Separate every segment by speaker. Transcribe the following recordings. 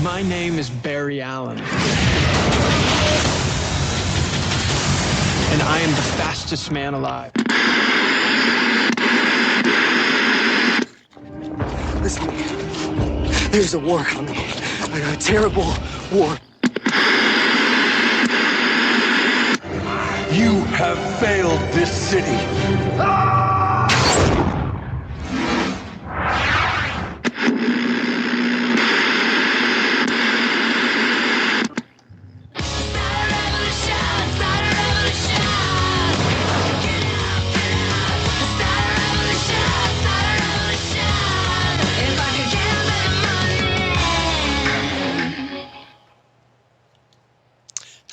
Speaker 1: My name is Barry Allen. And I am the fastest man alive.
Speaker 2: Listen to me. There's a war coming. A terrible war.
Speaker 3: You have failed this city.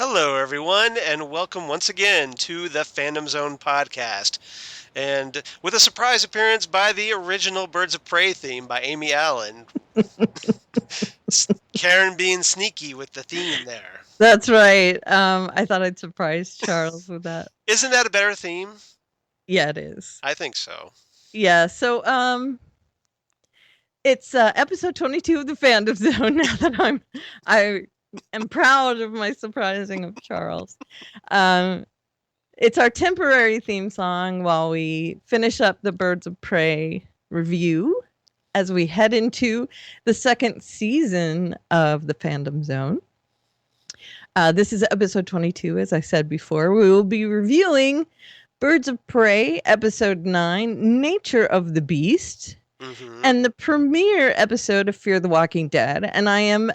Speaker 4: Hello, everyone, and welcome once again to the Fandom Zone podcast. And with a surprise appearance by the original Birds of Prey theme by Amy Allen. Karen being sneaky with the theme there.
Speaker 5: That's right. I thought I'd surprise Charles with that.
Speaker 4: Isn't that a better theme?
Speaker 5: Yeah, it is.
Speaker 4: I think so.
Speaker 5: Yeah, so it's episode 22 of the Fandom Zone now that I am proud of my surprising of Charles. It's our temporary theme song while we finish up the Birds of Prey review as we head into the second season of the Fandom Zone. This is episode 22, as I said before. We will be reviewing Birds of Prey, episode 9, Nature of the Beast, and the premiere episode of Fear the Walking Dead. And I am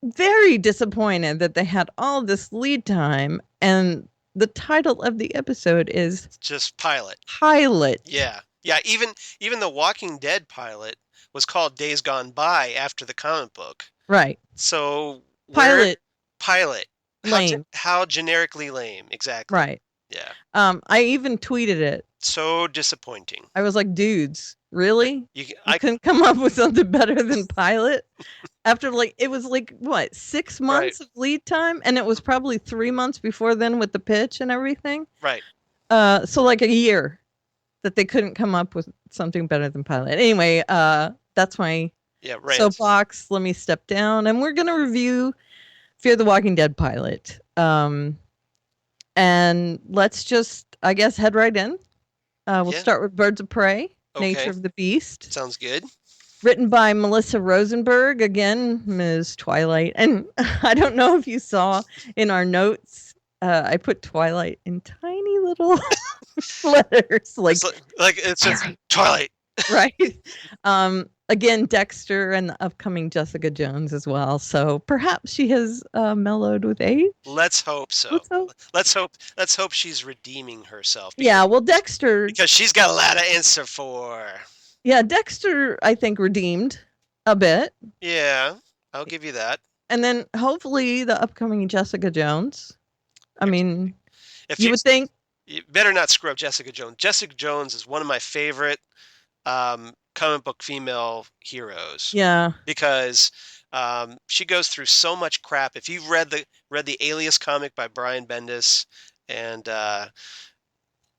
Speaker 5: very disappointed that they had all this lead time, and the title of the episode is
Speaker 4: just Pilot. Yeah. Even the Walking Dead pilot was called Days Gone By after the comic book.
Speaker 5: Right.
Speaker 4: So
Speaker 5: Pilot.
Speaker 4: Lame. How generically lame. Exactly.
Speaker 5: Right.
Speaker 4: Yeah.
Speaker 5: I even tweeted it.
Speaker 4: So disappointing.
Speaker 5: I was like, dudes, really? I couldn't come up with something better than Pilot? After it was what, 6 months of lead time? And it was probably 3 months before then with the pitch and everything.
Speaker 4: Right.
Speaker 5: So a year that they couldn't come up with something better than Pilot. Anyway, that's my soapbox. Let me step down. And we're going to review Fear the Walking Dead pilot. And let's just, I guess, head right in. We'll start with Birds of Prey, Nature of the Beast.
Speaker 4: Sounds good.
Speaker 5: Written by Melissa Rosenberg, again, Ms. Twilight. And I don't know if you saw in our notes, I put Twilight in tiny little letters.
Speaker 4: It's just Twilight.
Speaker 5: Right. Again, Dexter and the upcoming Jessica Jones as well. So perhaps she has mellowed with age.
Speaker 4: Let's hope so. Let's hope she's redeeming herself.
Speaker 5: Dexter,
Speaker 4: because she's got a lot to answer for.
Speaker 5: Yeah, Dexter, I think, redeemed a bit.
Speaker 4: Yeah, I'll give you that.
Speaker 5: And then hopefully the upcoming Jessica Jones. I mean, you would think.
Speaker 4: You better not screw up Jessica Jones. Jessica Jones is one of my favorite comic book female heroes.
Speaker 5: Yeah.
Speaker 4: Because she goes through so much crap. If you've read the Alias comic by Brian Bendis, and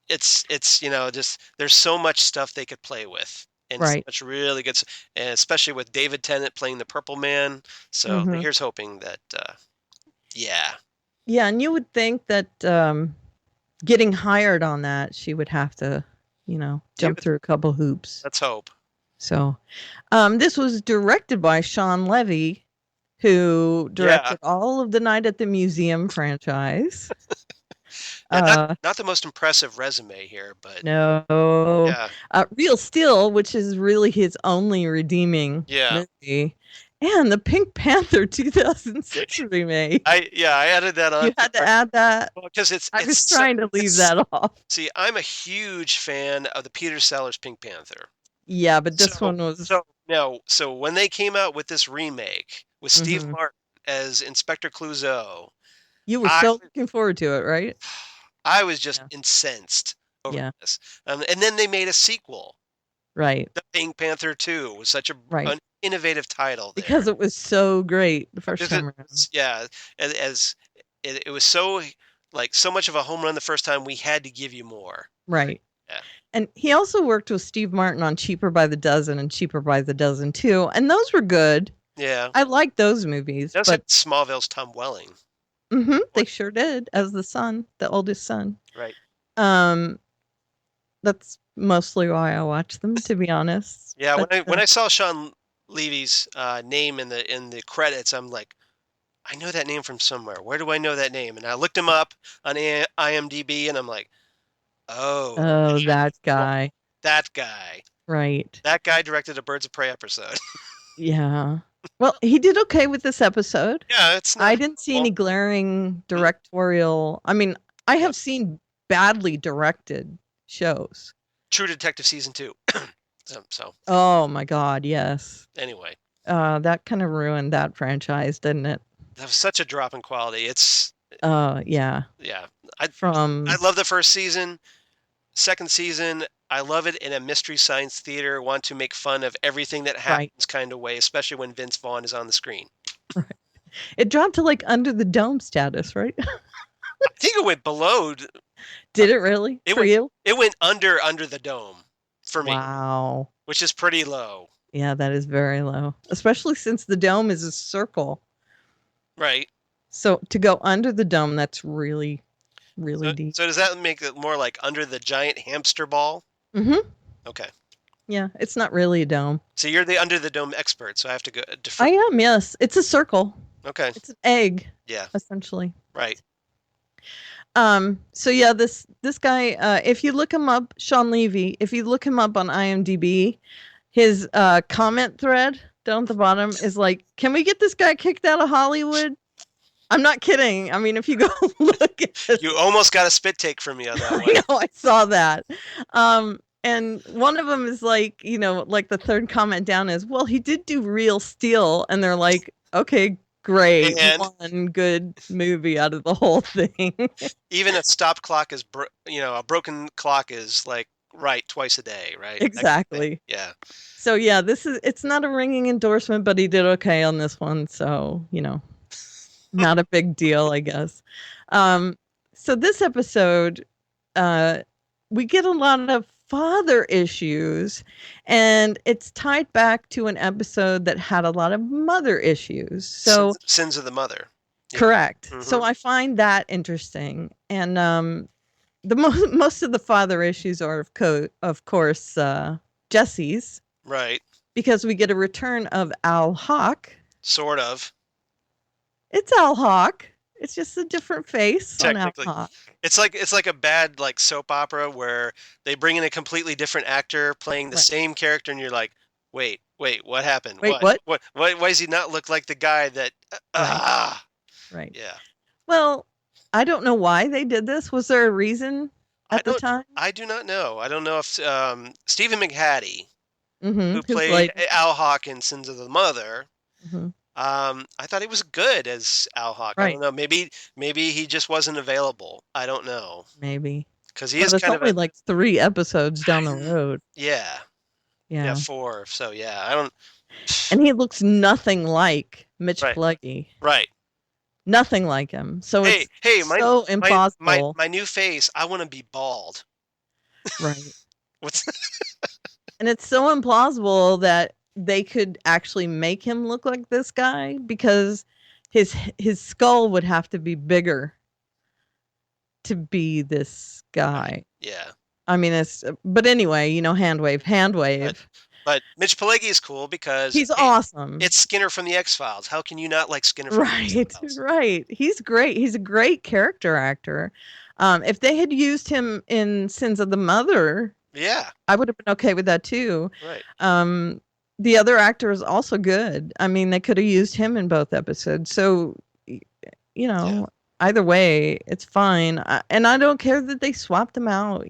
Speaker 4: it's just there's so much stuff they could play with. And so much really good, and especially with David Tennant playing the Purple Man. So here's hoping that, Yeah,
Speaker 5: and you would think that getting hired on that, she would have to, jump through a couple hoops.
Speaker 4: Let's hope.
Speaker 5: So, this was directed by Sean Levy, who directed all of the Night at the Museum franchise.
Speaker 4: Not the most impressive resume here, but
Speaker 5: no. Real Steel, which is really his only redeeming movie, and the Pink Panther 2006 remake.
Speaker 4: I added that on.
Speaker 5: You had to add that
Speaker 4: because
Speaker 5: I was trying to leave that off.
Speaker 4: See, I'm a huge fan of the Peter Sellers Pink Panther.
Speaker 5: Yeah, but this one was
Speaker 4: so when they came out with this remake with Steve Martin as Inspector Clouseau,
Speaker 5: you were so looking forward to it, right?
Speaker 4: I was just incensed over this. And then they made a sequel.
Speaker 5: Right.
Speaker 4: The Pink Panther 2 was such an innovative title.
Speaker 5: Because it was so great the first time around.
Speaker 4: Yeah. As it was so much of a home run the first time, we had to give you more.
Speaker 5: Right.
Speaker 4: Yeah.
Speaker 5: And he also worked with Steve Martin on Cheaper by the Dozen and Cheaper by the Dozen too. And those were good.
Speaker 4: Yeah.
Speaker 5: I like those movies,
Speaker 4: Those
Speaker 5: but
Speaker 4: had Smallville's Tom Welling.
Speaker 5: they sure did as the son, the oldest son.
Speaker 4: Right.
Speaker 5: Um, that's mostly why I watch them, to be honest.
Speaker 4: Yeah.
Speaker 5: But,
Speaker 4: When I saw Sean Levy's name in the credits, I'm like, I know that name from somewhere. Where do I know that name? And I looked him up on IMDb, and I'm like, oh,
Speaker 5: oh, that guy,
Speaker 4: that guy.
Speaker 5: right?
Speaker 4: That guy directed a Birds of Prey episode.
Speaker 5: Yeah. Well, he did okay with this episode.
Speaker 4: Yeah, it's not.
Speaker 5: I didn't see any glaring directorial. I mean, I have seen badly directed shows.
Speaker 4: True Detective season 2. So
Speaker 5: Oh my God, yes.
Speaker 4: anyway,
Speaker 5: That kind of ruined that franchise, didn't it?
Speaker 4: that was such a drop in quality. It's
Speaker 5: Yeah.
Speaker 4: yeah. I love the first season. Second season, I love it in a Mystery Science Theater, want to make fun of everything that happens kind of way, especially when Vince Vaughn is on the screen.
Speaker 5: Right. It dropped to like under the dome status, right?
Speaker 4: I think it went below.
Speaker 5: Did it really? For you?
Speaker 4: It went under the dome for me.
Speaker 5: Wow.
Speaker 4: Which is pretty low.
Speaker 5: Yeah, that is very low, especially since the dome is a circle.
Speaker 4: Right.
Speaker 5: So to go under the dome, that's really, really deep.
Speaker 4: So does that make it more like under the giant hamster ball?
Speaker 5: Mm-hmm.
Speaker 4: Okay.
Speaker 5: Yeah, it's not really a dome.
Speaker 4: So you're the under the dome expert, so I have to go defer.
Speaker 5: I am, yes. It's a circle.
Speaker 4: Okay.
Speaker 5: It's an egg.
Speaker 4: Yeah.
Speaker 5: Essentially.
Speaker 4: Right.
Speaker 5: So yeah, this guy, if you look him up, Sean Levy, if you look him up on IMDb, his comment thread down at the bottom is like, can we get this guy kicked out of Hollywood? I'm not kidding. I mean, if you go look at this,
Speaker 4: You almost got a spit take from me on that one.
Speaker 5: I know, I saw that. And one of them is like, like the third comment down is, well, he did do Real Steel. And they're like, okay, great.
Speaker 4: And
Speaker 5: one good movie out of the whole thing.
Speaker 4: even a stopped clock is, a broken clock is like right twice a day, right?
Speaker 5: Exactly.
Speaker 4: Yeah.
Speaker 5: So yeah, it's not a ringing endorsement, but he did okay on this one. So, not a big deal, I guess. So this episode, we get a lot of father issues, and it's tied back to an episode that had a lot of mother issues. So
Speaker 4: Sins of the Mother. Yeah.
Speaker 5: Correct.
Speaker 4: Mhm.
Speaker 5: So I find that interesting, and the most of the father issues are of course Jesse's,
Speaker 4: Right.
Speaker 5: because we get a return of Al Hawk.
Speaker 4: Sort of.
Speaker 5: It's Al Hawk. It's just a different face on Al
Speaker 4: Technically.
Speaker 5: Hawk.
Speaker 4: It's like a bad like soap opera where they bring in a completely different actor playing the
Speaker 5: Right.
Speaker 4: same character, and you're like, wait, what happened?
Speaker 5: Wait, what?
Speaker 4: Why does he not look like the guy that?
Speaker 5: Right.
Speaker 4: Yeah.
Speaker 5: Well, I don't know why they did this. Was there a reason at the time?
Speaker 4: I do not know. I don't know if Stephen McHattie,
Speaker 5: Mm-hmm.
Speaker 4: who played Al Hawk in Sins of the Mother.
Speaker 5: Mm-hmm.
Speaker 4: I thought he was good as Al Hawk. I
Speaker 5: Right.
Speaker 4: don't know. Maybe he just wasn't available. I don't know.
Speaker 5: Maybe.
Speaker 4: Because he is
Speaker 5: It's
Speaker 4: kind of
Speaker 5: only like 3 episodes down the road.
Speaker 4: yeah.
Speaker 5: Yeah.
Speaker 4: Yeah, 4. So yeah, I don't.
Speaker 5: And he looks nothing like Mitch
Speaker 4: Right.
Speaker 5: Pileggi.
Speaker 4: Right.
Speaker 5: Nothing like him. So it's so
Speaker 4: my
Speaker 5: impossible.
Speaker 4: my new face. I want to be bald.
Speaker 5: Right.
Speaker 4: What's
Speaker 5: And it's so implausible that they could actually make him look like this guy, because his skull would have to be bigger to be this guy.
Speaker 4: yeah.
Speaker 5: I mean, but anyway, hand wave.
Speaker 4: But Mitch Pileggi is cool because
Speaker 5: He's awesome.
Speaker 4: It's Skinner from the X-Files. How can you not like Skinner from the
Speaker 5: Right,
Speaker 4: X-Files?
Speaker 5: right. He's great. He's a great character actor. If they had used him in Sins of the Mother,
Speaker 4: Yeah.
Speaker 5: I would have been okay with that too.
Speaker 4: Right.
Speaker 5: The other actor is also good. I mean, they could have used him in both episodes. So, either way, it's fine. And I don't care that they swapped them out,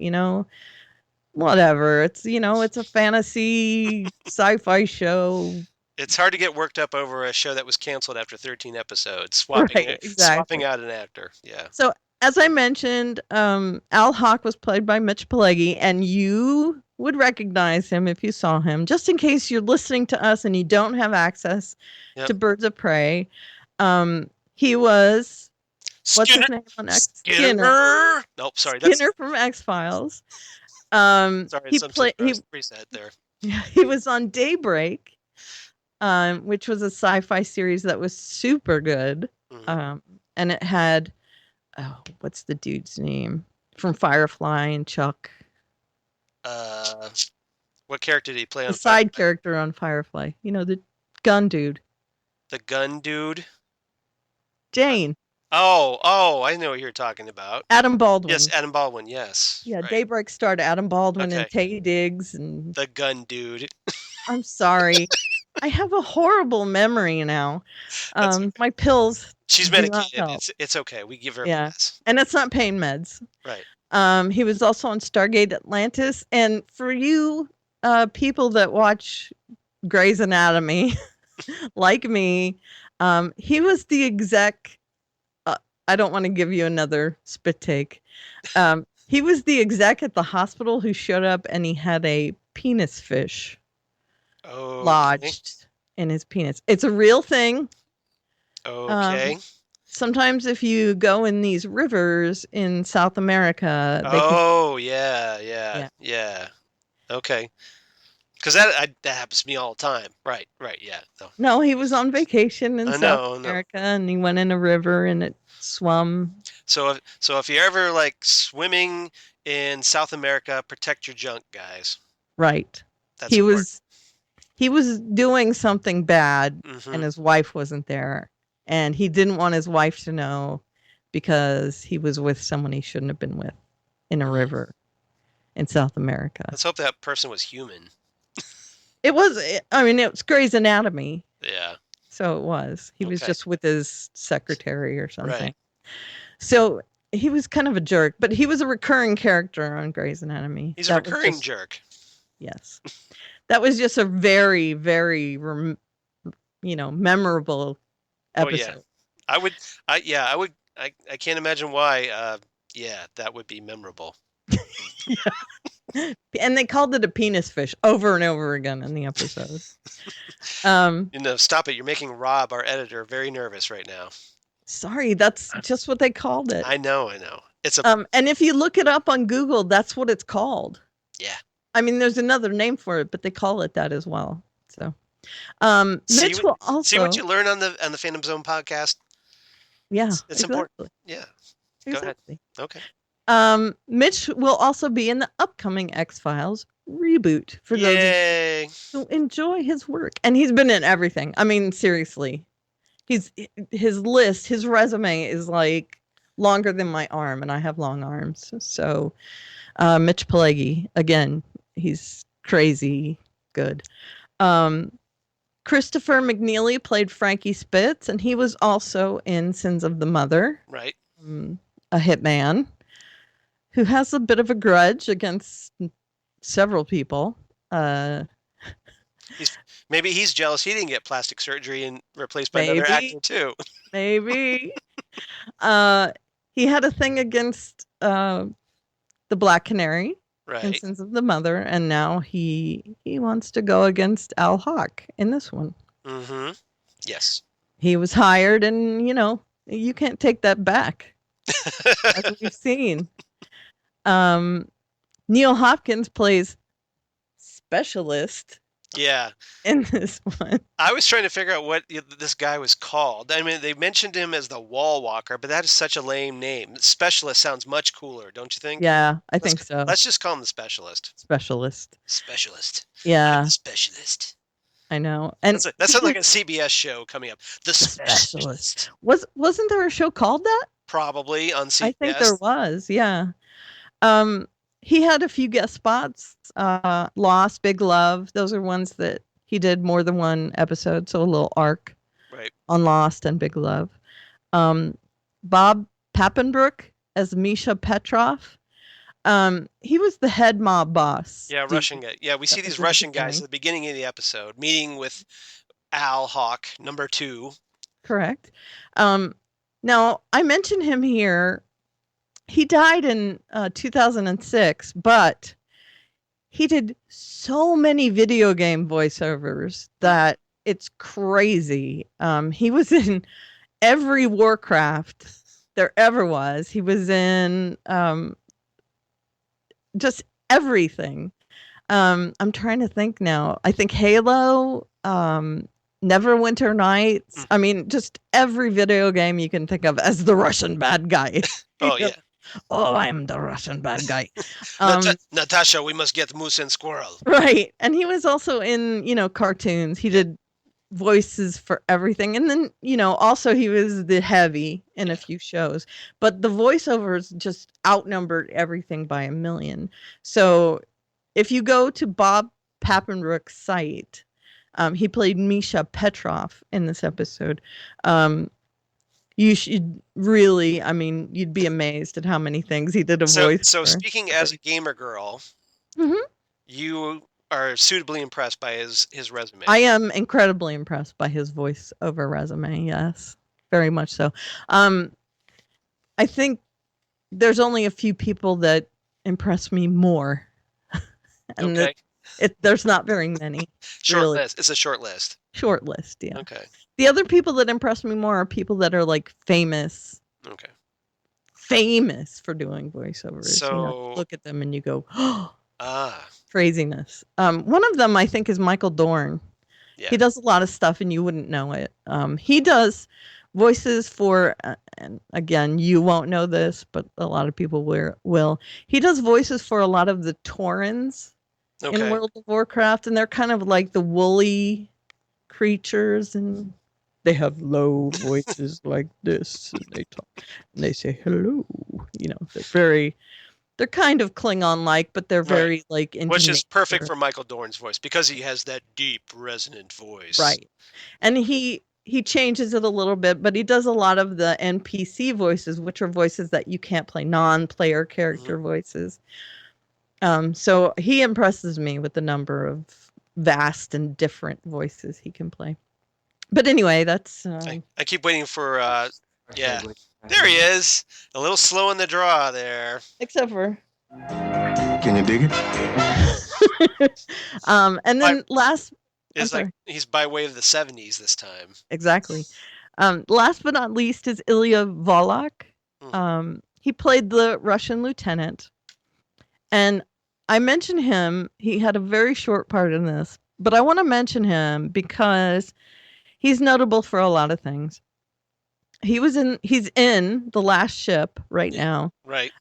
Speaker 5: whatever. It's, it's a fantasy sci-fi show.
Speaker 4: It's hard to get worked up over a show that was canceled after 13 episodes. Swapping out an actor. Yeah.
Speaker 5: So, as I mentioned, Al Hawk was played by Mitch Pileggi, and you would recognize him if you saw him. Just in case you're listening to us and you don't have access to Birds of Prey, he was what's his name on X?
Speaker 4: Skinner. Nope, sorry.
Speaker 5: Skinner from X-Files.
Speaker 4: Sorry,
Speaker 5: he
Speaker 4: some
Speaker 5: played.
Speaker 4: preset there.
Speaker 5: He was on Daybreak. which was a sci-fi series that was super good.
Speaker 4: Mhm.
Speaker 5: And it had, what's the dude's name from Firefly and Chuck?
Speaker 4: Uh, what character did he play
Speaker 5: The
Speaker 4: on
Speaker 5: side
Speaker 4: Firefly?
Speaker 5: character on Firefly. You know, the gun dude.
Speaker 4: The gun dude.
Speaker 5: Jane.
Speaker 4: Oh, I know what you're talking about.
Speaker 5: Adam
Speaker 4: Yes,
Speaker 5: Baldwin.
Speaker 4: Adam Baldwin. Yes,
Speaker 5: Yeah,
Speaker 4: right.
Speaker 5: Daybreak starred Adam Baldwin and
Speaker 4: Okay,
Speaker 5: Taye Diggs. And
Speaker 4: the gun dude.
Speaker 5: I'm sorry. I have a horrible memory now.
Speaker 4: That's okay.
Speaker 5: My pills
Speaker 4: She's
Speaker 5: do not
Speaker 4: medicated.
Speaker 5: help.
Speaker 4: It's okay. We give her a
Speaker 5: Yeah.
Speaker 4: pass.
Speaker 5: And it's not pain meds.
Speaker 4: Right.
Speaker 5: He was also on Stargate Atlantis. And for you people that watch Grey's Anatomy, like me, he was the exec. I don't want to give you another spit take. He was the exec at the hospital who showed up and he had a penis fish
Speaker 4: Okay.
Speaker 5: lodged in his penis. It's a real thing.
Speaker 4: Okay.
Speaker 5: Sometimes if you go in these rivers in South America, they can.
Speaker 4: Oh, yeah. Okay. Because that happens to me all the time. Right. Yeah. No.
Speaker 5: No, he was on vacation in
Speaker 4: I
Speaker 5: South
Speaker 4: know. No.
Speaker 5: America and he went in a river and it swum.
Speaker 4: So if you're ever like swimming in South America, protect your junk, guys.
Speaker 5: Right.
Speaker 4: That's
Speaker 5: He
Speaker 4: important.
Speaker 5: was doing something bad
Speaker 4: Mhm.
Speaker 5: and his wife wasn't there. And he didn't want his wife to know because he was with someone he shouldn't have been with in a river in South America.
Speaker 4: Let's hope that person was human.
Speaker 5: It was Grey's Anatomy.
Speaker 4: Yeah.
Speaker 5: So it was. He was
Speaker 4: Okay.
Speaker 5: just with his secretary or something.
Speaker 4: Right.
Speaker 5: So he was kind of a jerk, but he was a recurring character on Grey's Anatomy.
Speaker 4: He's a recurring jerk.
Speaker 5: Yes. That was just a very, very, memorable episode.
Speaker 4: Oh yeah. I would. I can't imagine why. Yeah, that would be memorable.
Speaker 5: And they called it a penis fish over and over again in the episode.
Speaker 4: Stop it. You're making Rob, our editor, very nervous right now.
Speaker 5: Sorry, that's just what they called it.
Speaker 4: I know. It's a
Speaker 5: and if you look it up on Google, that's what it's called.
Speaker 4: yeah.
Speaker 5: I mean, there's another name for it, but they call it that as well. So, Mitch will also
Speaker 4: see what you learn on the Phantom Zone podcast.
Speaker 5: Yeah,
Speaker 4: it's important. Yeah,
Speaker 5: exactly.
Speaker 4: Go ahead. Okay.
Speaker 5: Mitch will also be in the upcoming X-Files reboot for
Speaker 4: Yay.
Speaker 5: those who enjoy his work, and he's been in everything. I mean, seriously, his resume is like longer than my arm, and I have long arms. So, Mitch Pileggi, again, he's crazy good. Christopher McNeely played Frankie Spitz, and he was also in Sins of the Mother.
Speaker 4: Right.
Speaker 5: A hitman who has a bit of a grudge against several people.
Speaker 4: Maybe he's jealous he didn't get plastic surgery and replaced by another actor too.
Speaker 5: Maybe. He had a thing against the Black Canary.
Speaker 4: Right.
Speaker 5: In Sins of the Mother, and now he wants to go against Al Hawk in this one.
Speaker 4: Mm-hmm. Yes.
Speaker 5: He was hired, and you can't take that back, as we've seen. Neil Hopkins plays Specialist.
Speaker 4: Yeah.
Speaker 5: In this one.
Speaker 4: I was trying to figure out what this guy was called. I mean, they mentioned him as the Wall Walker, but that is such a lame name. Specialist sounds much cooler, don't you think?
Speaker 5: Yeah, I think so.
Speaker 4: Let's just call him the Specialist.
Speaker 5: Specialist. Yeah.
Speaker 4: Specialist.
Speaker 5: I know. And
Speaker 4: that sounds like a CBS show coming up. The Specialist.
Speaker 5: Wasn't there a show called that?
Speaker 4: Probably on CBS.
Speaker 5: I think there was, yeah. He had a few guest spots. Lost, Big Love. Those are ones that he did more than one episode, so a little arc.
Speaker 4: Right. On
Speaker 5: Lost and Big Love. Bob Pappenbrook as Misha Petrov. He was the head mob boss.
Speaker 4: Yeah, Russian guy. Yeah, we see these Russian guys at the beginning of the episode meeting with Al Hawk, number 2.
Speaker 5: Correct. Now, I mentioned him here. He died in 2006, but he did so many video game voiceovers that it's crazy. He was in every Warcraft there ever was. He was in just everything. I'm trying to think now. I think Halo, Neverwinter Nights. I mean, just every video game you can think of as the Russian bad guy.
Speaker 4: Oh yeah.
Speaker 5: Oh, I'm the Russian bad guy. Um,
Speaker 4: Natasha, we must get moose and squirrel.
Speaker 5: right. And he was also in, cartoons. He did voices for everything. And then, also he was the heavy in a few shows. But the voiceovers just outnumbered everything by a million. So if you go to Bob Pappenrook's site, he played Misha Petrov in this episode. You should really, you'd be amazed at how many things he did a voice
Speaker 4: So
Speaker 5: for.
Speaker 4: speaking as a gamer girl, you are suitably impressed by his resume.
Speaker 5: I am incredibly impressed by his voiceover resume. Yes, very much so. I think there's only a few people that impress me more. And
Speaker 4: okay.
Speaker 5: There's not very many.
Speaker 4: Short
Speaker 5: really.
Speaker 4: list. It's a short list.
Speaker 5: Short list, yeah.
Speaker 4: Okay.
Speaker 5: The other people that impress me more are people that are like famous.
Speaker 4: Okay.
Speaker 5: Famous for doing voiceovers.
Speaker 4: So
Speaker 5: look at them and you go, oh,
Speaker 4: ah,
Speaker 5: craziness. One of them I think is Michael Dorn.
Speaker 4: yeah.
Speaker 5: He does a lot of stuff and you wouldn't know it. He does voices for, and again, you won't know this, but a lot of people will. He does voices for a lot of the Taurens in World of Warcraft, and they're kind of like the woolly creatures, and they have low voices like this, and they talk, and they say hello. They're kind of Klingon-like, but they're very like into
Speaker 4: which is perfect
Speaker 5: nature.
Speaker 4: for Michael Dorn's voice because he has that deep, resonant voice.
Speaker 5: Right, and he changes it a little bit, but he does a lot of the NPC voices, which are voices that you can't play, non-player character voices. So he impresses me with the number of vast and different voices he can play. But anyway, that's...
Speaker 4: I keep waiting for... yeah, there he is. A little slow in the draw there.
Speaker 5: Except for...
Speaker 2: Can you dig it?
Speaker 5: And then last...
Speaker 4: It's like he's by way of the 70s this time.
Speaker 5: Exactly. Last but not least is Ilya Volok. He played the Russian lieutenant. And I mentioned him. He had a very short part in this. But I want to mention him because he's notable for a lot of things. He's in The Last Ship right now.
Speaker 4: Right.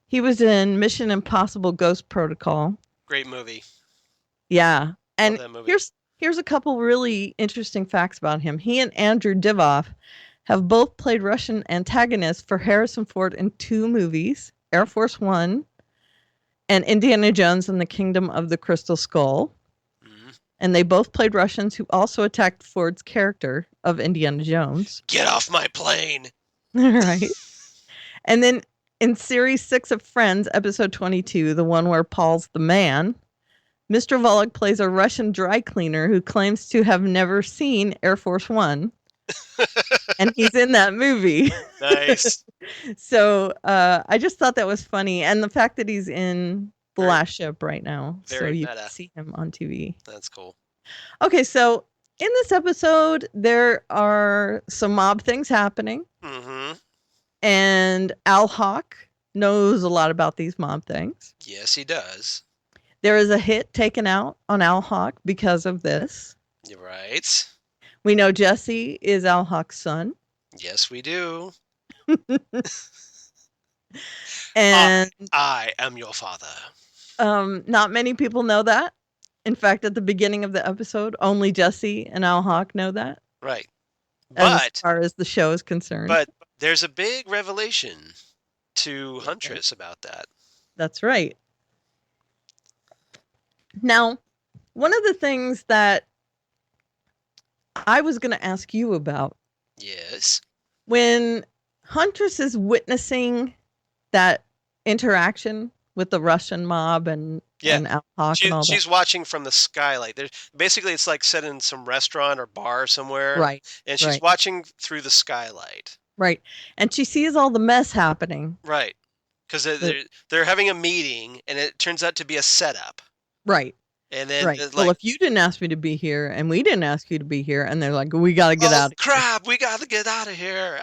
Speaker 5: He was in Mission Impossible Ghost Protocol.
Speaker 4: Great movie.
Speaker 5: Yeah. And
Speaker 4: that movie.
Speaker 5: here's a couple really interesting facts about him. He and Andrew Divoff have both played Russian antagonists for Harrison Ford in 2 movies, Air Force One and Indiana Jones and the Kingdom of the Crystal Skull. And they both played Russians who also attacked Ford's character of Indiana Jones.
Speaker 4: Get off my plane!
Speaker 5: Right. And then in Series 6 of Friends, episode 22, the one where Paul's the man, Mr. Volok plays a Russian dry cleaner who claims to have never seen Air Force One. And he's in that movie.
Speaker 4: Nice.
Speaker 5: So I just thought that was funny. And the fact that he's in The Last Ship right now. So you can see him on TV.
Speaker 4: That's cool.
Speaker 5: Okay, so in this episode, there are some mob things happening. And Al Hawk knows a lot about these mob things.
Speaker 4: Yes, he does.
Speaker 5: There is a hit taken out on Al Hawk because of this.
Speaker 4: You're right.
Speaker 5: We know Jesse is Al Hawk's son.
Speaker 4: Yes, we do.
Speaker 5: And
Speaker 4: I am your father.
Speaker 5: Not many people know that. In fact, at the beginning of the episode, only Jesse and Al Hawk know that.
Speaker 4: Right.
Speaker 5: As far as the show is concerned.
Speaker 4: But there's a big revelation to Huntress about that.
Speaker 5: That's right. Now, one of the things that I was going to ask you about.
Speaker 4: Yes.
Speaker 5: When Huntress is witnessing that interaction with the Russian mob and Al Hawk and all that.
Speaker 4: She's watching from the skylight. Basically, it's like set in some restaurant or bar somewhere.
Speaker 5: Right.
Speaker 4: And she's watching through the skylight.
Speaker 5: Right. And she sees all the mess happening.
Speaker 4: Right. Because they're having a meeting, and it turns out to be a setup.
Speaker 5: Right.
Speaker 4: And then,
Speaker 5: well, if you didn't ask me to be here, and we didn't ask you to be here, and they're like, we got to get out of
Speaker 4: crap, we got to get out of here.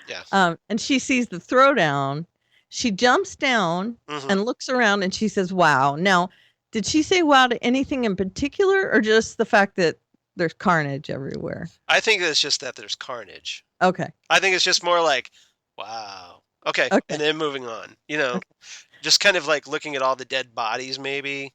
Speaker 5: Yeah. And she sees the throwdown. She jumps down and looks around, and she says, wow. Now, did she say wow to anything in particular, or just the fact that there's carnage everywhere.
Speaker 4: I think it's just that there's carnage.
Speaker 5: Okay.
Speaker 4: I think it's just more like, wow. Okay.
Speaker 5: Okay.
Speaker 4: And then moving on, just kind of like looking at all the dead bodies maybe.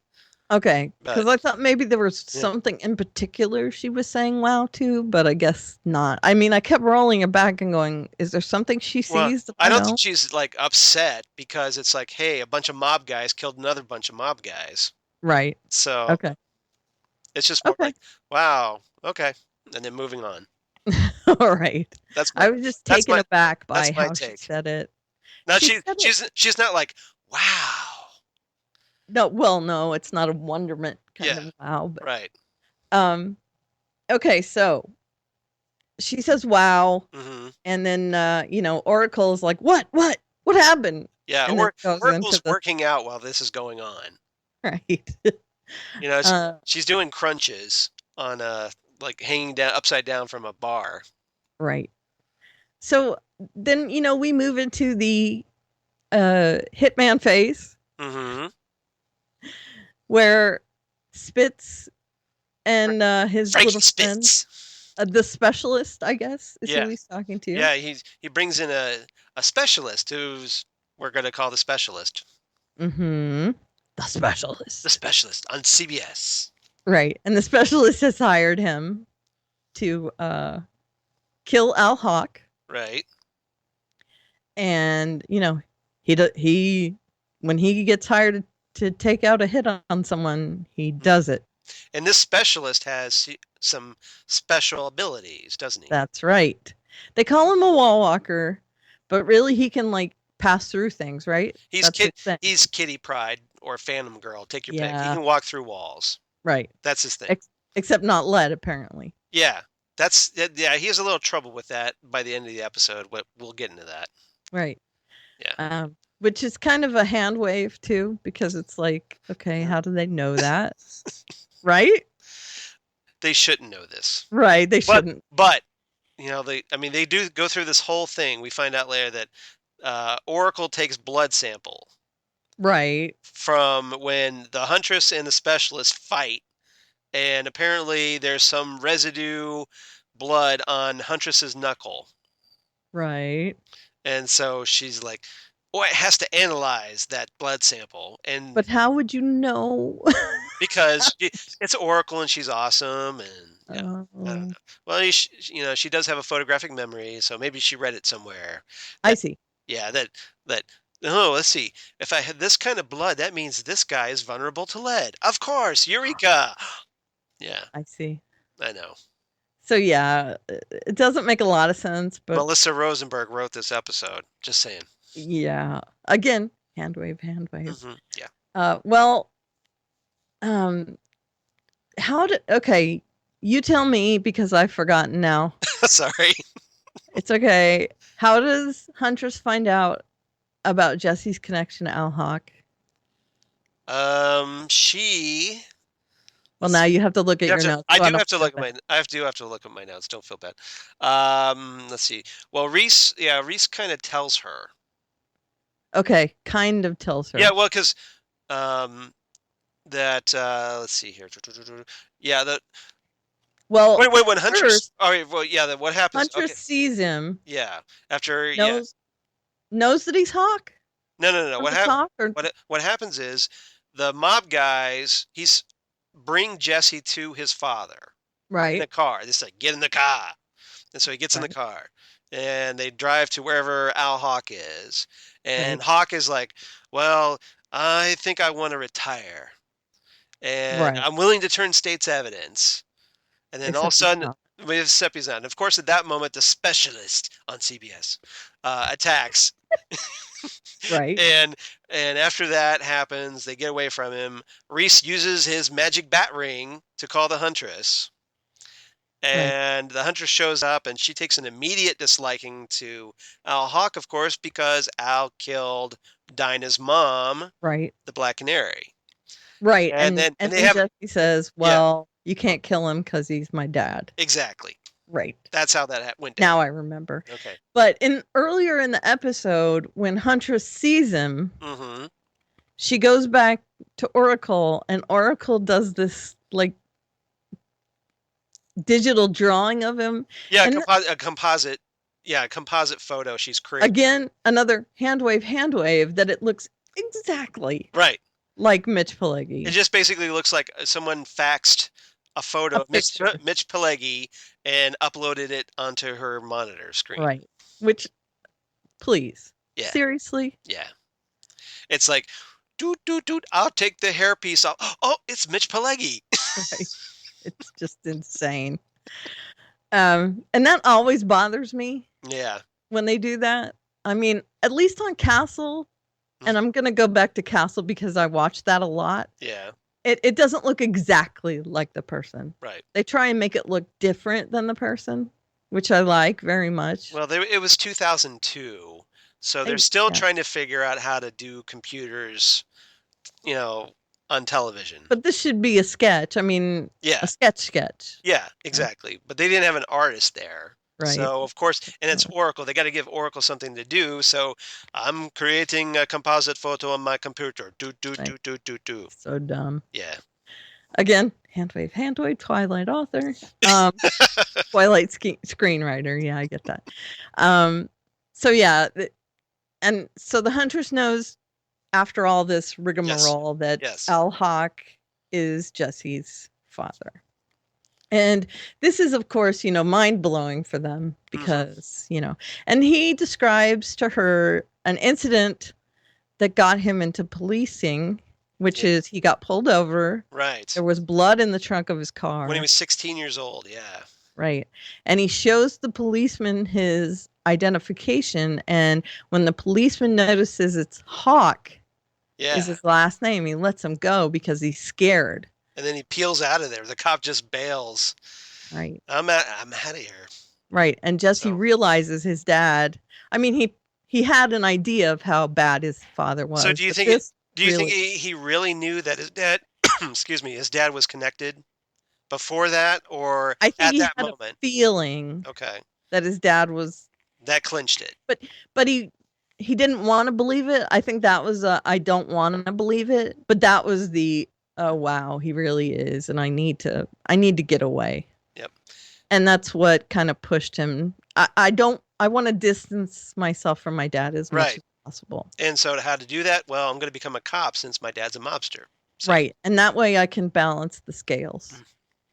Speaker 5: Okay. Because
Speaker 4: But
Speaker 5: I thought maybe there was something in particular she was saying wow to, but I guess not. I mean, I kept rolling it back and going, is there something she sees?
Speaker 4: I don't think she's like upset because it's like, hey, a bunch of mob guys killed another bunch of mob guys.
Speaker 5: Right.
Speaker 4: So
Speaker 5: Okay.
Speaker 4: it's just more like, wow, okay. And then moving on.
Speaker 5: All right. I was just taken aback by how she said it.
Speaker 4: No, she's not like, wow.
Speaker 5: No, it's not a wonderment kind of wow. But,
Speaker 4: right.
Speaker 5: Okay, so she says wow, and then Oracle's like, what happened?
Speaker 4: Yeah,
Speaker 5: and
Speaker 4: Oracle's working out while this is going on.
Speaker 5: Right.
Speaker 4: She's doing crunches on like hanging down upside down from a bar.
Speaker 5: Right. So then we move into the hitman phase. Where Spitz and his
Speaker 4: Frankie
Speaker 5: little friend, the specialist, I guess, is who he's talking to.
Speaker 4: Yeah, he brings in a specialist who's we're going to call the specialist.
Speaker 5: The specialist.
Speaker 4: The specialist on CBS.
Speaker 5: Right, and the specialist has hired him to kill Al Hawk.
Speaker 4: Right.
Speaker 5: And he when he gets hired to take out a hit on someone, he does it.
Speaker 4: And this specialist has some special abilities, doesn't he?
Speaker 5: That's right. They call him a wall walker, but really he can like pass through things, right?
Speaker 4: He's Kitty Pryde or Phantom Girl. Take your pick. He can walk through walls.
Speaker 5: Right.
Speaker 4: That's his thing.
Speaker 5: Except not lead, apparently.
Speaker 4: Yeah. He has a little trouble with that by the end of the episode. We'll get into that.
Speaker 5: Right.
Speaker 4: Yeah.
Speaker 5: Which is kind of a hand wave too, because it's like, okay, how do they know that? Right?
Speaker 4: They shouldn't know this.
Speaker 5: Right, they shouldn't.
Speaker 4: But they do go through this whole thing. We find out later that Oracle takes blood sample.
Speaker 5: Right.
Speaker 4: From when the Huntress and the specialist fight, and apparently there's some residue blood on Huntress's knuckle.
Speaker 5: Right.
Speaker 4: And so she's like, it has to analyze that blood sample.
Speaker 5: But how would you know?
Speaker 4: Because it's Oracle and she's awesome, and I don't know. Well, she does have a photographic memory, so maybe she read it somewhere.
Speaker 5: I see.
Speaker 4: Yeah, let's see. If I had this kind of blood, that means this guy is vulnerable to lead. Of course, Eureka. Yeah.
Speaker 5: I see.
Speaker 4: I know.
Speaker 5: So yeah, it doesn't make a lot of sense, but
Speaker 4: Melissa Rosenberg wrote this episode. Just saying.
Speaker 5: Yeah. Again, hand wave.
Speaker 4: Yeah.
Speaker 5: Okay, you tell me because I've forgotten now.
Speaker 4: Sorry.
Speaker 5: It's okay. How does Huntress find out about Jesse's connection to Al Hawk? Well, now you have to look at your notes.
Speaker 4: I do have to look at my notes. Don't feel bad. Let's see. Well, Reese kind of tells her.
Speaker 5: Okay, kind of tells her.
Speaker 4: Yeah, well, because let's see here. Yeah,
Speaker 5: well,
Speaker 4: wait, when Huntress. All right, well, yeah. What happens?
Speaker 5: Huntress sees him.
Speaker 4: Yeah, after
Speaker 5: knows that he's Hawk.
Speaker 4: No. What happens is the mob guys bring Jesse to his father.
Speaker 5: Right.
Speaker 4: In the car. This like get in the car, and so he gets in the car, and they drive to wherever Al Hawk is, and Hawk is like, well, I think I want to retire, and I'm willing to turn state's evidence. And then all of a sudden, he's not. And of course, at that moment, the specialist on CBS attacks.
Speaker 5: Right.
Speaker 4: And after that happens, they get away from him. Reese uses his magic bat ring to call the Huntress. And the Huntress shows up, and she takes an immediate disliking to Al Hawk, of course, because Al killed Dinah's mom,
Speaker 5: right?
Speaker 4: The Black Canary.
Speaker 5: Right. And then Jesse says, well, you can't kill him because he's my dad.
Speaker 4: Exactly.
Speaker 5: Right.
Speaker 4: That's how that went down.
Speaker 5: Now I remember.
Speaker 4: Okay.
Speaker 5: But earlier in the episode, when Huntress sees him, she goes back to Oracle, and Oracle does this like digital drawing of him.
Speaker 4: Yeah,
Speaker 5: And
Speaker 4: a composite. Yeah, a composite photo she's created.
Speaker 5: again, another hand wave that it looks exactly
Speaker 4: Right.
Speaker 5: like Mitch Pileggi.
Speaker 4: It just basically looks like someone faxed a photo of Mitch Pileggi and uploaded it onto her monitor screen.
Speaker 5: Right. Which, please.
Speaker 4: Yeah.
Speaker 5: Seriously?
Speaker 4: Yeah. It's like, doot, I'll take the hairpiece off. Oh, it's Mitch Pileggi.
Speaker 5: Right. It's just insane. And that always bothers me.
Speaker 4: Yeah.
Speaker 5: When they do that. I mean, at least on Castle, and I'm going to go back to Castle because I watched that a lot.
Speaker 4: Yeah.
Speaker 5: It doesn't look exactly like the person.
Speaker 4: Right.
Speaker 5: They try and make it look different than the person, which I like very much.
Speaker 4: Well, it was 2002, so they're still trying to figure out how to do computers, on television.
Speaker 5: But this should be a sketch. I mean, a sketch.
Speaker 4: Yeah, exactly. But they didn't have an artist there.
Speaker 5: Right.
Speaker 4: So, of course, and it's Oracle. They got to give Oracle something to do. So I'm creating a composite photo on my computer. Do.
Speaker 5: So dumb.
Speaker 4: Yeah.
Speaker 5: Again, hand wave, Twilight author. Twilight screenwriter. Yeah, I get that. So, yeah. And so the Huntress knows after all this rigmarole that Al Hawk is Jesse's father. And this is, of course, mind-blowing for them because, and he describes to her an incident that got him into policing, which is he got pulled over.
Speaker 4: Right.
Speaker 5: There was blood in the trunk of his car.
Speaker 4: When he was 16 years old, yeah.
Speaker 5: Right. And he shows the policeman his identification, and when the policeman notices it's Hawk is his last name, he lets him go because he's scared.
Speaker 4: And then he peels out of there. The cop just bails.
Speaker 5: Right.
Speaker 4: I'm out of here.
Speaker 5: Right. And Jesse realizes his dad. I mean, he had an idea of how bad his father was.
Speaker 4: So do you think think he really knew that his dad, his dad was connected before that, or
Speaker 5: I think
Speaker 4: at
Speaker 5: he
Speaker 4: that
Speaker 5: had
Speaker 4: moment?
Speaker 5: A feeling that his dad was.
Speaker 4: That clinched it.
Speaker 5: But he didn't want to believe it. I think that was I don't want to believe it. But that was the oh wow, he really is, and I need to get away.
Speaker 4: Yep.
Speaker 5: And that's what kind of pushed him. I want to distance myself from my dad as much as possible.
Speaker 4: And so how to do that? Well, I'm going to become a cop since my dad's a mobster. So.
Speaker 5: Right. And that way I can balance the scales.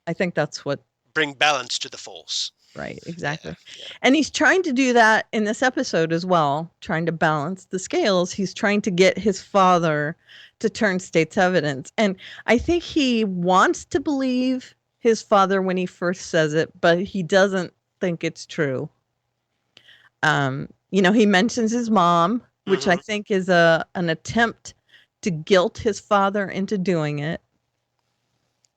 Speaker 5: I think that's what
Speaker 4: bring balance to the force.
Speaker 5: Right, exactly.
Speaker 4: Yeah.
Speaker 5: And he's trying to do that in this episode as well, trying to balance the scales. He's trying to get his father to turn state's evidence. And I think he wants to believe his father when he first says it, but he doesn't think it's true. He mentions his mom, which I think is an attempt to guilt his father into doing it.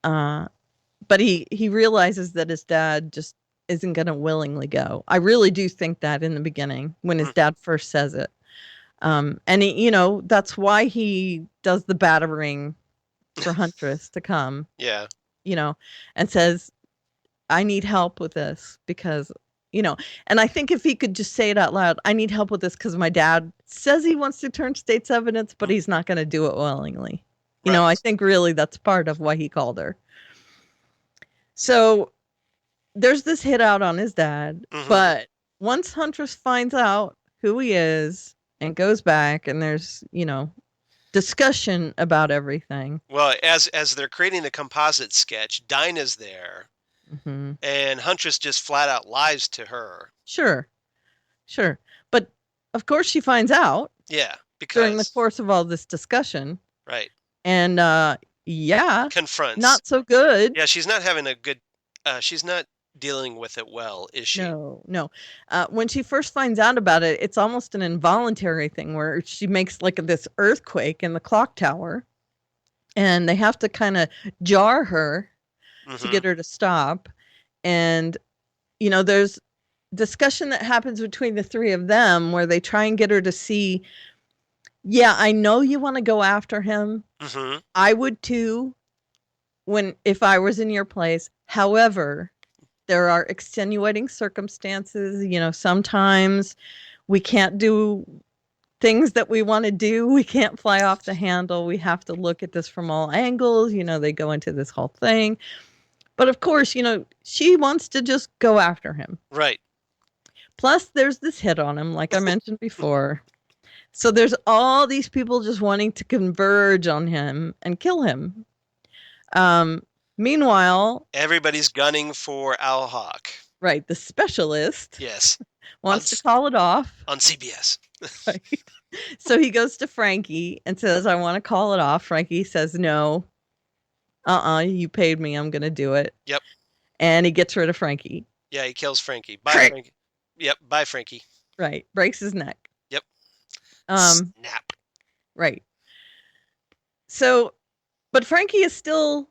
Speaker 5: But he realizes that his dad just isn't going to willingly go. I really do think that in the beginning when his dad first says it. And he, that's why he does the battering for Huntress to come.
Speaker 4: Yeah.
Speaker 5: And says, I need help with this because, and I think if he could just say it out loud, I need help with this because my dad says he wants to turn state's evidence, but he's not going to do it willingly. I think really that's part of why he called her. So there's this hit out on his dad, but once Huntress finds out who he is and goes back and there's, discussion about everything.
Speaker 4: Well, as they're creating the composite sketch, Dinah's there and Huntress just flat out lies to her.
Speaker 5: Sure. But of course she finds out.
Speaker 4: Yeah. Because
Speaker 5: during the course of all this discussion.
Speaker 4: Right.
Speaker 5: And
Speaker 4: confronts.
Speaker 5: Not so good.
Speaker 4: Yeah, she's not having a good she's not dealing with it well, is she?
Speaker 5: No. When she first finds out about it, it's almost an involuntary thing where she makes like this earthquake in the clock tower and they have to kind of jar her to get her to stop. And, there's discussion that happens between the three of them where they try and get her to see, yeah, I know you want to go after him. I would too if I was in your place. However, there are extenuating circumstances. Sometimes we can't do things that we want to do. We can't fly off the handle. We have to look at this from all angles. They go into this whole thing. But of course, she wants to just go after him.
Speaker 4: Right.
Speaker 5: Plus, there's this hit on him, like I mentioned before. So there's all these people just wanting to converge on him and kill him. Meanwhile,
Speaker 4: everybody's gunning for Al Hawk.
Speaker 5: Right, the specialist.
Speaker 4: Yes.
Speaker 5: Wants to call it off
Speaker 4: on CBS.
Speaker 5: Right. So he goes to Frankie and says, I want to call it off. Frankie says, no. You paid me. I'm going to do it.
Speaker 4: Yep.
Speaker 5: And he gets rid of Frankie.
Speaker 4: Yeah, he kills Frankie. Bye, Frankie. Yep, bye, Frankie.
Speaker 5: Right. Breaks his neck.
Speaker 4: Yep.
Speaker 5: Snap. Right. So, but Frankie is still...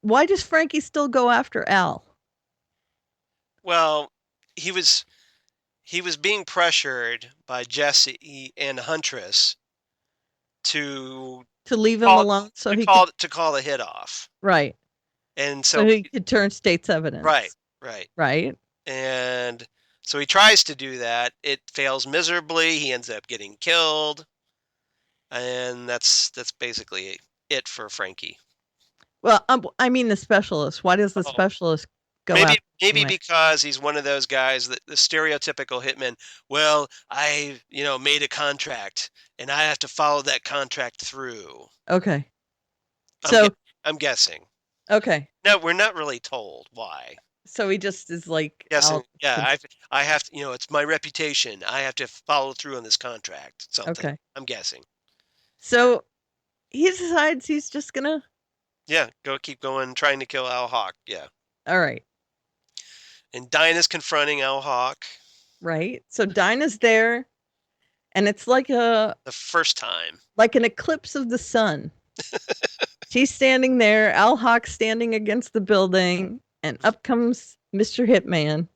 Speaker 5: Why does Frankie still go after Al?
Speaker 4: Well, he was being pressured by Jesse and Huntress to
Speaker 5: leave him alone so he
Speaker 4: could call the hit off.
Speaker 5: Right.
Speaker 4: And so
Speaker 5: he could turn state's evidence.
Speaker 4: Right. And so he tries to do that. It fails miserably. He ends up getting killed. And that's basically it for Frankie.
Speaker 5: Well, I mean the specialist. Why does the specialist go after
Speaker 4: Maybe because he's one of those guys that the stereotypical hitman. Well, I made a contract and I have to follow that contract through.
Speaker 5: Okay.
Speaker 4: I'm guessing.
Speaker 5: Okay.
Speaker 4: No, we're not really told why.
Speaker 5: So he just is like
Speaker 4: guessing. Yeah, I have to. It's my reputation. I have to follow through on this contract. Something.
Speaker 5: Okay.
Speaker 4: I'm guessing.
Speaker 5: So he decides he's just gonna.
Speaker 4: Yeah, keep going, trying to kill Al Hawk. Yeah.
Speaker 5: All right.
Speaker 4: And Dinah's confronting Al Hawk.
Speaker 5: Right. So Dinah's there, and it's like the
Speaker 4: first time.
Speaker 5: Like an eclipse of the sun. She's standing there, Al Hawk's standing against the building, and up comes Mr. Hitman,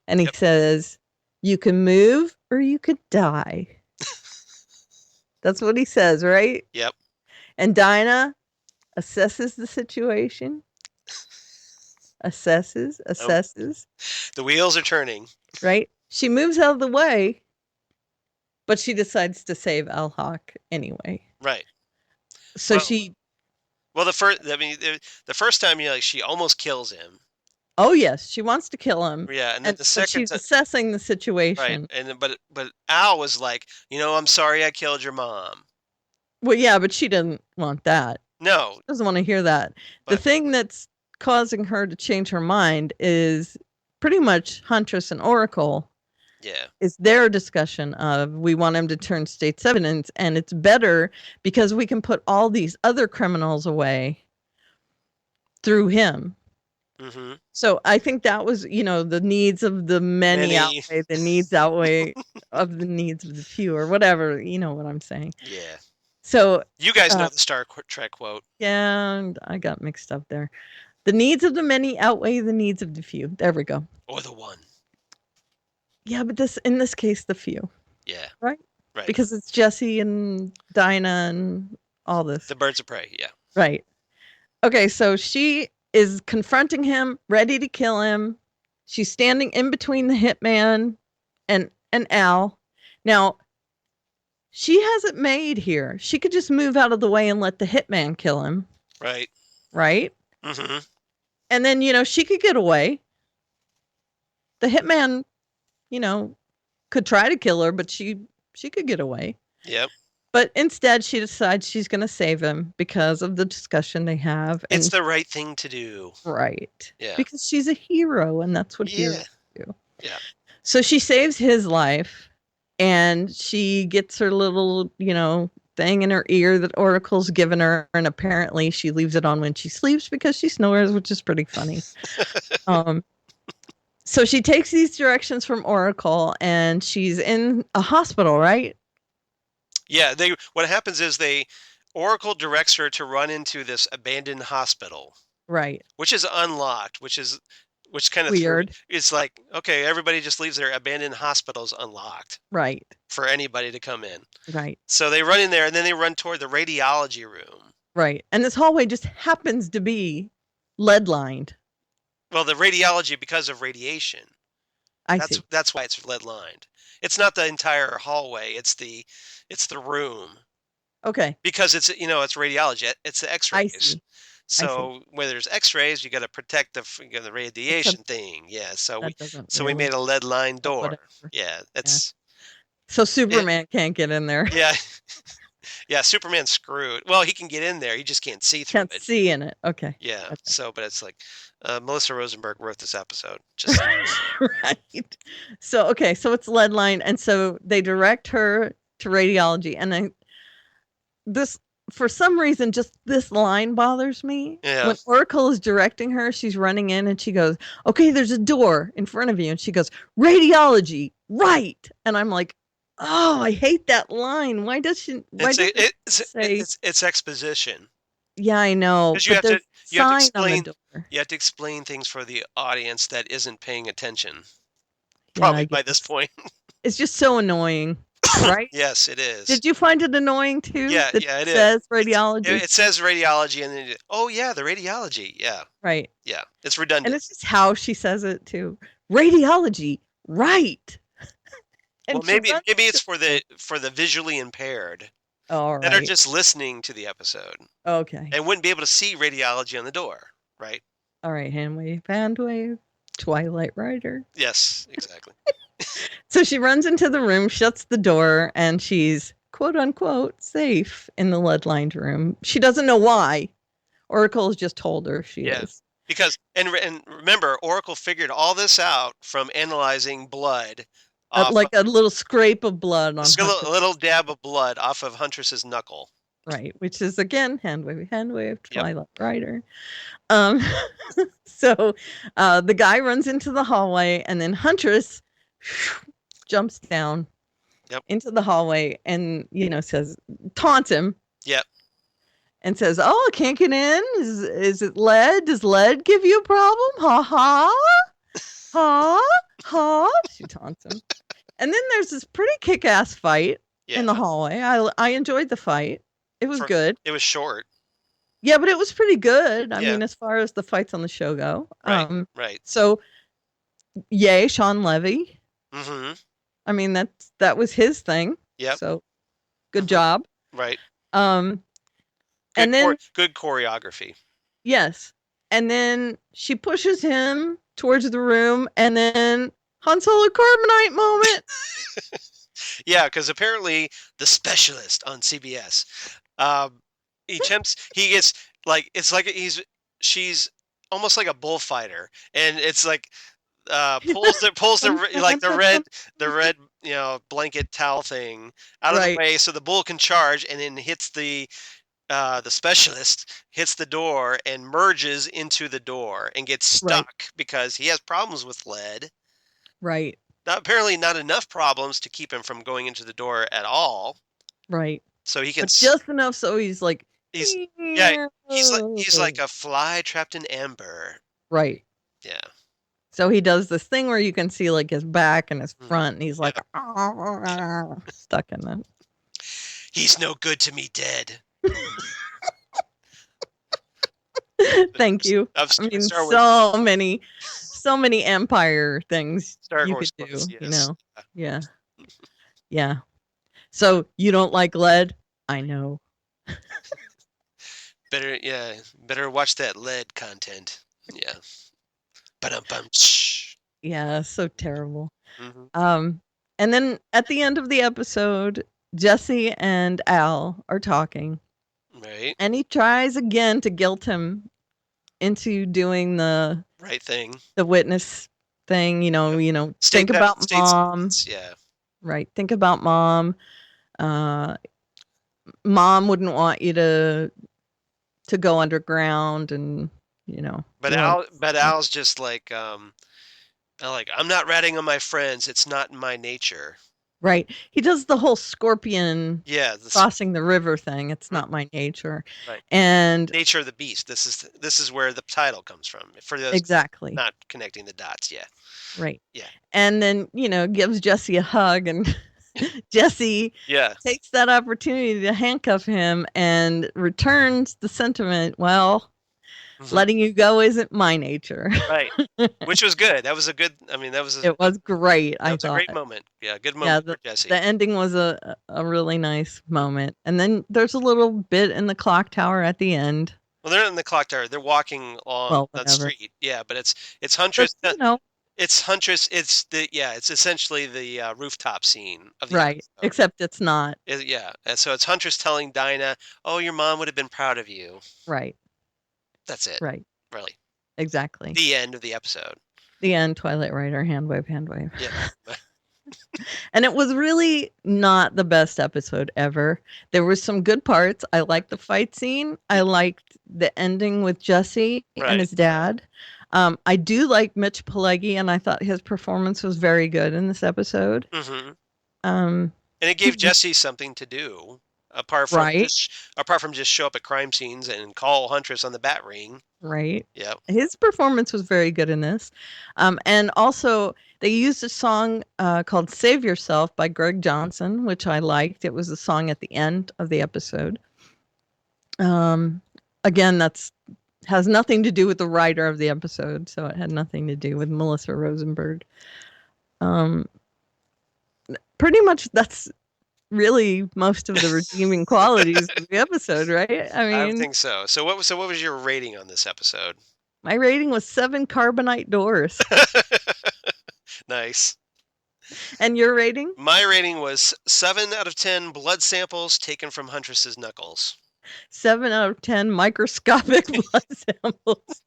Speaker 5: and he says, you can move or you could die. That's what he says, right?
Speaker 4: Yep.
Speaker 5: And Dinah assesses the situation. Assesses.
Speaker 4: The wheels are turning.
Speaker 5: Right? She moves out of the way, but she decides to save Al Hawk anyway.
Speaker 4: Right.
Speaker 5: So
Speaker 4: Well, the first time, she almost kills him.
Speaker 5: Oh yes, she wants to kill him.
Speaker 4: Yeah, and then the second
Speaker 5: she's assessing the situation.
Speaker 4: Right, and but Al was like, I'm sorry I killed your mom.
Speaker 5: Well, yeah, but she doesn't want that.
Speaker 4: No,
Speaker 5: she doesn't want to hear that. The thing that's causing her to change her mind is pretty much Huntress and Oracle.
Speaker 4: Yeah,
Speaker 5: is their discussion of we want him to turn state's evidence, and it's better because we can put all these other criminals away through him.
Speaker 4: Mm-hmm.
Speaker 5: So I think that was, the needs of the many outweigh the needs of the needs of the few, or whatever. You know what I'm saying?
Speaker 4: Yeah.
Speaker 5: So
Speaker 4: you guys know the Star Trek quote.
Speaker 5: Yeah, I got mixed up there. The needs of the many outweigh the needs of the few. There we go.
Speaker 4: Or the one.
Speaker 5: Yeah, but in this case, the few.
Speaker 4: Yeah.
Speaker 5: Right?
Speaker 4: Right.
Speaker 5: Because it's Jesse and Dinah and all this.
Speaker 4: The birds of prey, yeah.
Speaker 5: Right. Okay, so she is confronting him, ready to kill him. She's standing in between the hitman and Al. Now, she has it made here. She could just move out of the way and let the hitman kill him.
Speaker 4: Right.
Speaker 5: Right?
Speaker 4: Mm-hmm.
Speaker 5: And then, she could get away. The hitman, could try to kill her, but she could get away.
Speaker 4: Yep.
Speaker 5: But instead, she decides she's going to save him because of the discussion they have.
Speaker 4: It's the right thing to do.
Speaker 5: Right.
Speaker 4: Yeah.
Speaker 5: Because she's a hero, and that's what heroes do.
Speaker 4: Yeah.
Speaker 5: So she saves his life, and she gets her little, thing in her ear that Oracle's given her, and apparently she leaves it on when she sleeps because she snores, which is pretty funny. So she takes these directions from Oracle, and she's in a hospital, right?
Speaker 4: Yeah, what happens is Oracle directs her to run into this abandoned hospital.
Speaker 5: Right.
Speaker 4: Which is unlocked, which kind of
Speaker 5: weird.
Speaker 4: It's like, okay, everybody just leaves their abandoned hospitals unlocked.
Speaker 5: Right.
Speaker 4: For anybody to come in.
Speaker 5: Right.
Speaker 4: So they run in there, and then they run toward the radiology room.
Speaker 5: Right. And this hallway just happens to be lead lined.
Speaker 4: Well, the radiology because of radiation.
Speaker 5: I see.
Speaker 4: That's why it's lead lined. It's not the entire hallway. It's the room.
Speaker 5: Okay.
Speaker 4: Because it's it's radiology. It's the X-rays.
Speaker 5: I see.
Speaker 4: So where there's X-rays, you got to protect the radiation
Speaker 5: Except
Speaker 4: thing. Yeah. So
Speaker 5: that doesn't
Speaker 4: we
Speaker 5: really,
Speaker 4: made a lead line
Speaker 5: but
Speaker 4: door.
Speaker 5: whatever.
Speaker 4: Yeah. It's
Speaker 5: So Superman can't get in there.
Speaker 4: yeah. Yeah. Superman's screwed. Well, he can get in there. He just can't see through
Speaker 5: Can't
Speaker 4: it.
Speaker 5: see in it. Okay.
Speaker 4: Yeah.
Speaker 5: Okay.
Speaker 4: So, but it's like Melissa Rosenberg wrote this episode. Just
Speaker 5: Right. So okay, so it's lead line, and so they direct her to radiology, and then this for some reason just this line bothers me.
Speaker 4: Yeah.
Speaker 5: When Oracle is directing her, she's running in and she goes, "Okay, there's a door in front of you," and she goes, "Radiology, right?" And I'm like, "Oh, I hate that line. Why does she? Why does it say?"
Speaker 4: it's exposition.
Speaker 5: Yeah, I know,
Speaker 4: 'Cause you
Speaker 5: but
Speaker 4: have
Speaker 5: there's
Speaker 4: to- you have to
Speaker 5: sign on the
Speaker 4: explain-
Speaker 5: door.
Speaker 4: You have to explain things for the audience that isn't paying attention.
Speaker 5: Yeah,
Speaker 4: Probably
Speaker 5: I
Speaker 4: by this
Speaker 5: guess.
Speaker 4: point.
Speaker 5: It's just so annoying, right?
Speaker 4: Yes, it is.
Speaker 5: Did you find it annoying too?
Speaker 4: Yeah,
Speaker 5: that
Speaker 4: yeah, it is.
Speaker 5: says radiology.
Speaker 4: It says radiology, and then oh yeah, the radiology. Yeah,
Speaker 5: Right.
Speaker 4: yeah. It's redundant.
Speaker 5: And it's just how she says it too. Radiology, right? And
Speaker 4: Well,
Speaker 5: she
Speaker 4: maybe
Speaker 5: runs
Speaker 4: it's
Speaker 5: to-
Speaker 4: for the visually impaired
Speaker 5: All
Speaker 4: that are
Speaker 5: right.
Speaker 4: just listening to the episode
Speaker 5: Okay.
Speaker 4: and wouldn't be able to see radiology on the door, right?
Speaker 5: All right. Hand wave, Twilight Rider.
Speaker 4: Yes, exactly.
Speaker 5: So she runs into the room, shuts the door, and she's quote unquote safe in the lead lined room. She doesn't know why. Oracle has just told her she
Speaker 4: Yeah.
Speaker 5: is.
Speaker 4: Because and remember, Oracle figured all this out from analyzing blood off
Speaker 5: Like a little scrape of blood on
Speaker 4: a
Speaker 5: Huntress.
Speaker 4: little dab of blood off of Huntress's knuckle.
Speaker 5: Right, which is again hand wave,
Speaker 4: Yep.
Speaker 5: Twilight Rider. So the guy runs into the hallway, and then Huntress jumps down into the hallway, and taunts him.
Speaker 4: Yep.
Speaker 5: And says, "Oh, I can't get in. Is it lead? Does lead give you a problem? Ha ha, ha ha." She taunts him, and then there's this pretty kick-ass fight in the hallway. I enjoyed the fight. It was good.
Speaker 4: It was short.
Speaker 5: Yeah, but it was pretty good. I
Speaker 4: Yeah.
Speaker 5: mean, as far as the fights on the show go.
Speaker 4: Right. Right.
Speaker 5: So, yay, Sean Levy.
Speaker 4: Mm-hmm.
Speaker 5: I mean, that was his thing.
Speaker 4: Yep.
Speaker 5: So, good job.
Speaker 4: Right.
Speaker 5: And then
Speaker 4: good choreography.
Speaker 5: yes, and then she pushes him towards the room, and then Han Solo carbonite moment.
Speaker 4: Yeah, because apparently the specialist on CBS, he gets like it's like she's almost like a bullfighter, and it's like pulls the like the red blanket towel thing out of the way so the bull can charge, and then hits the specialist, hits the door and merges into the door and gets stuck because he has problems with lead.
Speaker 5: Right.
Speaker 4: Apparently not enough problems to keep him from going into the door at all.
Speaker 5: Right.
Speaker 4: So he can
Speaker 5: but just enough so he's like
Speaker 4: he's like a fly trapped in amber.
Speaker 5: Right.
Speaker 4: Yeah.
Speaker 5: So he does this thing where you can see like his back and his front, and he's like stuck in it.
Speaker 4: He's no good to me dead.
Speaker 5: Thank you. I mean, so many Empire things you could do. Yes. You know, yeah. So you don't like lead? I know.
Speaker 4: Better watch that lead content. Yeah. Ba-dum-bum.
Speaker 5: Yeah, so terrible.
Speaker 4: Mm-hmm.
Speaker 5: And then at the end of the episode, Jesse and Al are talking.
Speaker 4: Right.
Speaker 5: And he tries again to guilt him into doing the
Speaker 4: right thing.
Speaker 5: The witness thing, think about mom.
Speaker 4: Yeah.
Speaker 5: Right. Think about mom. Mom wouldn't want you to go underground, and
Speaker 4: But Al's just like I'm not ratting on my friends. It's not in my nature.
Speaker 5: Right. He does the whole scorpion crossing the river thing. It's not my nature.
Speaker 4: Right.
Speaker 5: And
Speaker 4: nature of the beast. This is where the title comes from. For those
Speaker 5: exactly
Speaker 4: not connecting the dots yet.
Speaker 5: Right.
Speaker 4: Yeah.
Speaker 5: And then, gives Jesse a hug, and Jesse takes that opportunity to handcuff him and returns the sentiment, well, letting you go isn't my nature.
Speaker 4: Right. Which was good. That was it
Speaker 5: was great.
Speaker 4: That was a great moment. Yeah, good moment for Jesse.
Speaker 5: The ending was a really nice moment. And then there's a little bit in the clock tower at the end.
Speaker 4: Well, they're not in the clock tower. They're walking along
Speaker 5: Well,
Speaker 4: that
Speaker 5: whatever.
Speaker 4: street. Yeah, but it's
Speaker 5: But,
Speaker 4: Huntress.
Speaker 5: you know,
Speaker 4: It's Huntress. It's essentially the rooftop scene of the
Speaker 5: right.
Speaker 4: episode.
Speaker 5: Except it's not.
Speaker 4: Yeah, and so it's Huntress telling Dinah, "Oh, your mom would have been proud of you."
Speaker 5: Right.
Speaker 4: That's it.
Speaker 5: Right.
Speaker 4: Really.
Speaker 5: Exactly.
Speaker 4: The end of the episode.
Speaker 5: The end, Twilight Rider, hand wave, hand wave.
Speaker 4: Yeah.
Speaker 5: And it was really not the best episode ever. There were some good parts. I liked the fight scene. I liked the ending with Jesse
Speaker 4: Right.
Speaker 5: and his dad. I do like Mitch Pileggi, and I thought his performance was very good in this episode.
Speaker 4: Mm-hmm.
Speaker 5: Um,
Speaker 4: And it gave Jesse something to do apart from
Speaker 5: Right.
Speaker 4: just show up at crime scenes and call Huntress on the bat ring.
Speaker 5: right.
Speaker 4: Yep.
Speaker 5: His performance was very good in this. And also, they used a song called Save Yourself by Greg Johnson, which I liked. It was a song at the end of the episode. Again, that's has nothing to do with the writer of the episode, so it had nothing to do with Melissa Rosenberg. Pretty much that's really most of the redeeming qualities of the episode, right? I
Speaker 4: I
Speaker 5: mean,
Speaker 4: think so. So what was your rating on this episode?
Speaker 5: my rating was 7 carbonite doors.
Speaker 4: Nice.
Speaker 5: And your rating?
Speaker 4: My rating was 7 out of 10 blood samples taken from Huntress's knuckles.
Speaker 5: 7 out of 10 microscopic blood samples.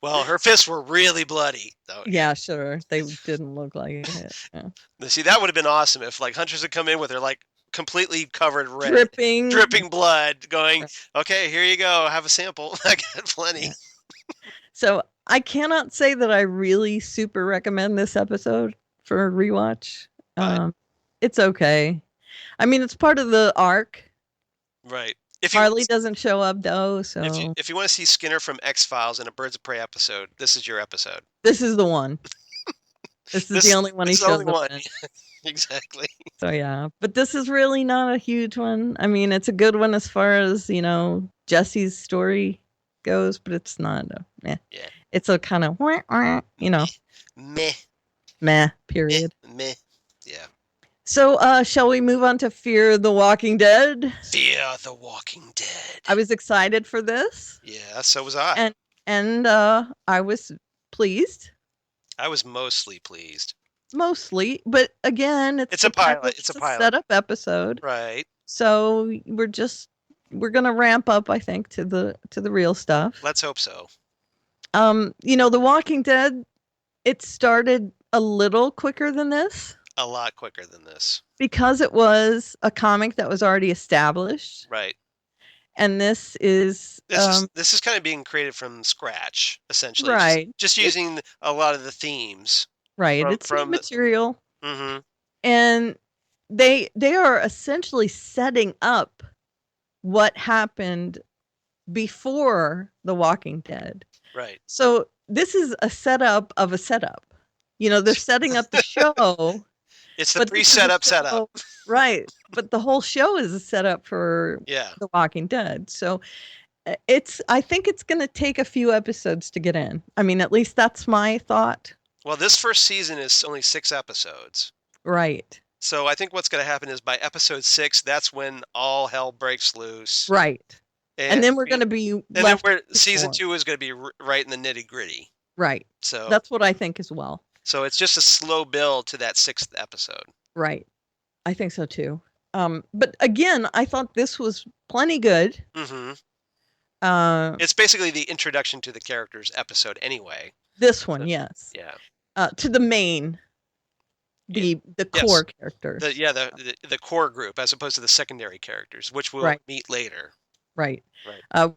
Speaker 4: Well, her fists were really bloody, though.
Speaker 5: Yeah, sure. They didn't look like it. Yeah.
Speaker 4: See, that would have been awesome if like Huntress had come in with her like completely covered red,
Speaker 5: Dripping
Speaker 4: blood, going, "Okay, here you go. Have a sample. I got plenty."
Speaker 5: So I cannot say that I really super recommend this episode for a rewatch.
Speaker 4: Right.
Speaker 5: It's okay. I mean, it's part of the arc.
Speaker 4: Right.
Speaker 5: Harley doesn't show up though, so
Speaker 4: If you want to see Skinner from X-Files in a Birds of Prey episode, this is your episode.
Speaker 5: this is the one. This is the only one he
Speaker 4: This is the
Speaker 5: shows
Speaker 4: only
Speaker 5: up
Speaker 4: one.
Speaker 5: in.
Speaker 4: Exactly.
Speaker 5: So yeah, but this is really not a huge one. I mean, it's a good one as far as Jesse's story goes, but it's not.
Speaker 4: Yeah.
Speaker 5: It's a kind of
Speaker 4: Meh.
Speaker 5: period.
Speaker 4: Meh. Yeah.
Speaker 5: So shall we move on to Fear the Walking Dead?
Speaker 4: Fear the Walking Dead.
Speaker 5: I was excited for this.
Speaker 4: Yeah, so was I.
Speaker 5: And I was pleased.
Speaker 4: I was mostly pleased.
Speaker 5: Mostly, but again,
Speaker 4: It's a pilot. It's a pilot.
Speaker 5: setup episode.
Speaker 4: Right.
Speaker 5: So we're gonna ramp up, I think, to the real stuff.
Speaker 4: Let's hope so.
Speaker 5: The Walking Dead, it started a little quicker than this.
Speaker 4: A lot quicker than this.
Speaker 5: Because it was a comic that was already established.
Speaker 4: Right.
Speaker 5: And this is
Speaker 4: this is kind of being created from scratch, essentially.
Speaker 5: Right.
Speaker 4: Just using a lot of the themes.
Speaker 5: Right. It's new material.
Speaker 4: Mm-hmm.
Speaker 5: And they are essentially setting up what happened before The Walking Dead.
Speaker 4: Right.
Speaker 5: So this is a setup of a setup. They're setting up the show.
Speaker 4: It's the pre-setup setup.
Speaker 5: Right. But the whole show is a setup for The Walking Dead. So I think it's going to take a few episodes to get in. I mean, at least that's my thought.
Speaker 4: Well, this first season is only 6 episodes.
Speaker 5: Right.
Speaker 4: So I think what's going to happen is by episode 6, that's when all hell breaks loose.
Speaker 5: Right. And then we're going to be
Speaker 4: season 2 is going to be right in the nitty-gritty.
Speaker 5: Right.
Speaker 4: So
Speaker 5: that's what I think as well.
Speaker 4: So it's just a slow build to that 6th episode.
Speaker 5: Right. I think so too. But again, I thought this was plenty good.
Speaker 4: Mm-hmm. It's basically the introduction to the characters episode anyway.
Speaker 5: This one, yes.
Speaker 4: Yeah.
Speaker 5: To the main, the core characters.
Speaker 4: The core group as opposed to the secondary characters, which we'll meet later.
Speaker 5: Right.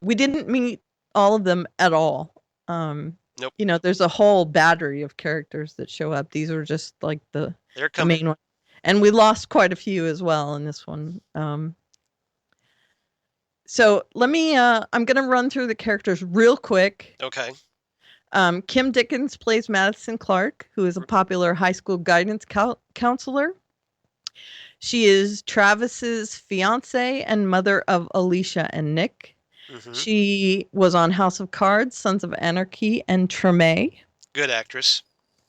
Speaker 5: We didn't meet all of them at all.
Speaker 4: Nope.
Speaker 5: There's a whole battery of characters that show up. These are just like the main one. And we lost quite a few as well in this one. So let me, I'm going to run through the characters real quick.
Speaker 4: Okay.
Speaker 5: Kim Dickens plays Madison Clark, who is a popular high school guidance counselor. She is Travis's fiance and mother of Alicia and Nick. Mm-hmm. She was on House of Cards, Sons of Anarchy, and Treme.
Speaker 4: Good actress.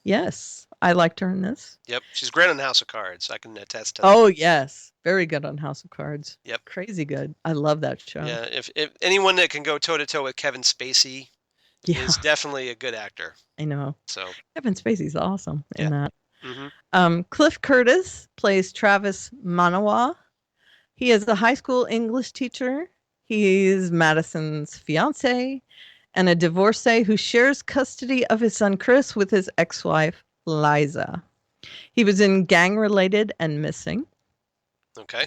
Speaker 5: Yes. I liked her in this.
Speaker 4: Yep, she's great on House of Cards. I can attest to that.
Speaker 5: Oh yes, very good on House of Cards.
Speaker 4: Yep.
Speaker 5: Crazy good. I love that show.
Speaker 4: Yeah, if anyone that can go toe to toe with Kevin Spacey
Speaker 5: Yeah,
Speaker 4: is definitely a good actor.
Speaker 5: I know.
Speaker 4: So
Speaker 5: Kevin Spacey's awesome in that.
Speaker 4: mhm.
Speaker 5: Cliff Curtis plays Travis Manawa. He is a high school English teacher. He's Madison's fiance and a divorcee who shares custody of his son Chris with his ex-wife Liza. He was in Gang Related and Missing.
Speaker 4: Okay.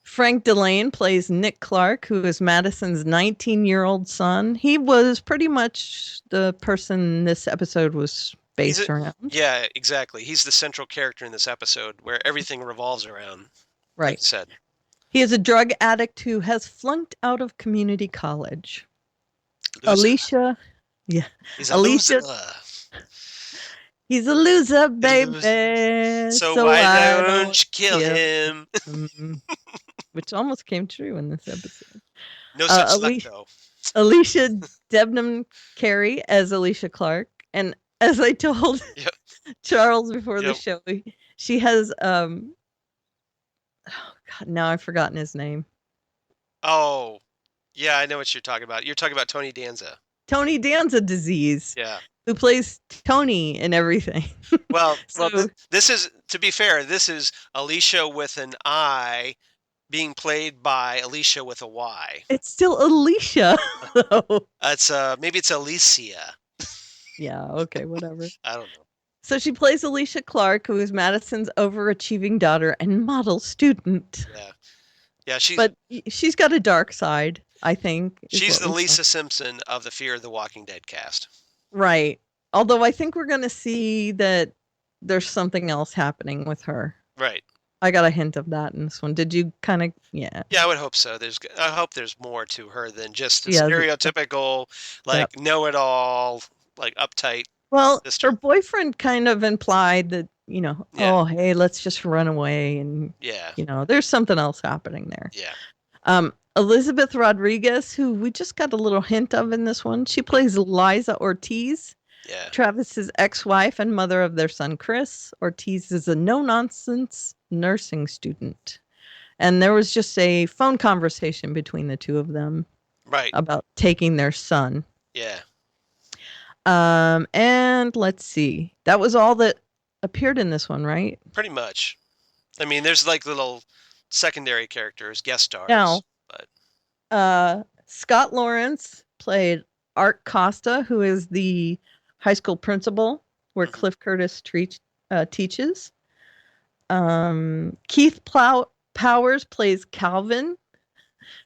Speaker 5: Frank Delane plays Nick Clark, who is Madison's 19-year-old son. He was pretty much the person this episode was based around.
Speaker 4: Yeah, exactly. He's the central character in this episode where everything revolves around.
Speaker 5: Right.
Speaker 4: Like you said.
Speaker 5: He is a drug addict who has flunked out of community college.
Speaker 4: Loser.
Speaker 5: Alicia. Yeah.
Speaker 4: He's a
Speaker 5: Alicia.
Speaker 4: loser.
Speaker 5: He's a loser, baby.
Speaker 4: So why don't you kill him?
Speaker 5: Which almost came true in this episode.
Speaker 4: No such luck, though.
Speaker 5: Alicia Debnam Carey as Alicia Clark. And as I told Charles before the show, she has oh God, now I've forgotten his name.
Speaker 4: Oh, yeah, I know what you're talking about. You're talking about Tony Danza.
Speaker 5: Tony Danza disease.
Speaker 4: Yeah.
Speaker 5: Who plays Tony in everything.
Speaker 4: Well, this is, to be fair, this is Alicia with an I being played by Alicia with a Y.
Speaker 5: It's still Alicia, though.
Speaker 4: Maybe it's Alicia.
Speaker 5: Yeah, okay, whatever.
Speaker 4: I don't know.
Speaker 5: So she plays Alicia Clark, who is Madison's overachieving daughter and model student.
Speaker 4: Yeah. Yeah,
Speaker 5: but she's got a dark side, I think.
Speaker 4: She's the Lisa Simpson of the Fear of the Walking Dead cast.
Speaker 5: Right. Although I think we're going to see that there's something else happening with her.
Speaker 4: Right.
Speaker 5: I got a hint of that in this one. Did you kind of, Yeah,
Speaker 4: I would hope so. I hope there's more to her than just the stereotypical, know-it-all, uptight sister.
Speaker 5: Her boyfriend kind of implied that, oh, hey, let's just run away. And, there's something else happening there.
Speaker 4: Yeah.
Speaker 5: Elizabeth Rodriguez, who we just got a little hint of in this one. She plays Liza Ortiz.
Speaker 4: Yeah.
Speaker 5: Travis's ex-wife and mother of their son, Chris. Ortiz is a no-nonsense nursing student. And there was just a phone conversation between the two of them.
Speaker 4: Right.
Speaker 5: About taking their son.
Speaker 4: Yeah.
Speaker 5: And let's see. That was all that appeared in this one, right?
Speaker 4: Pretty much. I mean, there's little secondary characters, guest stars.
Speaker 5: Now,
Speaker 4: but
Speaker 5: Scott Lawrence played Art Costa, who is the high school principal where Cliff Curtis teaches. Keith Powers plays Calvin,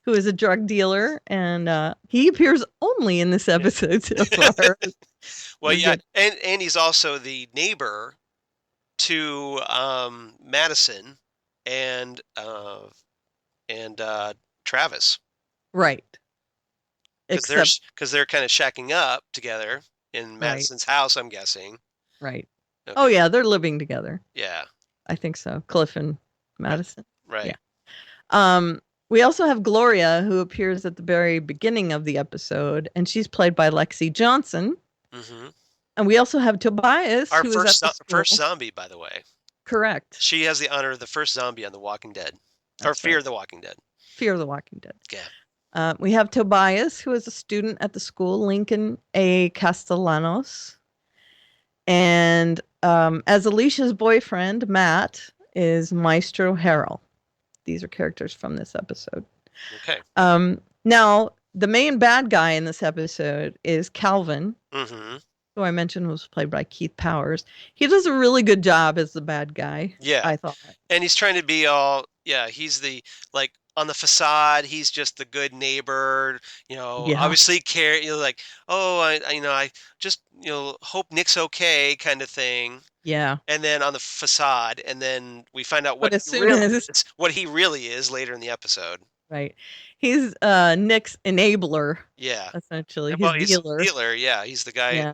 Speaker 5: who is a drug dealer, and he appears only in this episode so far.
Speaker 4: Well, and he's also the neighbor to Madison and Travis.
Speaker 5: Right.
Speaker 4: Because they're kind of shacking up together in Madison's house, I'm guessing.
Speaker 5: Right.
Speaker 4: Okay.
Speaker 5: Oh, yeah, they're living together.
Speaker 4: Yeah.
Speaker 5: I think so. Cliff and Madison.
Speaker 4: Right.
Speaker 5: Yeah. We also have Gloria, who appears at the very beginning of the episode, and she's played by Lexi Johnson.
Speaker 4: Mm-hmm.
Speaker 5: And we also have Tobias,
Speaker 4: our
Speaker 5: who
Speaker 4: first
Speaker 5: is
Speaker 4: first zombie, by the way.
Speaker 5: Correct.
Speaker 4: She has the honor of the first zombie on The Walking Dead.
Speaker 5: That's
Speaker 4: Fear of the Walking Dead.
Speaker 5: Fear of the Walking Dead.
Speaker 4: Yeah.
Speaker 5: We have Tobias, who is a student at the school, Lincoln A. Castellanos. And as Alicia's boyfriend, Matt, is Maestro Harrell. These are characters from this episode.
Speaker 4: Okay.
Speaker 5: Now, the main bad guy in this episode is Calvin, who I mentioned was played by Keith Powers. He does a really good job as the bad guy.
Speaker 4: Yeah.
Speaker 5: I thought.
Speaker 4: And he's trying to be he's the, on the facade, he's just the good neighbor, obviously care, I just, hope Nick's okay kind of thing.
Speaker 5: Yeah.
Speaker 4: And then on the facade, and then we find out what he really is later in the episode.
Speaker 5: Right. He's Nick's enabler.
Speaker 4: Yeah.
Speaker 5: Essentially.
Speaker 4: He's dealer. Yeah. He's the guy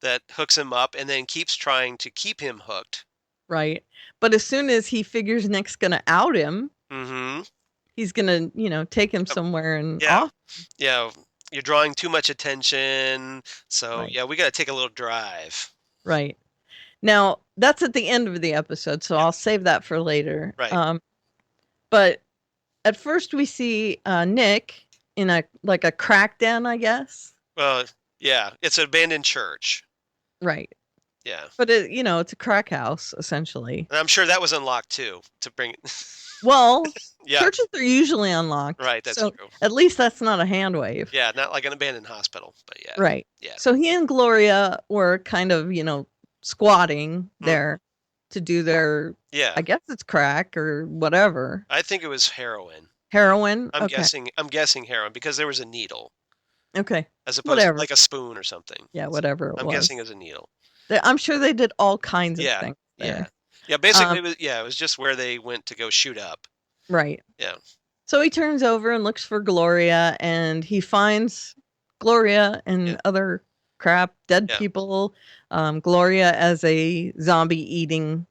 Speaker 4: that hooks him up and then keeps trying to keep him hooked.
Speaker 5: Right. But as soon as he figures Nick's going to out him, he's going to, take him somewhere and off.
Speaker 4: Yeah. You're drawing too much attention. So, we got to take a little drive.
Speaker 5: Right. Now, that's at the end of the episode, so I'll save that for later.
Speaker 4: Right.
Speaker 5: But at first we see Nick in a crack den, I guess.
Speaker 4: Well, yeah, it's an abandoned church.
Speaker 5: Right.
Speaker 4: Yeah.
Speaker 5: But it's a crack house essentially.
Speaker 4: And I'm sure that was unlocked too to bring
Speaker 5: Well,
Speaker 4: yeah.
Speaker 5: churches are usually unlocked.
Speaker 4: Right, that's
Speaker 5: so
Speaker 4: true.
Speaker 5: At least that's not a hand wave.
Speaker 4: Yeah, not like an abandoned hospital, but yeah.
Speaker 5: Right.
Speaker 4: Yeah.
Speaker 5: So he and Gloria were kind of, squatting there to do their,
Speaker 4: yeah.
Speaker 5: I guess it's crack or whatever.
Speaker 4: I think it was heroin.
Speaker 5: Heroin?
Speaker 4: I'm
Speaker 5: Okay.
Speaker 4: guessing heroin because there was a needle.
Speaker 5: Okay.
Speaker 4: As opposed to like a spoon or something.
Speaker 5: Yeah, whatever it was.
Speaker 4: I'm guessing it was a needle.
Speaker 5: I'm sure they did all kinds of things there.
Speaker 4: Yeah. Yeah, basically it was just where they went to go shoot up.
Speaker 5: Right.
Speaker 4: Yeah.
Speaker 5: So he turns over and looks for Gloria, and he finds Gloria and other dead people. Gloria as a zombie eating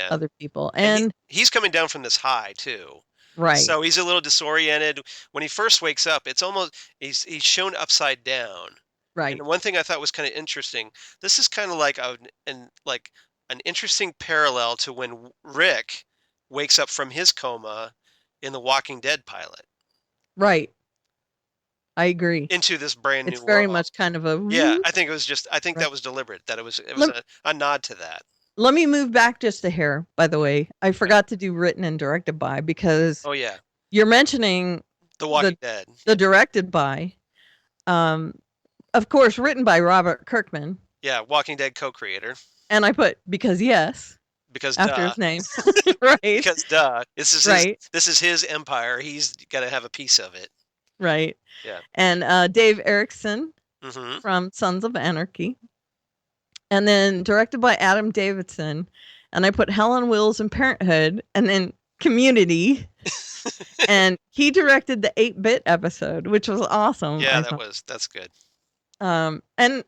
Speaker 5: other people. And
Speaker 4: he's coming down from this high too.
Speaker 5: Right.
Speaker 4: So he's a little disoriented. When he first wakes up, it's almost he's shown upside down.
Speaker 5: Right.
Speaker 4: And one thing I thought was kind of interesting. This is kind of like an interesting parallel to when Rick wakes up from his coma in the Walking Dead pilot.
Speaker 5: Right. I agree.
Speaker 4: Into this brand new
Speaker 5: It's very
Speaker 4: world.
Speaker 5: much kind of a
Speaker 4: Yeah, I think it was that was deliberate. That it was a nod to that.
Speaker 5: Let me move back just a hair, by the way. I forgot to do written and directed by because you're mentioning
Speaker 4: The Walking Dead.
Speaker 5: The directed by. Of course, written by Robert Kirkman.
Speaker 4: Yeah, Walking Dead co-creator.
Speaker 5: And I put because yes.
Speaker 4: Because
Speaker 5: after his name. Right.
Speaker 4: Because this is his empire. He's got to have a piece of it.
Speaker 5: Right.
Speaker 4: Yeah.
Speaker 5: And Dave Erickson from Sons of Anarchy. And then directed by Adam Davidson. And I put Helen Wills and Parenthood and then Community. And he directed the 8-bit episode, which was awesome.
Speaker 4: Yeah, that's good.
Speaker 5: And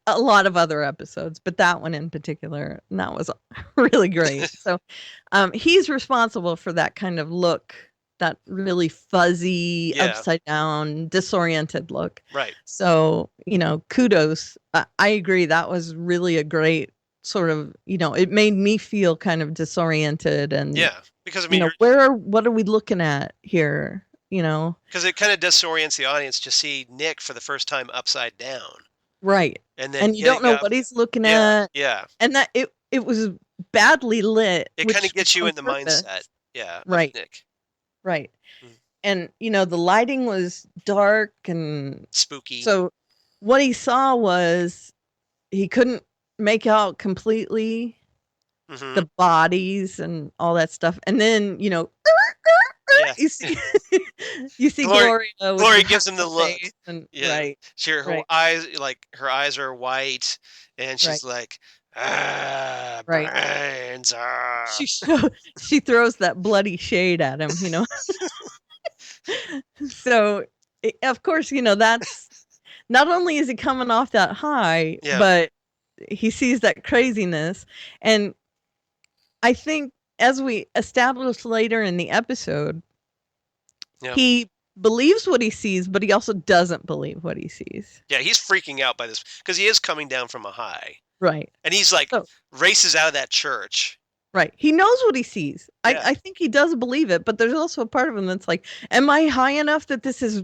Speaker 5: a lot of other episodes, but that one in particular, that was really great. So he's responsible for that kind of look, that really fuzzy, upside down, disoriented look.
Speaker 4: Right.
Speaker 5: So, kudos. I agree. That was really a great sort of, it made me feel kind of disoriented and
Speaker 4: because
Speaker 5: what are we looking at here?
Speaker 4: Because it kind of disorients the audience to see Nick for the first time upside down.
Speaker 5: Right.
Speaker 4: And
Speaker 5: you don't know what he's looking at.
Speaker 4: Yeah.
Speaker 5: And that it was badly lit.
Speaker 4: It kind of gets you in the mindset. Yeah.
Speaker 5: Right.
Speaker 4: Nick.
Speaker 5: Right. And the lighting was dark and
Speaker 4: spooky.
Speaker 5: So what he saw was he couldn't make out completely the bodies and all that stuff. And then, you see Gloria
Speaker 4: gives him the look.
Speaker 5: And,
Speaker 4: right. Her eyes are white and she's like, brains.
Speaker 5: She throws that bloody shade at him, So of course, that's not only is he coming off that high, but he sees that craziness. And I think as we established later in the episode, he believes what he sees, but he also doesn't believe what he sees.
Speaker 4: Yeah, he's freaking out by this because he is coming down from a high.
Speaker 5: Right.
Speaker 4: And he's like races out of that church.
Speaker 5: Right. He knows what he sees. Yeah. I think he does believe it, but there's also a part of him that's like, am I high enough that this is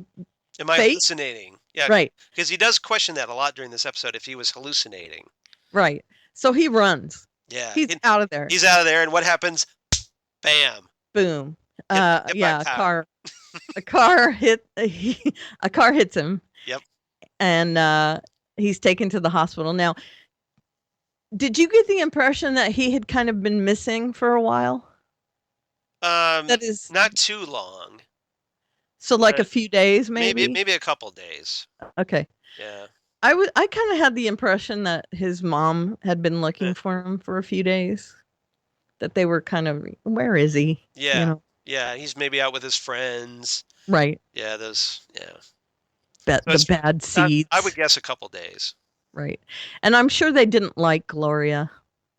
Speaker 4: Am I
Speaker 5: fake?
Speaker 4: Hallucinating? Yeah.
Speaker 5: Right.
Speaker 4: Because he does question that a lot during this episode if he was hallucinating.
Speaker 5: Right. So he runs.
Speaker 4: Yeah.
Speaker 5: He's out of there.
Speaker 4: He's out of there, and what happens? Bam.
Speaker 5: Boom. A car hits him.
Speaker 4: Yep.
Speaker 5: And he's taken to the hospital. Now, did you get the impression that he had kind of been missing for a while?
Speaker 4: That is not too long.
Speaker 5: So like a few days, maybe?
Speaker 4: Maybe a couple days.
Speaker 5: Okay.
Speaker 4: Yeah.
Speaker 5: I kind of had the impression that his mom had been looking for him for a few days. That they were kind of, where is he?
Speaker 4: Yeah. Yeah, he's maybe out with his friends.
Speaker 5: Right.
Speaker 4: Yeah, the
Speaker 5: bad seeds.
Speaker 4: I would guess a couple days.
Speaker 5: Right. And I'm sure they didn't like Gloria.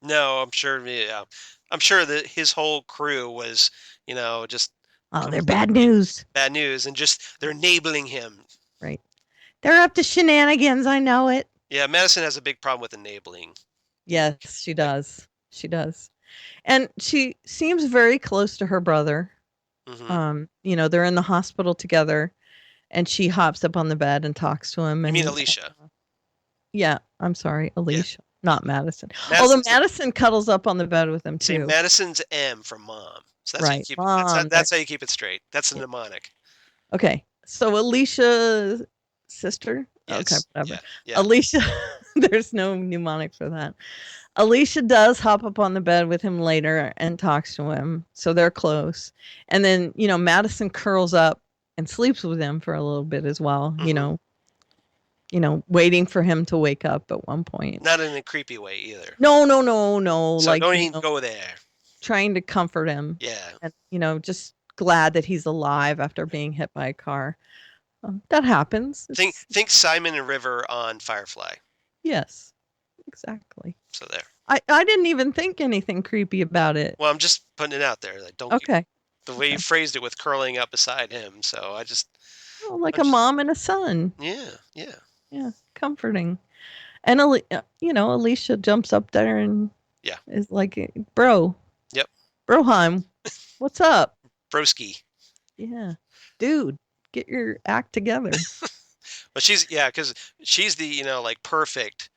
Speaker 4: No, I'm sure. Yeah. I'm sure that his whole crew was, just.
Speaker 5: Oh, they're bad news.
Speaker 4: Bad news. And they're enabling him.
Speaker 5: Right. They're up to shenanigans. I know it.
Speaker 4: Yeah. Madison has a big problem with enabling.
Speaker 5: Yes, she does. She does. And she seems very close to her brother. You know, they're in the hospital together, and she hops up on the bed and talks to him.
Speaker 4: You
Speaker 5: And
Speaker 4: mean Alicia?
Speaker 5: yeah, I'm sorry, Alicia, not Madison.
Speaker 4: Madison's
Speaker 5: Although Madison cuddles up on the bed with him
Speaker 4: See,
Speaker 5: too.
Speaker 4: Madison's M from mom. So that's how you
Speaker 5: Right,
Speaker 4: keep
Speaker 5: mom.
Speaker 4: that's how you keep it straight. That's a
Speaker 5: Yeah.
Speaker 4: mnemonic.
Speaker 5: Okay, so Alicia's sister. Okay,
Speaker 4: Yes.
Speaker 5: whatever.
Speaker 4: Yeah.
Speaker 5: Alicia, there's no mnemonic for that. Alicia does hop up on the bed with him later and talks to him, so they're close. And then, you know, Madison curls up and sleeps with him for a little bit as well. You know, waiting for him to wake up at one point.
Speaker 4: Not in a creepy way either.
Speaker 5: No.
Speaker 4: So
Speaker 5: Like,
Speaker 4: don't
Speaker 5: you
Speaker 4: even
Speaker 5: know,
Speaker 4: go there.
Speaker 5: trying to comfort him.
Speaker 4: Yeah.
Speaker 5: And, you know, just glad that he's alive after being hit by a car. That happens.
Speaker 4: Think Simon and River on Firefly.
Speaker 5: Yes, exactly.
Speaker 4: So there.
Speaker 5: I didn't even think anything creepy about it.
Speaker 4: Well, I'm just putting it out there. Like, don't.
Speaker 5: Okay.
Speaker 4: The way you phrased it with curling up beside him, so I just.
Speaker 5: Well, like a mom and a son.
Speaker 4: Yeah.
Speaker 5: Yeah, comforting. And you know, Alicia jumps up there and is like, "Bro,
Speaker 4: Yep.
Speaker 5: Broheim, what's up,
Speaker 4: Broski?"
Speaker 5: Yeah, dude, get your act together.
Speaker 4: But because she's the like perfect,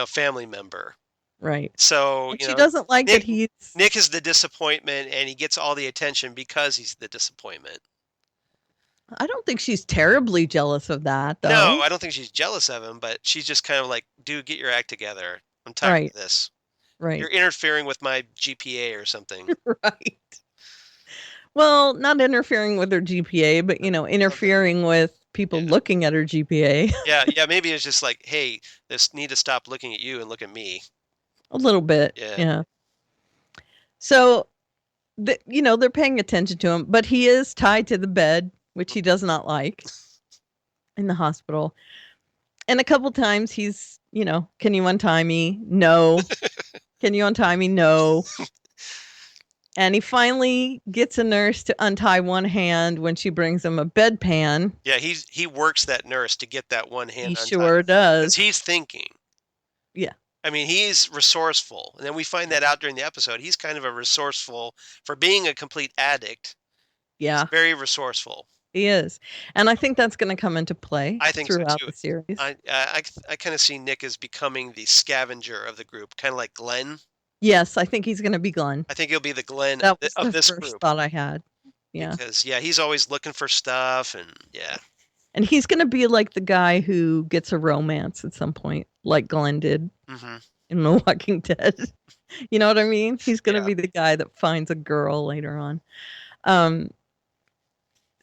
Speaker 4: family member.
Speaker 5: Right.
Speaker 4: So
Speaker 5: and she doesn't like that he's
Speaker 4: Nick is the disappointment, and he gets all the attention because he's the disappointment.
Speaker 5: I don't think she's terribly jealous of that, though.
Speaker 4: No, I don't think she's jealous of him, but she's just kind of like, dude, get your act together. I'm tired of this.
Speaker 5: Right.
Speaker 4: You're interfering with my GPA or something.
Speaker 5: Right. Well, not interfering with her GPA, but, interfering with people looking at her GPA.
Speaker 4: Yeah, maybe it's just like, hey, this need to stop looking at you and look at me.
Speaker 5: A little bit. Yeah. So, they're paying attention to him, but he is tied to the bed, which he does not like, in the hospital. And a couple times he's, can you untie me? No. Can you untie me? No. And he finally gets a nurse to untie one hand when she brings him a bedpan.
Speaker 4: Yeah, he works that nurse to get that one hand untied.
Speaker 5: He sure does.
Speaker 4: Because he's thinking.
Speaker 5: Yeah.
Speaker 4: I mean, he's resourceful. And then we find that out during the episode. He's kind of a resourceful, for being a complete addict.
Speaker 5: Yeah.
Speaker 4: He's very resourceful.
Speaker 5: He is. And I think that's going to come into play
Speaker 4: throughout
Speaker 5: the series.
Speaker 4: I kind of see Nick as becoming the scavenger of the group, kind of like Glenn.
Speaker 5: Yes, I think he's going to be Glenn.
Speaker 4: I think he'll be the Glenn
Speaker 5: of
Speaker 4: this
Speaker 5: first
Speaker 4: group.
Speaker 5: Thought I had. Yeah.
Speaker 4: Because he's always looking for stuff, and yeah.
Speaker 5: And he's going to be like the guy who gets a romance at some point, like Glenn did in The Walking Dead. You know what I mean? He's going to be the guy that finds a girl later on.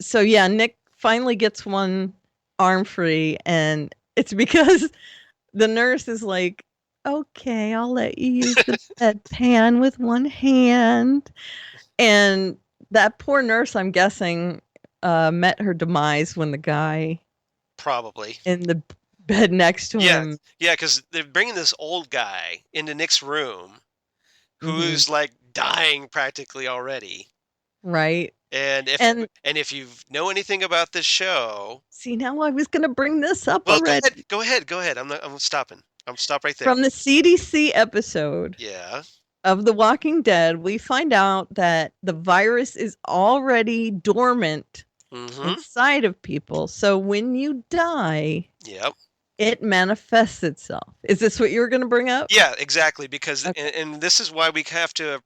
Speaker 5: So yeah, Nick finally gets one arm free, and it's because the nurse is like, okay, I'll let you use the bedpan with one hand. And that poor nurse, I'm guessing, met her demise when the guy
Speaker 4: probably
Speaker 5: in the bed next to him.
Speaker 4: Yeah, because they're bringing this old guy into Nick's room who's like dying practically already.
Speaker 5: Right.
Speaker 4: And if you know anything about this show,
Speaker 5: see, now I was going to bring this up
Speaker 4: well,
Speaker 5: already.
Speaker 4: Go ahead. I'm stopping. I'm stop right there.
Speaker 5: From the CDC episode of The Walking Dead, we find out that the virus is already dormant inside of people. So when you die, it manifests itself. Is this what you were going to bring up?
Speaker 4: Yeah, exactly. Because and this is why we have to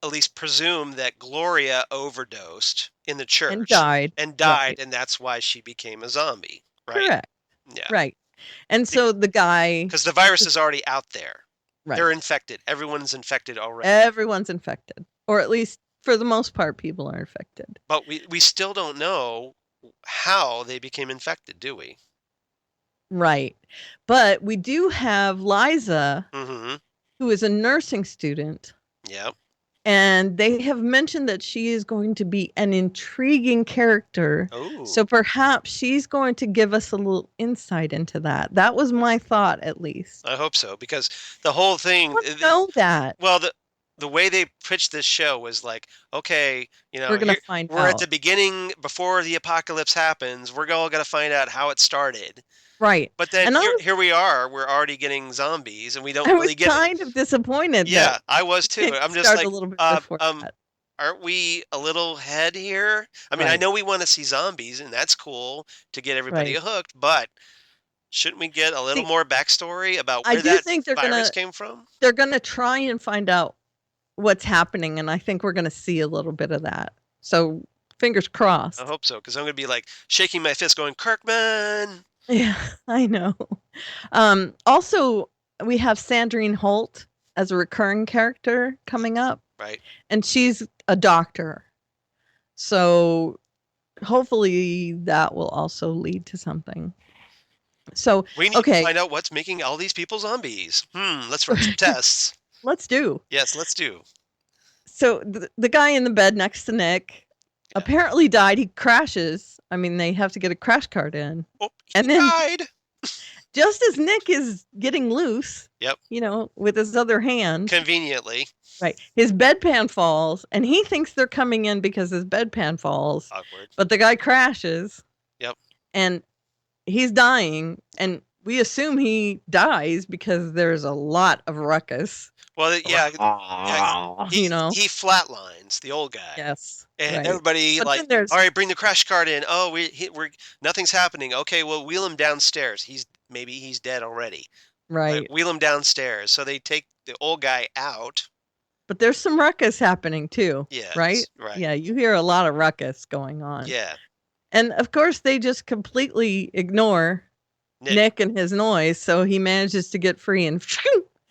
Speaker 4: at least presume that Gloria overdosed in the church and died, and that's why she became a zombie. Right.
Speaker 5: Correct.
Speaker 4: Yeah.
Speaker 5: Right. And so the guy...
Speaker 4: Because the virus is already out there.
Speaker 5: Right.
Speaker 4: They're infected. Everyone's infected already.
Speaker 5: Everyone's infected. Or at least, for the most part, people are infected.
Speaker 4: But we still don't know how they became infected, do we?
Speaker 5: Right. But we do have Liza, who is a nursing student.
Speaker 4: Yep.
Speaker 5: And they have mentioned that she is going to be an intriguing character.
Speaker 4: Oh.
Speaker 5: So perhaps she's going to give us a little insight into that. That was my thought, at least.
Speaker 4: I hope so, because the whole thing...
Speaker 5: I don't know that.
Speaker 4: Well, the way they pitched this show was like, okay,
Speaker 5: we're going to find out.
Speaker 4: We're at the beginning, before the apocalypse happens. We're all going to find out how it started.
Speaker 5: Right.
Speaker 4: But then
Speaker 5: And
Speaker 4: here we are. We're already getting zombies, and we don't
Speaker 5: I
Speaker 4: really
Speaker 5: was
Speaker 4: get it.
Speaker 5: kind of disappointed.
Speaker 4: Yeah,
Speaker 5: that
Speaker 4: I was too.
Speaker 5: it
Speaker 4: I'm just
Speaker 5: started
Speaker 4: like,
Speaker 5: a little bit before that.
Speaker 4: aren't we a little ahead here? I mean, I
Speaker 5: Right.
Speaker 4: know we want to see zombies, and that's cool to get everybody
Speaker 5: Right.
Speaker 4: hooked, but shouldn't we get a little
Speaker 5: See,
Speaker 4: more backstory about
Speaker 5: I
Speaker 4: where
Speaker 5: do
Speaker 4: that
Speaker 5: think
Speaker 4: virus came from?
Speaker 5: they're gonna try and find out what's happening, and I think we're gonna see a little bit of that. So fingers
Speaker 4: I
Speaker 5: crossed.
Speaker 4: hope so, because I'm going to be like shaking my fist going, Kirkman!
Speaker 5: Yeah, I know. Also, we have Sandrine Holt as a recurring character coming up,
Speaker 4: Right.
Speaker 5: and she's a doctor. So hopefully that will also lead to something. So
Speaker 4: We need to
Speaker 5: okay,
Speaker 4: find out what's making all these people zombies. Let's run some tests.
Speaker 5: let's do.
Speaker 4: Yes, let's do.
Speaker 5: So the guy in the bed next to Nick apparently died. He crashes. I mean, they have to get a crash cart in.
Speaker 4: Oh, he
Speaker 5: And then
Speaker 4: died!
Speaker 5: just as Nick is getting loose,
Speaker 4: Yep.
Speaker 5: With his other hand,
Speaker 4: Conveniently.
Speaker 5: right, his bedpan falls, and he thinks they're coming in because his bedpan falls.
Speaker 4: Awkward.
Speaker 5: But the guy crashes.
Speaker 4: Yep.
Speaker 5: And he's dying, and we assume he dies because there's a lot of ruckus.
Speaker 4: Well, yeah, he flatlines, the old guy.
Speaker 5: Yes.
Speaker 4: And
Speaker 5: right.
Speaker 4: everybody
Speaker 5: But
Speaker 4: like,
Speaker 5: then there's
Speaker 4: all right, bring the crash cart in. Oh, we're nothing's happening. Okay, well, wheel him downstairs. Maybe he's dead already.
Speaker 5: right.
Speaker 4: Like, wheel him downstairs. So they take the old guy out.
Speaker 5: But there's some ruckus happening too.
Speaker 4: Yes,
Speaker 5: Right?
Speaker 4: right.
Speaker 5: Yeah, you hear a lot of ruckus going on.
Speaker 4: Yeah.
Speaker 5: And of course they just completely ignore Nick and his noise, so he manages to get free and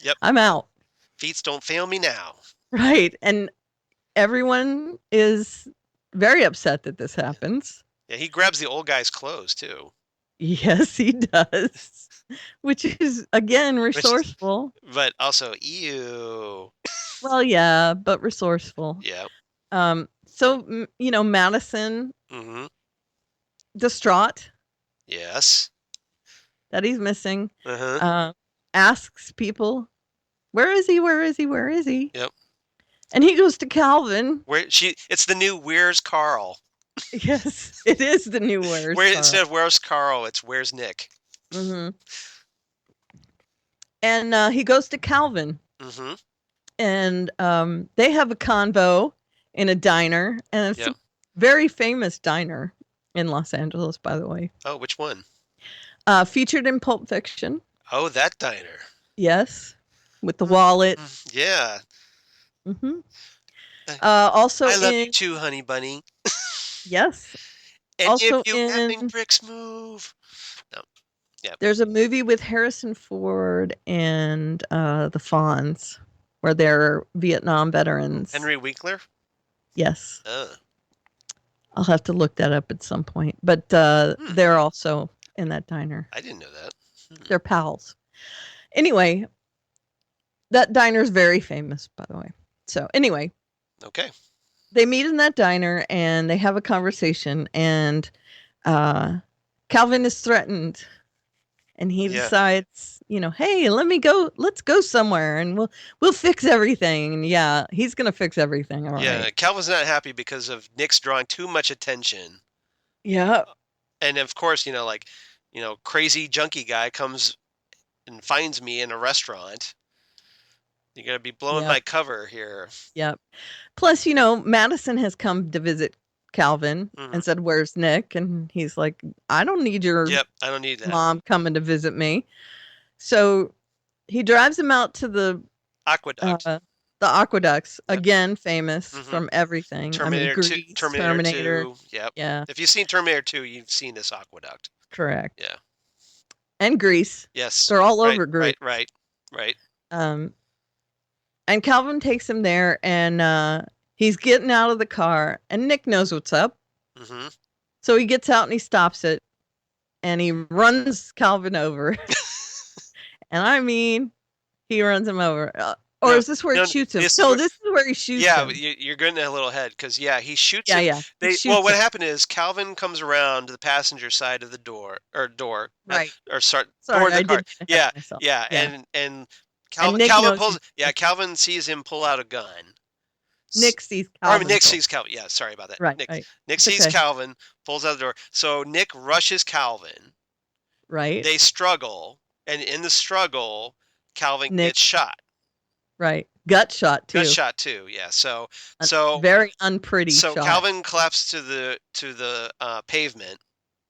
Speaker 4: Yep.
Speaker 5: I'm out.
Speaker 4: Feats don't fail me now.
Speaker 5: Right. And everyone is very upset that this happens.
Speaker 4: Yeah, he grabs the old guy's clothes too.
Speaker 5: Yes, he does. Which is again resourceful.
Speaker 4: But also, ew.
Speaker 5: Well, yeah, but resourceful.
Speaker 4: Yeah.
Speaker 5: So Madison,
Speaker 4: Mm-hmm.
Speaker 5: distraught
Speaker 4: Yes.
Speaker 5: that he's missing,
Speaker 4: Uh-huh.
Speaker 5: asks people, "Where is he? Where is he? Where is he?"
Speaker 4: Yep.
Speaker 5: And he goes to Calvin.
Speaker 4: It's the new Where's Carl.
Speaker 5: Yes, it is the new Where's Carl.
Speaker 4: Instead of Where's Carl, it's Where's Nick.
Speaker 5: Mm-hmm. And he goes to Calvin.
Speaker 4: Mm-hmm.
Speaker 5: And they have a convo in a diner, and it's a very famous diner in Los Angeles, by the way.
Speaker 4: Oh, which one?
Speaker 5: Featured in Pulp Fiction.
Speaker 4: Oh, that diner.
Speaker 5: Yes, with the wallet.
Speaker 4: Yeah.
Speaker 5: Mm-hmm. Also,
Speaker 4: I love you too, honey bunny.
Speaker 5: Yes.
Speaker 4: And
Speaker 5: also
Speaker 4: if you having bricks move. No. Yeah.
Speaker 5: There's a movie with Harrison Ford and the Fonz where they're Vietnam veterans.
Speaker 4: Henry Winkler?
Speaker 5: Yes.
Speaker 4: Oh.
Speaker 5: I'll have to look that up at some point. But they're also in that diner.
Speaker 4: I didn't know that.
Speaker 5: They're pals. Anyway, that diner's very famous, by the way. So anyway.
Speaker 4: Okay.
Speaker 5: They meet in that diner and they have a conversation, and Calvin is threatened, and he decides, hey, let's go somewhere and we'll fix everything. And yeah, he's gonna fix everything. All right.
Speaker 4: Calvin's not happy because of Nick's drawing too much attention.
Speaker 5: Yeah.
Speaker 4: And of course, crazy junkie guy comes and finds me in a restaurant. You're going to be blowing my cover here.
Speaker 5: Yep. Plus, Madison has come to visit Calvin and said, "Where's Nick?" And he's like, "I don't need your
Speaker 4: I don't need that.
Speaker 5: Mom coming to visit me." So he drives him out to the
Speaker 4: aqueduct.
Speaker 5: The aqueducts, again, famous from everything.
Speaker 4: Terminator 2.
Speaker 5: Terminator
Speaker 4: 2. Yep.
Speaker 5: Yeah.
Speaker 4: If you've seen Terminator 2, you've seen this aqueduct.
Speaker 5: Correct.
Speaker 4: Yeah.
Speaker 5: And Grease.
Speaker 4: Yes.
Speaker 5: They're all over Grease.
Speaker 4: Right.
Speaker 5: And Calvin takes him there, and he's getting out of the car, and Nick knows what's up.
Speaker 4: Mm-hmm.
Speaker 5: So he gets out and he stops it, and he runs Calvin over. And I mean, he runs him over. Or is this where he shoots him? This is where he shoots him.
Speaker 4: Yeah, you're getting a little ahead because, he shoots
Speaker 5: him.
Speaker 4: Yeah. What happened is Calvin comes around to the passenger side of the door.
Speaker 5: Right.
Speaker 4: Door in the car. Yeah. And Calvin pulls. Yeah, Calvin sees him pull out a gun.
Speaker 5: Nick sees Calvin.
Speaker 4: Nick sees Calvin. Yeah, sorry about that.
Speaker 5: Right.
Speaker 4: Nick sees Calvin, pulls out the door. So Nick rushes Calvin.
Speaker 5: Right.
Speaker 4: They struggle, and in the struggle, Calvin
Speaker 5: Nick.
Speaker 4: gets shot.
Speaker 5: Right. Gut shot too.
Speaker 4: Got shot too. Yeah. So
Speaker 5: Very unpretty
Speaker 4: so
Speaker 5: shot.
Speaker 4: Calvin collapsed to the pavement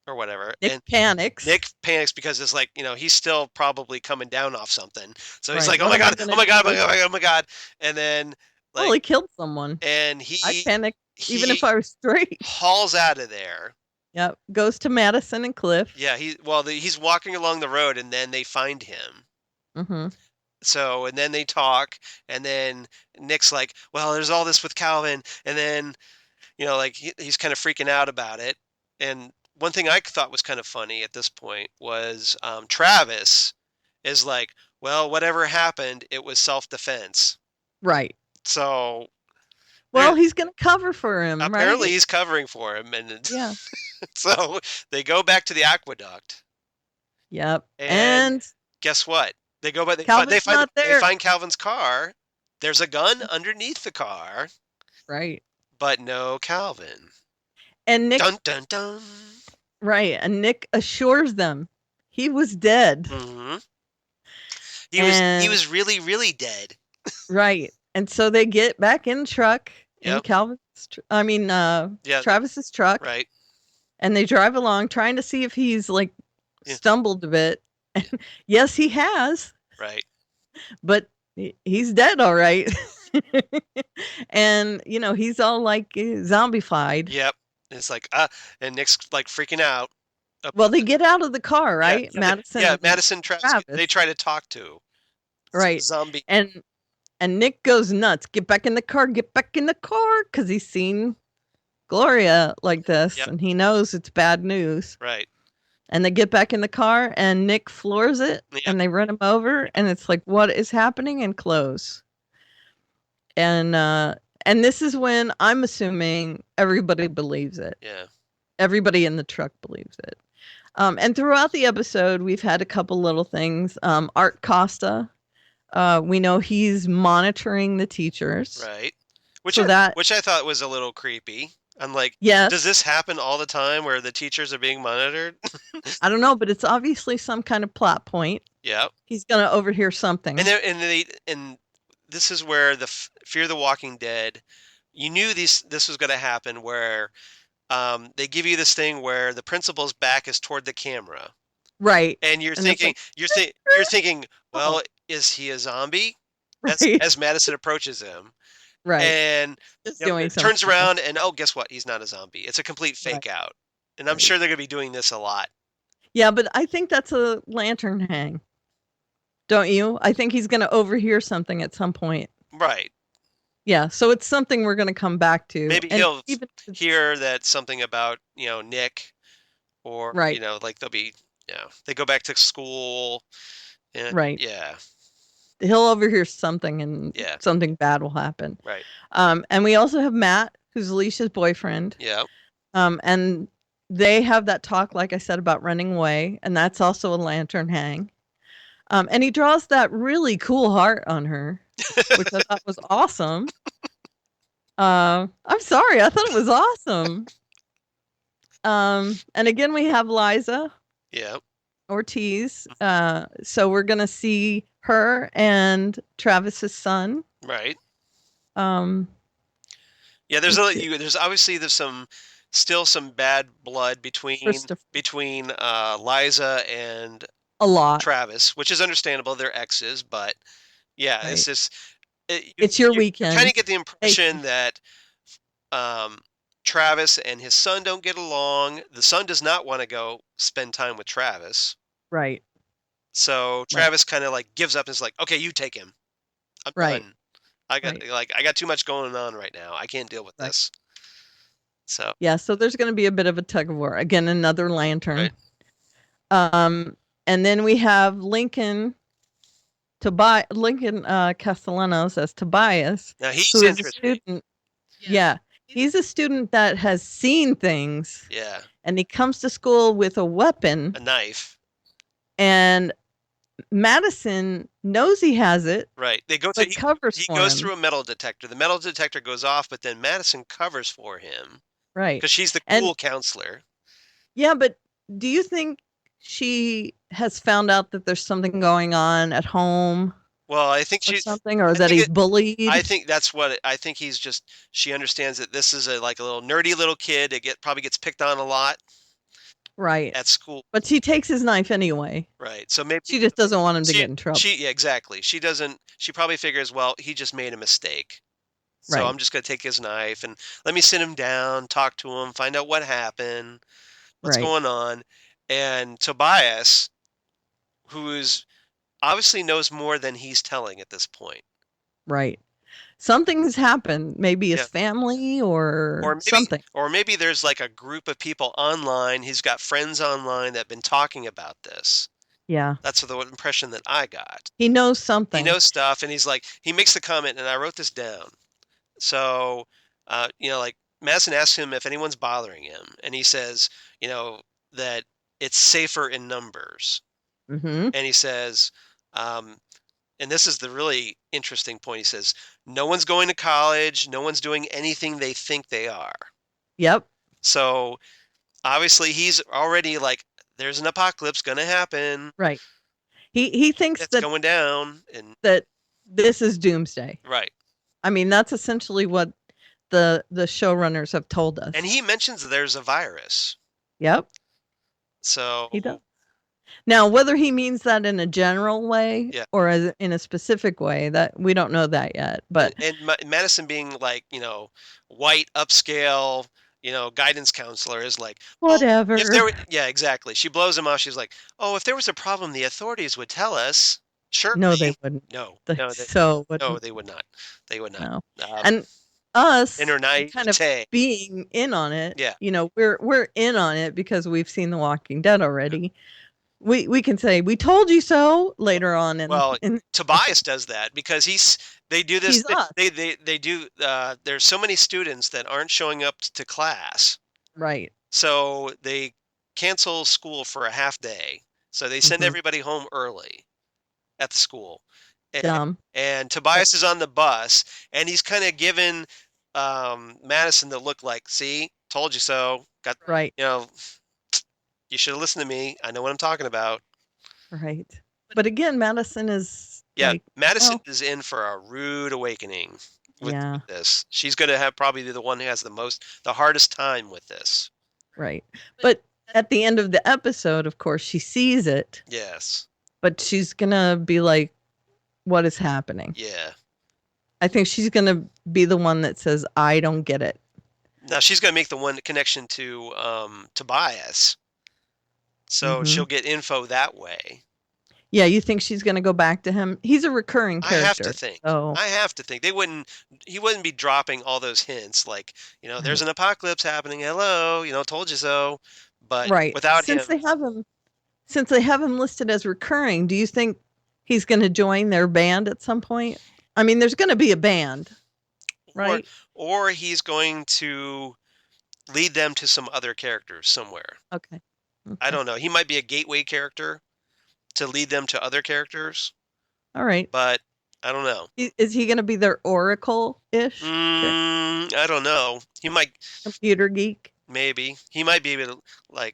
Speaker 4: or whatever,
Speaker 5: Nick
Speaker 4: and
Speaker 5: panics.
Speaker 4: Nick panics because it's like, he's still probably coming down off something. So he's
Speaker 5: Right.
Speaker 4: like, oh
Speaker 5: What
Speaker 4: my
Speaker 5: am I
Speaker 4: god,
Speaker 5: gonna
Speaker 4: oh my god, oh
Speaker 5: do?
Speaker 4: my god, oh my god, and then
Speaker 5: Well, he killed someone.
Speaker 4: and
Speaker 5: I'd panic even if
Speaker 4: he
Speaker 5: I was straight.
Speaker 4: hauls out of there.
Speaker 5: Yep. Goes to Madison and Cliff.
Speaker 4: Yeah, he's walking along the road, and then they find him.
Speaker 5: Mm-hmm.
Speaker 4: So, and then they talk, and then Nick's like, well, there's all this with Calvin, and then like he's kind of freaking out about it. And one thing I thought was kind of funny at this point was Travis is like, well, whatever happened, it was self-defense.
Speaker 5: Right.
Speaker 4: So,
Speaker 5: well, he's going to cover for him.
Speaker 4: Apparently,
Speaker 5: right?
Speaker 4: He's covering for him, and
Speaker 5: yeah.
Speaker 4: So they go back to the aqueduct.
Speaker 5: Yep.
Speaker 4: And guess what? They go by. They find Calvin's car. There's a gun underneath the car.
Speaker 5: Right.
Speaker 4: But no Calvin.
Speaker 5: And Nick.
Speaker 4: Dun dun dun.
Speaker 5: Right, and Nick assures them he was dead.
Speaker 4: Mm-hmm. He was really, really dead.
Speaker 5: Right, and so they get back in the truck in
Speaker 4: Calvin's.
Speaker 5: Travis's truck.
Speaker 4: Right.
Speaker 5: And they drive along, trying to see if he's stumbled a bit. And yes, he has.
Speaker 4: Right.
Speaker 5: But he's dead, all right. And he's all zombified.
Speaker 4: Yep. It's like and Nick's like freaking out.
Speaker 5: Well, they get out of the car, right?
Speaker 4: Yeah,
Speaker 5: Madison.
Speaker 4: Yeah, Madison Travis. They try to talk to.
Speaker 5: Right.
Speaker 4: Zombie.
Speaker 5: And Nick goes nuts. Get back in the car. Get back in the car, because he's seen Gloria like this, and he knows it's bad news.
Speaker 4: Right.
Speaker 5: And they get back in the car, and Nick floors it, and they run him over, and it's like, what is happening? And close. And this is when I'm assuming everybody believes it.
Speaker 4: Yeah.
Speaker 5: Everybody in the truck believes it. And throughout the episode, we've had a couple little things. Art Costa, we know he's monitoring the teachers.
Speaker 4: Right. Which I thought was a little creepy. I'm like,
Speaker 5: yes.
Speaker 4: Does this happen all the time where the teachers are being monitored?
Speaker 5: I don't know, but it's obviously some kind of plot point.
Speaker 4: Yeah.
Speaker 5: He's going to overhear something.
Speaker 4: And this is where the Fear the Walking Dead, you knew this was going to happen, where they give you this thing where the principal's back is toward the camera.
Speaker 5: Right.
Speaker 4: And you're thinking, well, is he a zombie?
Speaker 5: Right.
Speaker 4: As Madison approaches him.
Speaker 5: Right.
Speaker 4: And turns around and, guess what? He's not a zombie. It's a complete fake out. And I'm sure they're going to be doing this a lot.
Speaker 5: Yeah, but I think that's a lantern hang. Don't you? I think he's going to overhear something at some point.
Speaker 4: Right.
Speaker 5: Yeah, so it's something we're going to come back to.
Speaker 4: Maybe he'll hear that something about, Nick, or, like they'll be, they go back to school. And,
Speaker 5: right.
Speaker 4: Yeah.
Speaker 5: He'll overhear something, and something bad will happen.
Speaker 4: Right.
Speaker 5: And we also have Matt, who's Alicia's boyfriend.
Speaker 4: Yeah.
Speaker 5: And they have that talk, like I said, about running away, and that's also a lantern hang. And he draws that really cool heart on her, which I thought was awesome. I'm sorry, I thought it was awesome. And again, we have Liza.
Speaker 4: Yeah.
Speaker 5: Ortiz. So we're gonna see her and Travis's son.
Speaker 4: Right. Yeah, there's obviously still some bad blood between Liza and Travis, which is understandable. They're exes, but yeah, it's just
Speaker 5: it's your weekend.
Speaker 4: You kind of get the impression that Travis and his son don't get along. The son does not want to go spend time with Travis.
Speaker 5: Right.
Speaker 4: So Travis kind of like gives up and is like, okay, you take him. I'm done. I got too much going on right now. I can't deal with this. So
Speaker 5: yeah, so there's going to be a bit of a tug of war. Again, another lantern. Right. And then we have Lincoln Castellanos as Tobias.
Speaker 4: Now he's
Speaker 5: a student. Yeah. He's a student that has seen things.
Speaker 4: Yeah.
Speaker 5: And he comes to school with a weapon.
Speaker 4: A knife.
Speaker 5: And Madison knows he has it.
Speaker 4: Right. He goes through a metal detector. The metal detector goes off, but then Madison covers for him.
Speaker 5: Right.
Speaker 4: Because she's the cool counselor.
Speaker 5: Yeah, but do you think she has found out that there's something going on at home
Speaker 4: Well, I think
Speaker 5: or
Speaker 4: she.
Speaker 5: something, or
Speaker 4: I
Speaker 5: that
Speaker 4: think
Speaker 5: he's bullied?
Speaker 4: I think that's what I think he's just. She understands that this is like a little nerdy little kid that probably gets picked on a lot
Speaker 5: Right.
Speaker 4: at school.
Speaker 5: But she takes his knife anyway.
Speaker 4: Right. So maybe
Speaker 5: She just doesn't want him to get in trouble.
Speaker 4: yeah, exactly. She doesn't. She probably figures, well, he just made a mistake. So
Speaker 5: Right.
Speaker 4: I'm just going to take his knife and let me sit him down, talk to him, find out what happened, what's
Speaker 5: Right.
Speaker 4: going on. And Tobias, who's obviously knows more than he's telling at this point.
Speaker 5: Right. Something's happened. Maybe his
Speaker 4: Yeah.
Speaker 5: family or something.
Speaker 4: Or maybe there's like a group of people online. He's got friends online that have been talking about this.
Speaker 5: Yeah.
Speaker 4: That's the impression that I got.
Speaker 5: He knows something.
Speaker 4: He knows stuff, and he's like, he makes the comment, and I wrote this down. So, like Madison asks him if anyone's bothering him, and he says, that it's safer in numbers.
Speaker 5: Mm-hmm.
Speaker 4: And he says, and this is the really interesting point. He says, no one's going to college. No one's doing anything they think they are.
Speaker 5: Yep.
Speaker 4: So obviously he's already like, there's an apocalypse going to happen.
Speaker 5: Right. He thinks
Speaker 4: It's
Speaker 5: that
Speaker 4: going down, and
Speaker 5: that this is doomsday.
Speaker 4: right.
Speaker 5: I mean, that's essentially what the showrunners have told us.
Speaker 4: And he mentions there's a virus.
Speaker 5: Yep.
Speaker 4: So
Speaker 5: He does. Now, whether he means that in a general way
Speaker 4: Yeah.
Speaker 5: or in a specific way, that we don't know that yet. But
Speaker 4: and Madison being like, white, upscale, guidance counselor is like, well,
Speaker 5: whatever.
Speaker 4: if there, yeah, exactly. She blows him off. She's like, oh, if there was a problem, the authorities would tell us. Certainly.
Speaker 5: No, they wouldn't.
Speaker 4: No,
Speaker 5: They
Speaker 4: no, they would not. They would not.
Speaker 5: No. And us
Speaker 4: in her
Speaker 5: kind of
Speaker 4: naivete.
Speaker 5: being in on it.
Speaker 4: Yeah.
Speaker 5: We're in on it because we've seen The Walking Dead already. We can say we told you so later on.
Speaker 4: Tobias does that because they do this.
Speaker 5: He's us.
Speaker 4: They do. There's so many students that aren't showing up to class.
Speaker 5: Right.
Speaker 4: So they cancel school for a half day. So they send everybody home early at the school. And Tobias is on the bus, and he's kind of giving Madison the look like, see, told you so. Got
Speaker 5: right.
Speaker 4: You should have listened to me. I know what I'm talking about.
Speaker 5: Right. But again, Madison is
Speaker 4: Madison is in for a rude awakening with this. She's going to have probably the one who has the hardest time with this.
Speaker 5: Right. But at the end of the episode, of course, she sees it.
Speaker 4: Yes.
Speaker 5: But she's going to be like, what is happening?
Speaker 4: Yeah.
Speaker 5: I think she's going to be the one that says, I don't get it.
Speaker 4: Now she's going to make the one connection to Tobias. So she'll get info that way. Yeah,
Speaker 5: you think she's going to go back to him? He's a recurring character.
Speaker 4: I have to think. I have to think. He wouldn't be dropping all those hints like, there's an apocalypse happening. Hello, told you so. But without him.
Speaker 5: Since they have him listed as recurring, do you think he's going to join their band at some point? I mean, there's going to be a band, right?
Speaker 4: Or he's going to lead them to some other characters somewhere.
Speaker 5: Okay.
Speaker 4: I don't know. He might be a gateway character to lead them to other characters.
Speaker 5: All right.
Speaker 4: But I don't know.
Speaker 5: Is he going to be their Oracle-ish?
Speaker 4: I don't know. He might.
Speaker 5: Computer geek?
Speaker 4: Maybe. He might be able to,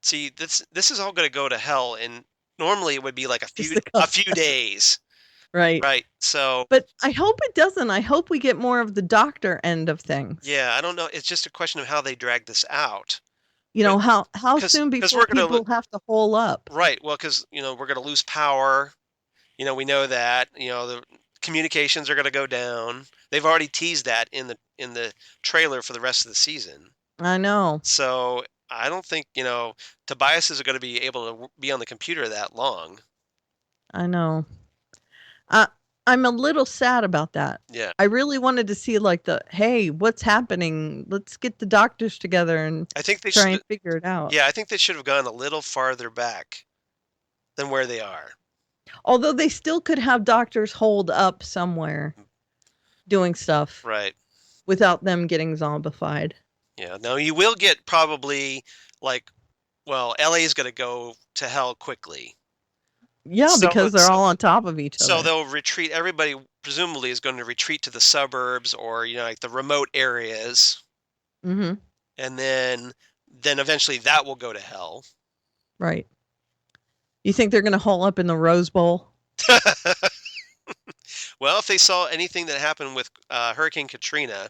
Speaker 4: see, this is all going to go to hell, and normally it would be like a few days.
Speaker 5: Right.
Speaker 4: Right. So.
Speaker 5: But I hope it doesn't. I hope we get more of the doctor end of things.
Speaker 4: Yeah, I don't know. It's just a question of how they drag this out.
Speaker 5: How soon before people have to hole up?
Speaker 4: Right. Well, because, we're going to lose power. We know that. The communications are going to go down. They've already teased that in the trailer for the rest of the season.
Speaker 5: I know.
Speaker 4: So I don't think, Tobias is going to be able to be on the computer that long.
Speaker 5: I know. I'm a little sad about that.
Speaker 4: Yeah.
Speaker 5: I really wanted to see hey, what's happening? Let's get the doctors together and try and figure it out.
Speaker 4: Yeah, I think they should have gone a little farther back than where they are.
Speaker 5: Although they still could have doctors holed up somewhere doing stuff.
Speaker 4: Right.
Speaker 5: Without them getting zombified. Yeah.
Speaker 4: No, you will get probably LA is going to go to hell quickly.
Speaker 5: Yeah, because they're all on top of each other.
Speaker 4: So they'll retreat. Everybody presumably is going to retreat to the suburbs or, the remote areas.
Speaker 5: Mm-hmm.
Speaker 4: And then eventually that will go to hell.
Speaker 5: Right. You think they're going to hole up in the Rose Bowl?
Speaker 4: Well, if they saw anything that happened with Hurricane Katrina,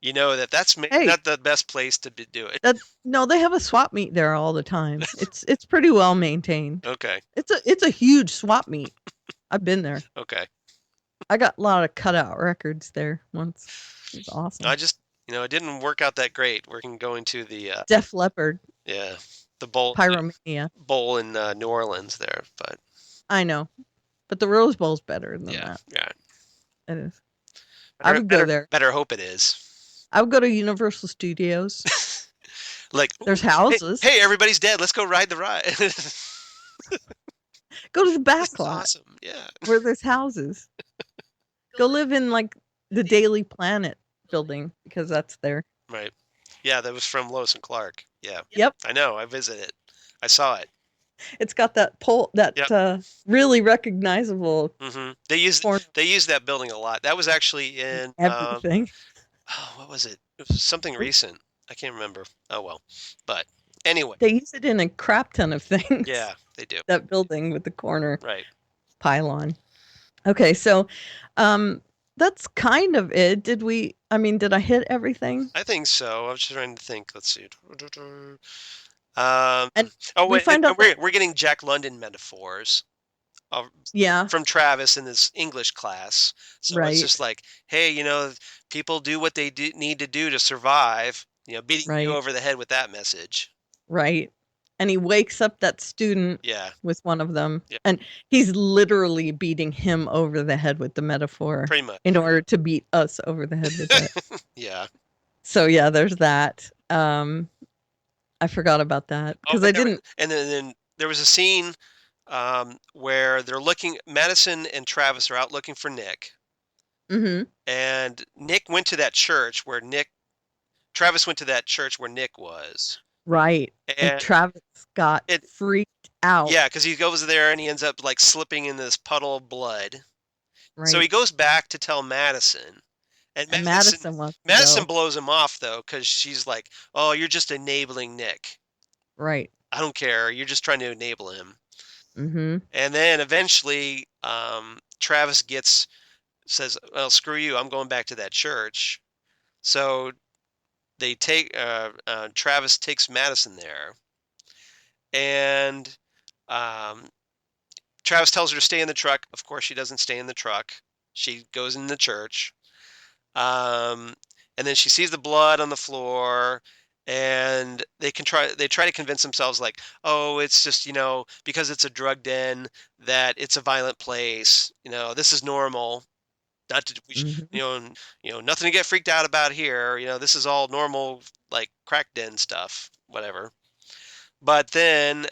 Speaker 4: you know that's maybe
Speaker 5: Hey.
Speaker 4: not the best place to do it.
Speaker 5: No, they have a swap meet there all the time. It's pretty well maintained.
Speaker 4: Okay.
Speaker 5: It's a huge swap meet. I've been there.
Speaker 4: Okay.
Speaker 5: I got a lot of cutout records there once. It was awesome.
Speaker 4: I just, it didn't work out that great. Going to the
Speaker 5: Def Leppard.
Speaker 4: Yeah, the bowl
Speaker 5: Pyromania.
Speaker 4: Bowl in New Orleans there, but
Speaker 5: I know, but the Rose Bowl's better than that.
Speaker 4: Yeah,
Speaker 5: it is. I would go there.
Speaker 4: Better hope it is.
Speaker 5: I would go to Universal Studios.
Speaker 4: Like
Speaker 5: there's houses.
Speaker 4: Hey, everybody's dead. Let's go ride the ride.
Speaker 5: Go to the back lot.
Speaker 4: Awesome. Yeah.
Speaker 5: Where there's houses. Go live in like the Daily Planet building because that's there.
Speaker 4: Right. Yeah, that was from Lois and Clark. Yeah.
Speaker 5: Yep.
Speaker 4: I know. I visited. I saw it.
Speaker 5: It's got that pole, that really recognizable.
Speaker 4: Mm-hmm. They used that building a lot. That was actually in
Speaker 5: everything.
Speaker 4: What was it? It was something recent. I can't remember. Oh well. But anyway.
Speaker 5: They use it in a crap ton of things.
Speaker 4: Yeah, they do.
Speaker 5: That building with the corner
Speaker 4: pylon.
Speaker 5: Okay, so that's kind of it. Did I hit everything?
Speaker 4: I think so. I was just trying to think. Let's see.
Speaker 5: And
Speaker 4: we're getting Jack London metaphors. From Travis in his English class. So it's just like, hey, people do what they need to do to survive. Beating you over the head with that message.
Speaker 5: Right. And he wakes up that student with one of them.
Speaker 4: Yep.
Speaker 5: And he's literally beating him over the head with the metaphor.
Speaker 4: Pretty much.
Speaker 5: In order to beat us over the head with it.
Speaker 4: Yeah.
Speaker 5: So yeah, there's that. I forgot about that because I didn't.
Speaker 4: And then there was a scene where Madison and Travis are out looking for Nick.
Speaker 5: Mm-hmm.
Speaker 4: And Nick went to that church where Travis went to that church where Nick was.
Speaker 5: Right. And Travis got freaked out.
Speaker 4: Yeah, because he goes there and he ends up like slipping in this puddle of blood.
Speaker 5: Right.
Speaker 4: So he goes back to tell Madison. And Madison blows him off though, because she's like, "Oh, you're just enabling Nick."
Speaker 5: Right.
Speaker 4: I don't care. You're just trying to enable him.
Speaker 5: Mm-hmm.
Speaker 4: And then eventually, Travis says, "Well, screw you. I'm going back to that church." So they Travis takes Madison there, and Travis tells her to stay in the truck. Of course, she doesn't stay in the truck. She goes in the church, and then she sees the blood on the floor. And they try to convince themselves like, oh, it's just, because it's a drug den, that it's a violent place. This is normal. Not to, nothing to get freaked out about here. This is all normal, like crack den stuff, whatever. But then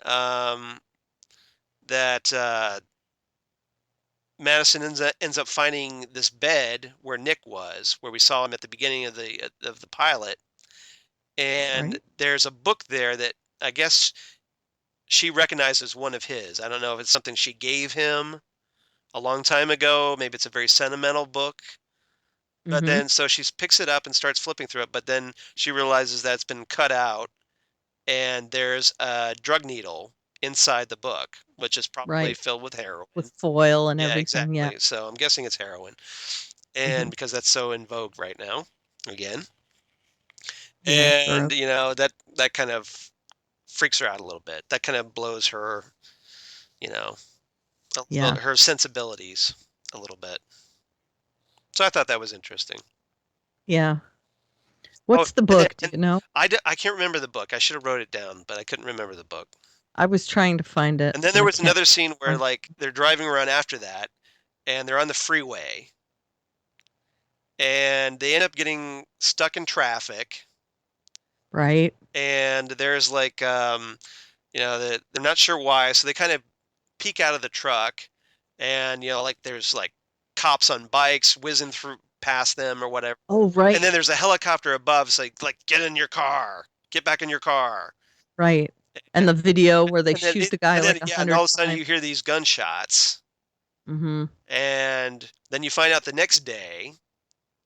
Speaker 4: Madison ends up finding this bed where Nick was, where we saw him at the beginning of the pilot. And there's a book there that I guess she recognizes one of his. I don't know if it's something she gave him a long time ago. Maybe it's a very sentimental book. But then, so she picks it up and starts flipping through it. But then she realizes that it's been cut out. And there's a drug needle inside the book, which is probably filled with heroin.
Speaker 5: With foil and everything.
Speaker 4: Exactly.
Speaker 5: Yeah.
Speaker 4: So I'm guessing it's heroin. And because that's so in vogue right now, again. And that kind of freaks her out a little bit. That kind of blows her, her sensibilities a little bit. So I thought that was interesting.
Speaker 5: Yeah. What's the book? Do you know?
Speaker 4: I can't remember the book. I should have wrote it down, but I couldn't remember the book.
Speaker 5: I was trying to find it.
Speaker 4: And then there was another scene where like they're driving around after that, and they're on the freeway, and they end up getting stuck in traffic.
Speaker 5: Right.
Speaker 4: And there's like, they're not sure why. So they kind of peek out of the truck and, like there's like cops on bikes whizzing past them or whatever.
Speaker 5: Oh, right.
Speaker 4: And then there's a helicopter above. It's like, get in your car, get back in your car.
Speaker 5: Right. And the video where they shoot the guy like 100
Speaker 4: and all of a sudden you hear these gunshots.
Speaker 5: Mm-hmm.
Speaker 4: And then you find out the next day,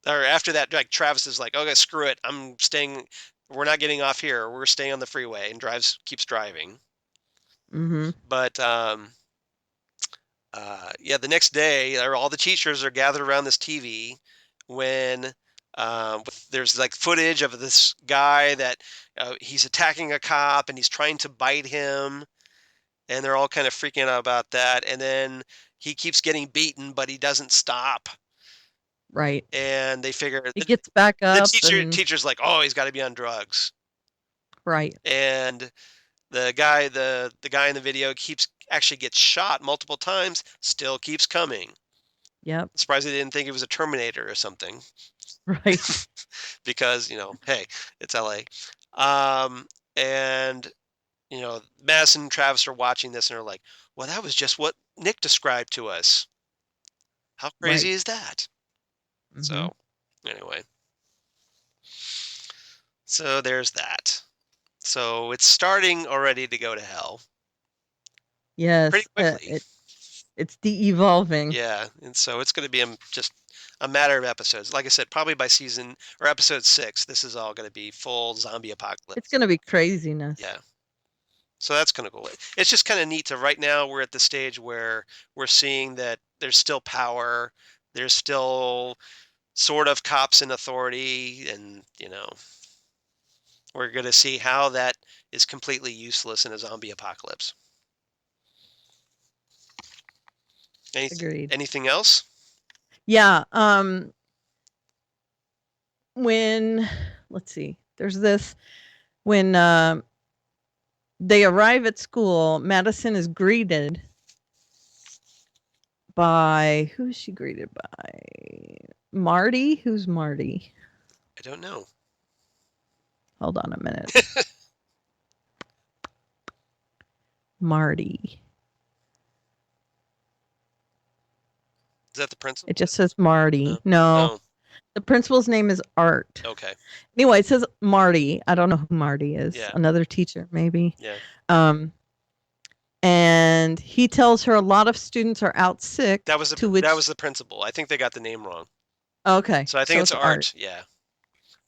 Speaker 4: or after that, like Travis is like, okay, screw it. I'm staying. We're not getting off here. We're staying on the freeway, and keeps driving.
Speaker 5: Mm-hmm.
Speaker 4: But yeah, the next day, all the teachers are gathered around this TV when there's like footage of this guy that he's attacking a cop and he's trying to bite him, and they're all kind of freaking out about that. And then he keeps getting beaten, but he doesn't stop.
Speaker 5: Right.
Speaker 4: And they figure
Speaker 5: It gets back
Speaker 4: the
Speaker 5: up. And,
Speaker 4: teacher's like, oh, he's got to be on drugs.
Speaker 5: right.
Speaker 4: And the guy in the video actually gets shot multiple times, still keeps coming.
Speaker 5: Yep.
Speaker 4: Surprised they didn't think it was a Terminator or something.
Speaker 5: Right.
Speaker 4: Because, hey, it's LA. And, Madison and Travis are watching this and are like, well, that was just what Nick described to us. How crazy
Speaker 5: Right.
Speaker 4: is that?
Speaker 5: Mm-hmm.
Speaker 4: So, anyway. So there's that. So it's starting already to go to hell.
Speaker 5: Yes.
Speaker 4: Pretty quickly.
Speaker 5: It's de-evolving.
Speaker 4: Yeah, and so it's going to be just a matter of episodes. Like I said, probably by season or episode 6, this is all going to be full zombie apocalypse.
Speaker 5: It's going to be craziness.
Speaker 4: Yeah. So that's kind of cool. It's just kind of neat to right now we're at the stage where we're seeing that there's still power, there's still sort of cops in authority, and we're going to see how that is completely useless in a zombie apocalypse.
Speaker 5: Agreed.
Speaker 4: Anything else?
Speaker 5: Yeah. Let's see, there's this, when they arrive at school, Madison is greeted by, who is she greeted by? Marty? Who's Marty?
Speaker 4: I don't know.
Speaker 5: Hold on a minute. Marty.
Speaker 4: Is that the principal?
Speaker 5: It just says Marty. No. The principal's name is Art.
Speaker 4: Okay.
Speaker 5: Anyway, it says Marty. I don't know who Marty is.
Speaker 4: Yeah.
Speaker 5: Another teacher, maybe.
Speaker 4: Yeah.
Speaker 5: And he tells her a lot of students are out sick.
Speaker 4: That was the principal. I think they got the name wrong.
Speaker 5: Okay.
Speaker 4: So I think it's Art. Yeah.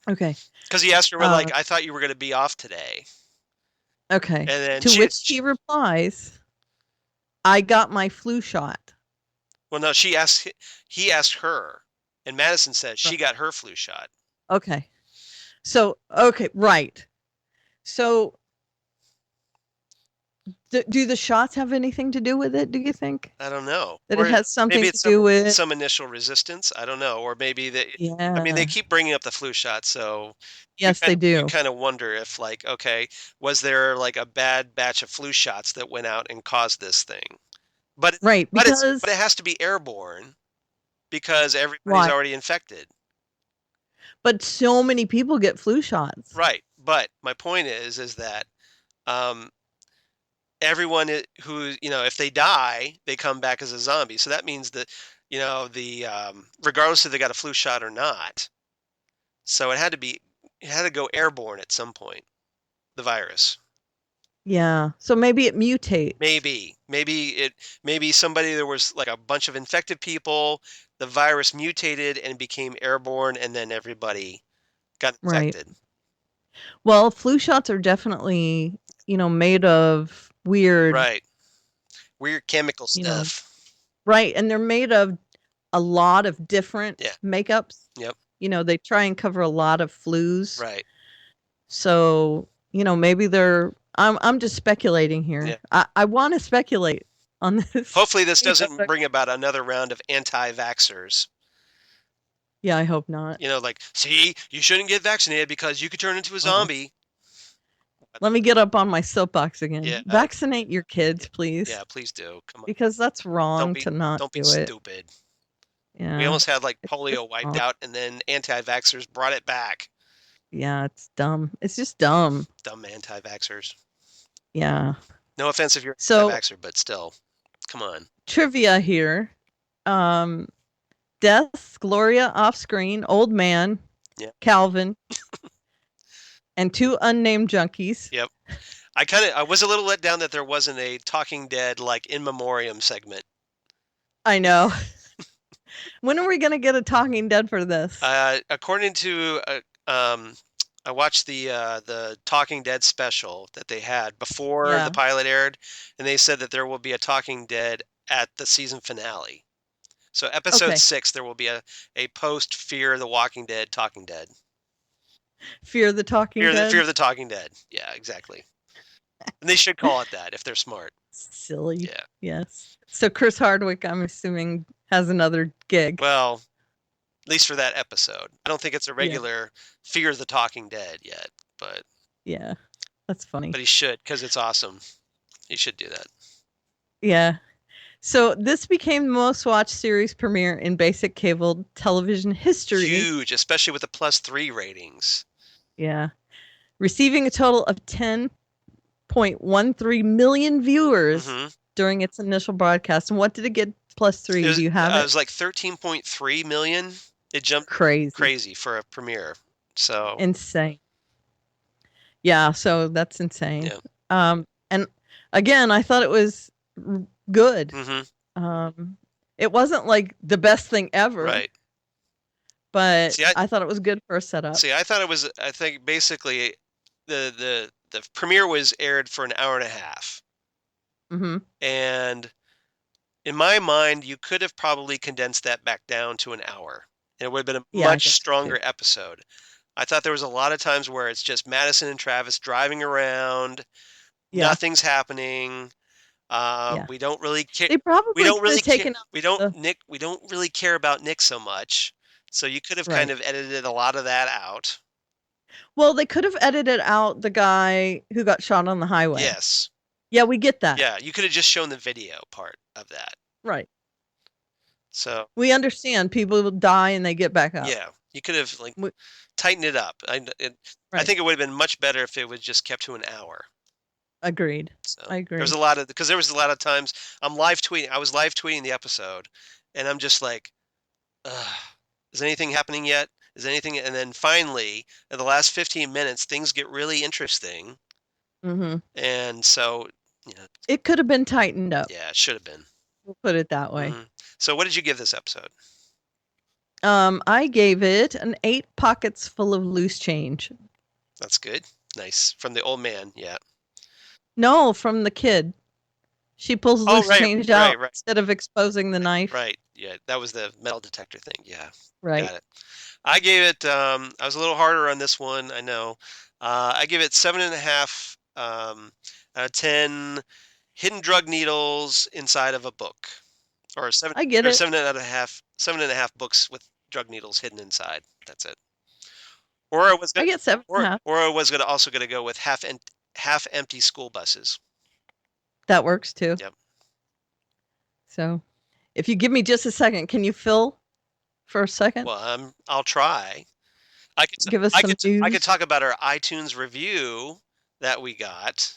Speaker 5: Okay.
Speaker 4: Because he asked her, like, I thought you were going to be off today.
Speaker 5: Okay.
Speaker 4: And then
Speaker 5: to which she replies, I got my flu shot.
Speaker 4: Well, no, he asked her, and Madison says she got her flu shot.
Speaker 5: Okay. So, okay, right. So, do the shots have anything to do with it, do you think?
Speaker 4: I don't know.
Speaker 5: That it has something to do with
Speaker 4: some initial resistance? I don't know. Or maybe
Speaker 5: yeah.
Speaker 4: I mean, they keep bringing up the flu shot, so
Speaker 5: yes, they do.
Speaker 4: You kind of wonder if, like, okay, was there like a bad batch of flu shots that went out and caused this thing? But
Speaker 5: right,
Speaker 4: but it has to be airborne because everybody's already infected.
Speaker 5: But so many people get flu shots.
Speaker 4: Right. But my point is that everyone who, if they die, they come back as a zombie. So that means that, regardless if they got a flu shot or not. So it had to go airborne at some point, the virus.
Speaker 5: Yeah. So maybe it mutates.
Speaker 4: Maybe somebody, there was like a bunch of infected people, the virus mutated and became airborne, and then everybody got infected.
Speaker 5: Right. Well, flu shots are definitely, made of weird
Speaker 4: chemical stuff.
Speaker 5: Right. And they're made of a lot of different makeups.
Speaker 4: Yep.
Speaker 5: They try and cover a lot of flus.
Speaker 4: Right.
Speaker 5: So, maybe I'm just speculating here.
Speaker 4: Yeah.
Speaker 5: I want to speculate on this.
Speaker 4: Hopefully this doesn't bring about another round of anti-vaxxers.
Speaker 5: Yeah, I hope not.
Speaker 4: Like, see, you shouldn't get vaccinated because you could turn into a zombie.
Speaker 5: Let me get up on my soapbox again.
Speaker 4: Yeah.
Speaker 5: Vaccinate your kids, please.
Speaker 4: Yeah, please do. Come on.
Speaker 5: Because that's wrong to not do it.
Speaker 4: Don't be stupid.
Speaker 5: Yeah.
Speaker 4: We almost had like polio wiped out, and then anti-vaxxers brought it back.
Speaker 5: Yeah, it's dumb. It's just dumb.
Speaker 4: Dumb anti-vaxxers.
Speaker 5: Yeah.
Speaker 4: No offense if you're an anti-vaxxer, but still, come on.
Speaker 5: Trivia here. Death, Gloria off screen, old man, Calvin, and 2 unnamed junkies.
Speaker 4: Yep. I was a little let down that there wasn't a Talking Dead like in memoriam segment.
Speaker 5: I know. When are we gonna get a Talking Dead for this?
Speaker 4: According to I watched the Talking Dead special that they had before
Speaker 5: Yeah.
Speaker 4: the pilot aired, and they said that there will be a Talking Dead at the season finale. So episode
Speaker 5: Okay.
Speaker 4: 6, there will be a post Fear the Walking Dead Talking Dead.
Speaker 5: Fear the Talking Dead.
Speaker 4: Fear the Talking Dead. Yeah, exactly. And they should call it that if they're smart.
Speaker 5: Silly.
Speaker 4: Yeah.
Speaker 5: Yes. So Chris Hardwick, I'm assuming, has another gig.
Speaker 4: Well, at least for that episode. I don't think it's a regular Fear the Talking Dead yet, but
Speaker 5: yeah, that's funny.
Speaker 4: But he should, because it's awesome. He should do that.
Speaker 5: Yeah. So this became the most watched series premiere in basic cable television history.
Speaker 4: Huge, especially with the +3 ratings.
Speaker 5: Yeah. Receiving a total of 10.13 million viewers during its initial broadcast. And what did it get +3? Do you have it?
Speaker 4: It was like 13.3 million. It jumped crazy for a premiere. So
Speaker 5: insane. Yeah, so that's insane.
Speaker 4: Yeah.
Speaker 5: And again, I thought it was good.
Speaker 4: Mm-hmm.
Speaker 5: It wasn't like the best thing ever.
Speaker 4: Right.
Speaker 5: But I thought it was good for a setup.
Speaker 4: See, I thought it was, I think basically the premiere was aired for an hour and a half.
Speaker 5: Mm-hmm.
Speaker 4: And in my mind, you could have probably condensed that back down to an hour. And it would have been a much stronger episode. I thought there was a lot of times where it's just Madison and Travis driving around. Yeah. Nothing's happening. We don't really care.
Speaker 5: They probably
Speaker 4: we don't really
Speaker 5: taken
Speaker 4: we don't really care about Nick so much. So you could have kind of edited a lot of that out.
Speaker 5: Well, they could have edited out the guy who got shot on the highway.
Speaker 4: Yes.
Speaker 5: Yeah, we get that.
Speaker 4: Yeah, you could have just shown the video part of that.
Speaker 5: Right.
Speaker 4: So
Speaker 5: we understand people will die and they get back up.
Speaker 4: Yeah, you could have tightened it up. I think it would have been much better if it was just kept to an hour.
Speaker 5: Agreed.
Speaker 4: So
Speaker 5: I agree.
Speaker 4: There was a lot of times I'm live tweeting. I was live tweeting the episode, and I'm just like, is anything happening yet? Is anything? And then finally, in the last 15 minutes, things get really interesting.
Speaker 5: Mm-hmm.
Speaker 4: And so,
Speaker 5: it could have been tightened up.
Speaker 4: Yeah, it should have been.
Speaker 5: We'll put it that way.
Speaker 4: Mm-hmm. So, what did you give this episode?
Speaker 5: I gave it an 8 pockets full of loose change.
Speaker 4: That's good. Nice. From the old man, yeah.
Speaker 5: No, from the kid. She pulls loose change out instead of exposing the knife.
Speaker 4: Right. Yeah, that was the metal detector thing. Yeah.
Speaker 5: Right.
Speaker 4: Got it. I gave it. I was a little harder on this one. I know. I give it 7.5 out of 10. Hidden drug needles inside of a book, or 7.
Speaker 5: I get it.
Speaker 4: 7.5 books with drug needles hidden inside. That's it. Or I was gonna,
Speaker 5: I get 7.5.
Speaker 4: Or I was also going to go with half empty school buses.
Speaker 5: That works too.
Speaker 4: Yep.
Speaker 5: So, if you give me just a second, can you fill for a second?
Speaker 4: Well, I'll try. I could
Speaker 5: give us some news.
Speaker 4: I could talk about our iTunes review that we got.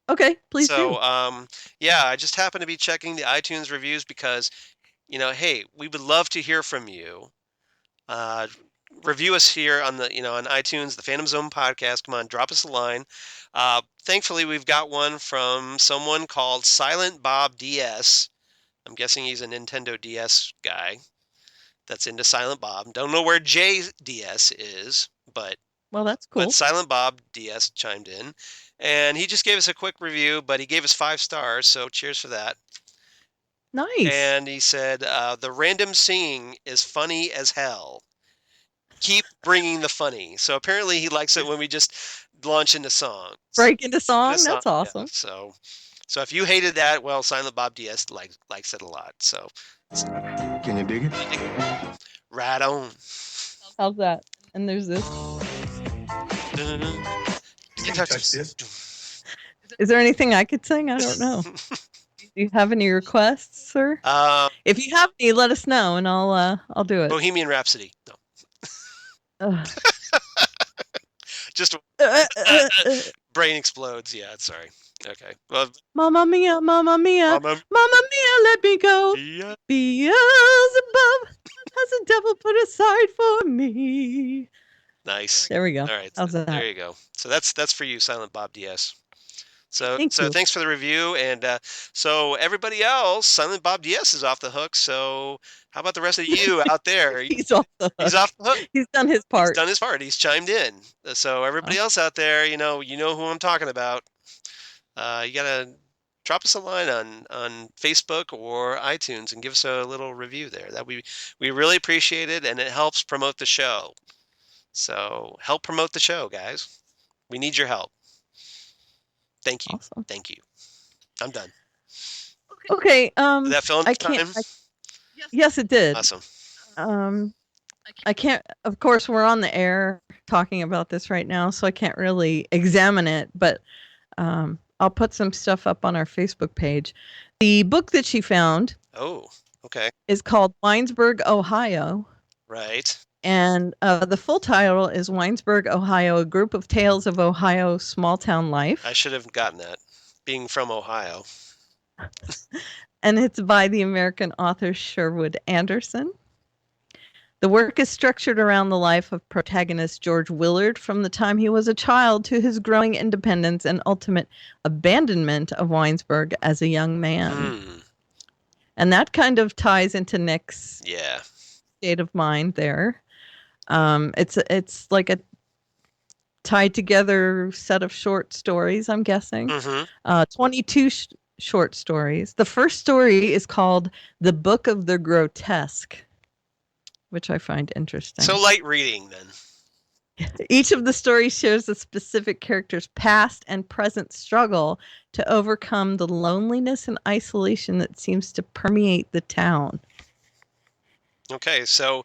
Speaker 5: Okay, please do.
Speaker 4: So, yeah, I just happened to be checking the iTunes reviews because, hey, we would love to hear from you. Review us here on the, on iTunes, the Phantom Zone podcast. Come on, drop us a line. Thankfully, we've got one from someone called Silent Bob DS. I'm guessing he's a Nintendo DS guy that's into Silent Bob. Don't know where JDS is, but
Speaker 5: well, that's cool.
Speaker 4: But Silent Bob DS chimed in, and he just gave us a quick review, but he gave us 5 stars, so cheers for that.
Speaker 5: Nice.
Speaker 4: And he said, the random singing is funny as hell. Keep bringing the funny. So apparently he likes it when we just launch into songs.
Speaker 5: Break into song? That's awesome.
Speaker 4: Yeah. So if you hated that, well, Silent Bob DS likes it a lot. So
Speaker 3: can you dig it?
Speaker 4: Right on.
Speaker 5: How's that? And there's this.
Speaker 3: Can you touch this?
Speaker 5: Is there anything I could sing? I don't know. Do you have any requests, sir? If you have any, let us know, and I'll do it.
Speaker 4: Bohemian Rhapsody. No. Just brain explodes. Yeah, sorry. Okay. Well,
Speaker 5: Mamma mia, mamma mia, mamma mia, let me go.
Speaker 4: Yeah.
Speaker 5: Beelzebub has a devil put aside for me.
Speaker 4: Nice.
Speaker 5: There we go.
Speaker 4: All right.
Speaker 5: How's that?
Speaker 4: There you go. So that's for you, Silent Bob DS. So
Speaker 5: Thank you.
Speaker 4: thanks for the review. And so everybody else, Silent Bob DS is off the hook. So how about the rest of you out there?
Speaker 5: He's off the hook.
Speaker 4: He's off the hook.
Speaker 5: He's done his
Speaker 4: He's
Speaker 5: part.
Speaker 4: done his part. He's chimed in. So everybody else out there, you know who I'm talking about. You gotta drop us a line on Facebook or iTunes and give us a little review there. That we really appreciate it, and it helps promote the show. So help promote the show, guys. We need your help. Thank you.
Speaker 5: Awesome.
Speaker 4: Thank you. I'm done.
Speaker 5: Okay.
Speaker 4: Did that fill enough time?
Speaker 5: Yes, it did.
Speaker 4: Awesome.
Speaker 5: I can't. Of course, we're on the air talking about this right now, so I can't really examine it. But I'll put some stuff up on our Facebook page. The book that she found.
Speaker 4: Oh, okay.
Speaker 5: Is called Winesburg, Ohio.
Speaker 4: Right.
Speaker 5: And the full title is Winesburg, Ohio: A Group of Tales of Ohio Small Town Life.
Speaker 4: I should have gotten that, being from Ohio.
Speaker 5: And it's by the American author Sherwood Anderson. The work is structured around the life of protagonist George Willard from the time he was a child to his growing independence and ultimate abandonment of Winesburg as a young man. And that kind of ties into Nick's state of mind there. It's like a tied together set of short stories, I'm guessing. 22 short stories. The first story is called The Book of the Grotesque, which I find interesting.
Speaker 4: So light reading, then.
Speaker 5: Each of the stories shares a specific character's past and present struggle to overcome the loneliness and isolation that seems to permeate the town.
Speaker 4: Okay, so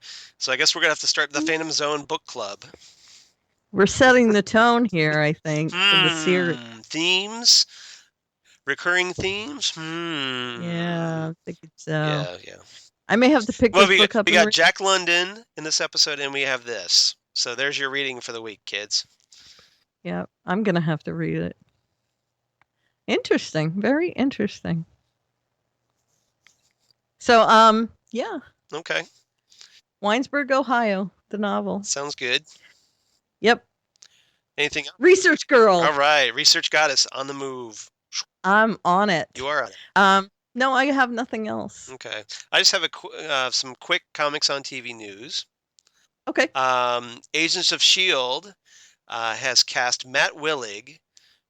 Speaker 4: I guess we're gonna have to start the Phantom Zone book club.
Speaker 5: We're setting the tone here, I think, for the series.
Speaker 4: Themes, recurring themes.
Speaker 5: Yeah, I think so.
Speaker 4: Yeah.
Speaker 5: I may have to pick this book up.
Speaker 4: We got Jack London in this episode, and we have this. So there's your reading for the week, kids.
Speaker 5: Yeah, I'm gonna have to read it. Interesting, very interesting. So, yeah.
Speaker 4: Okay.
Speaker 5: Winesburg, Ohio, the novel.
Speaker 4: Sounds good.
Speaker 5: Yep.
Speaker 4: Anything else?
Speaker 5: Research Girl.
Speaker 4: All right, Research Goddess on the move.
Speaker 5: I'm on it.
Speaker 4: You are on it.
Speaker 5: No, I have nothing else.
Speaker 4: Okay. I just have some quick comics on TV news.
Speaker 5: Okay.
Speaker 4: Agents of S.H.I.E.L.D. Has cast Matt Willig,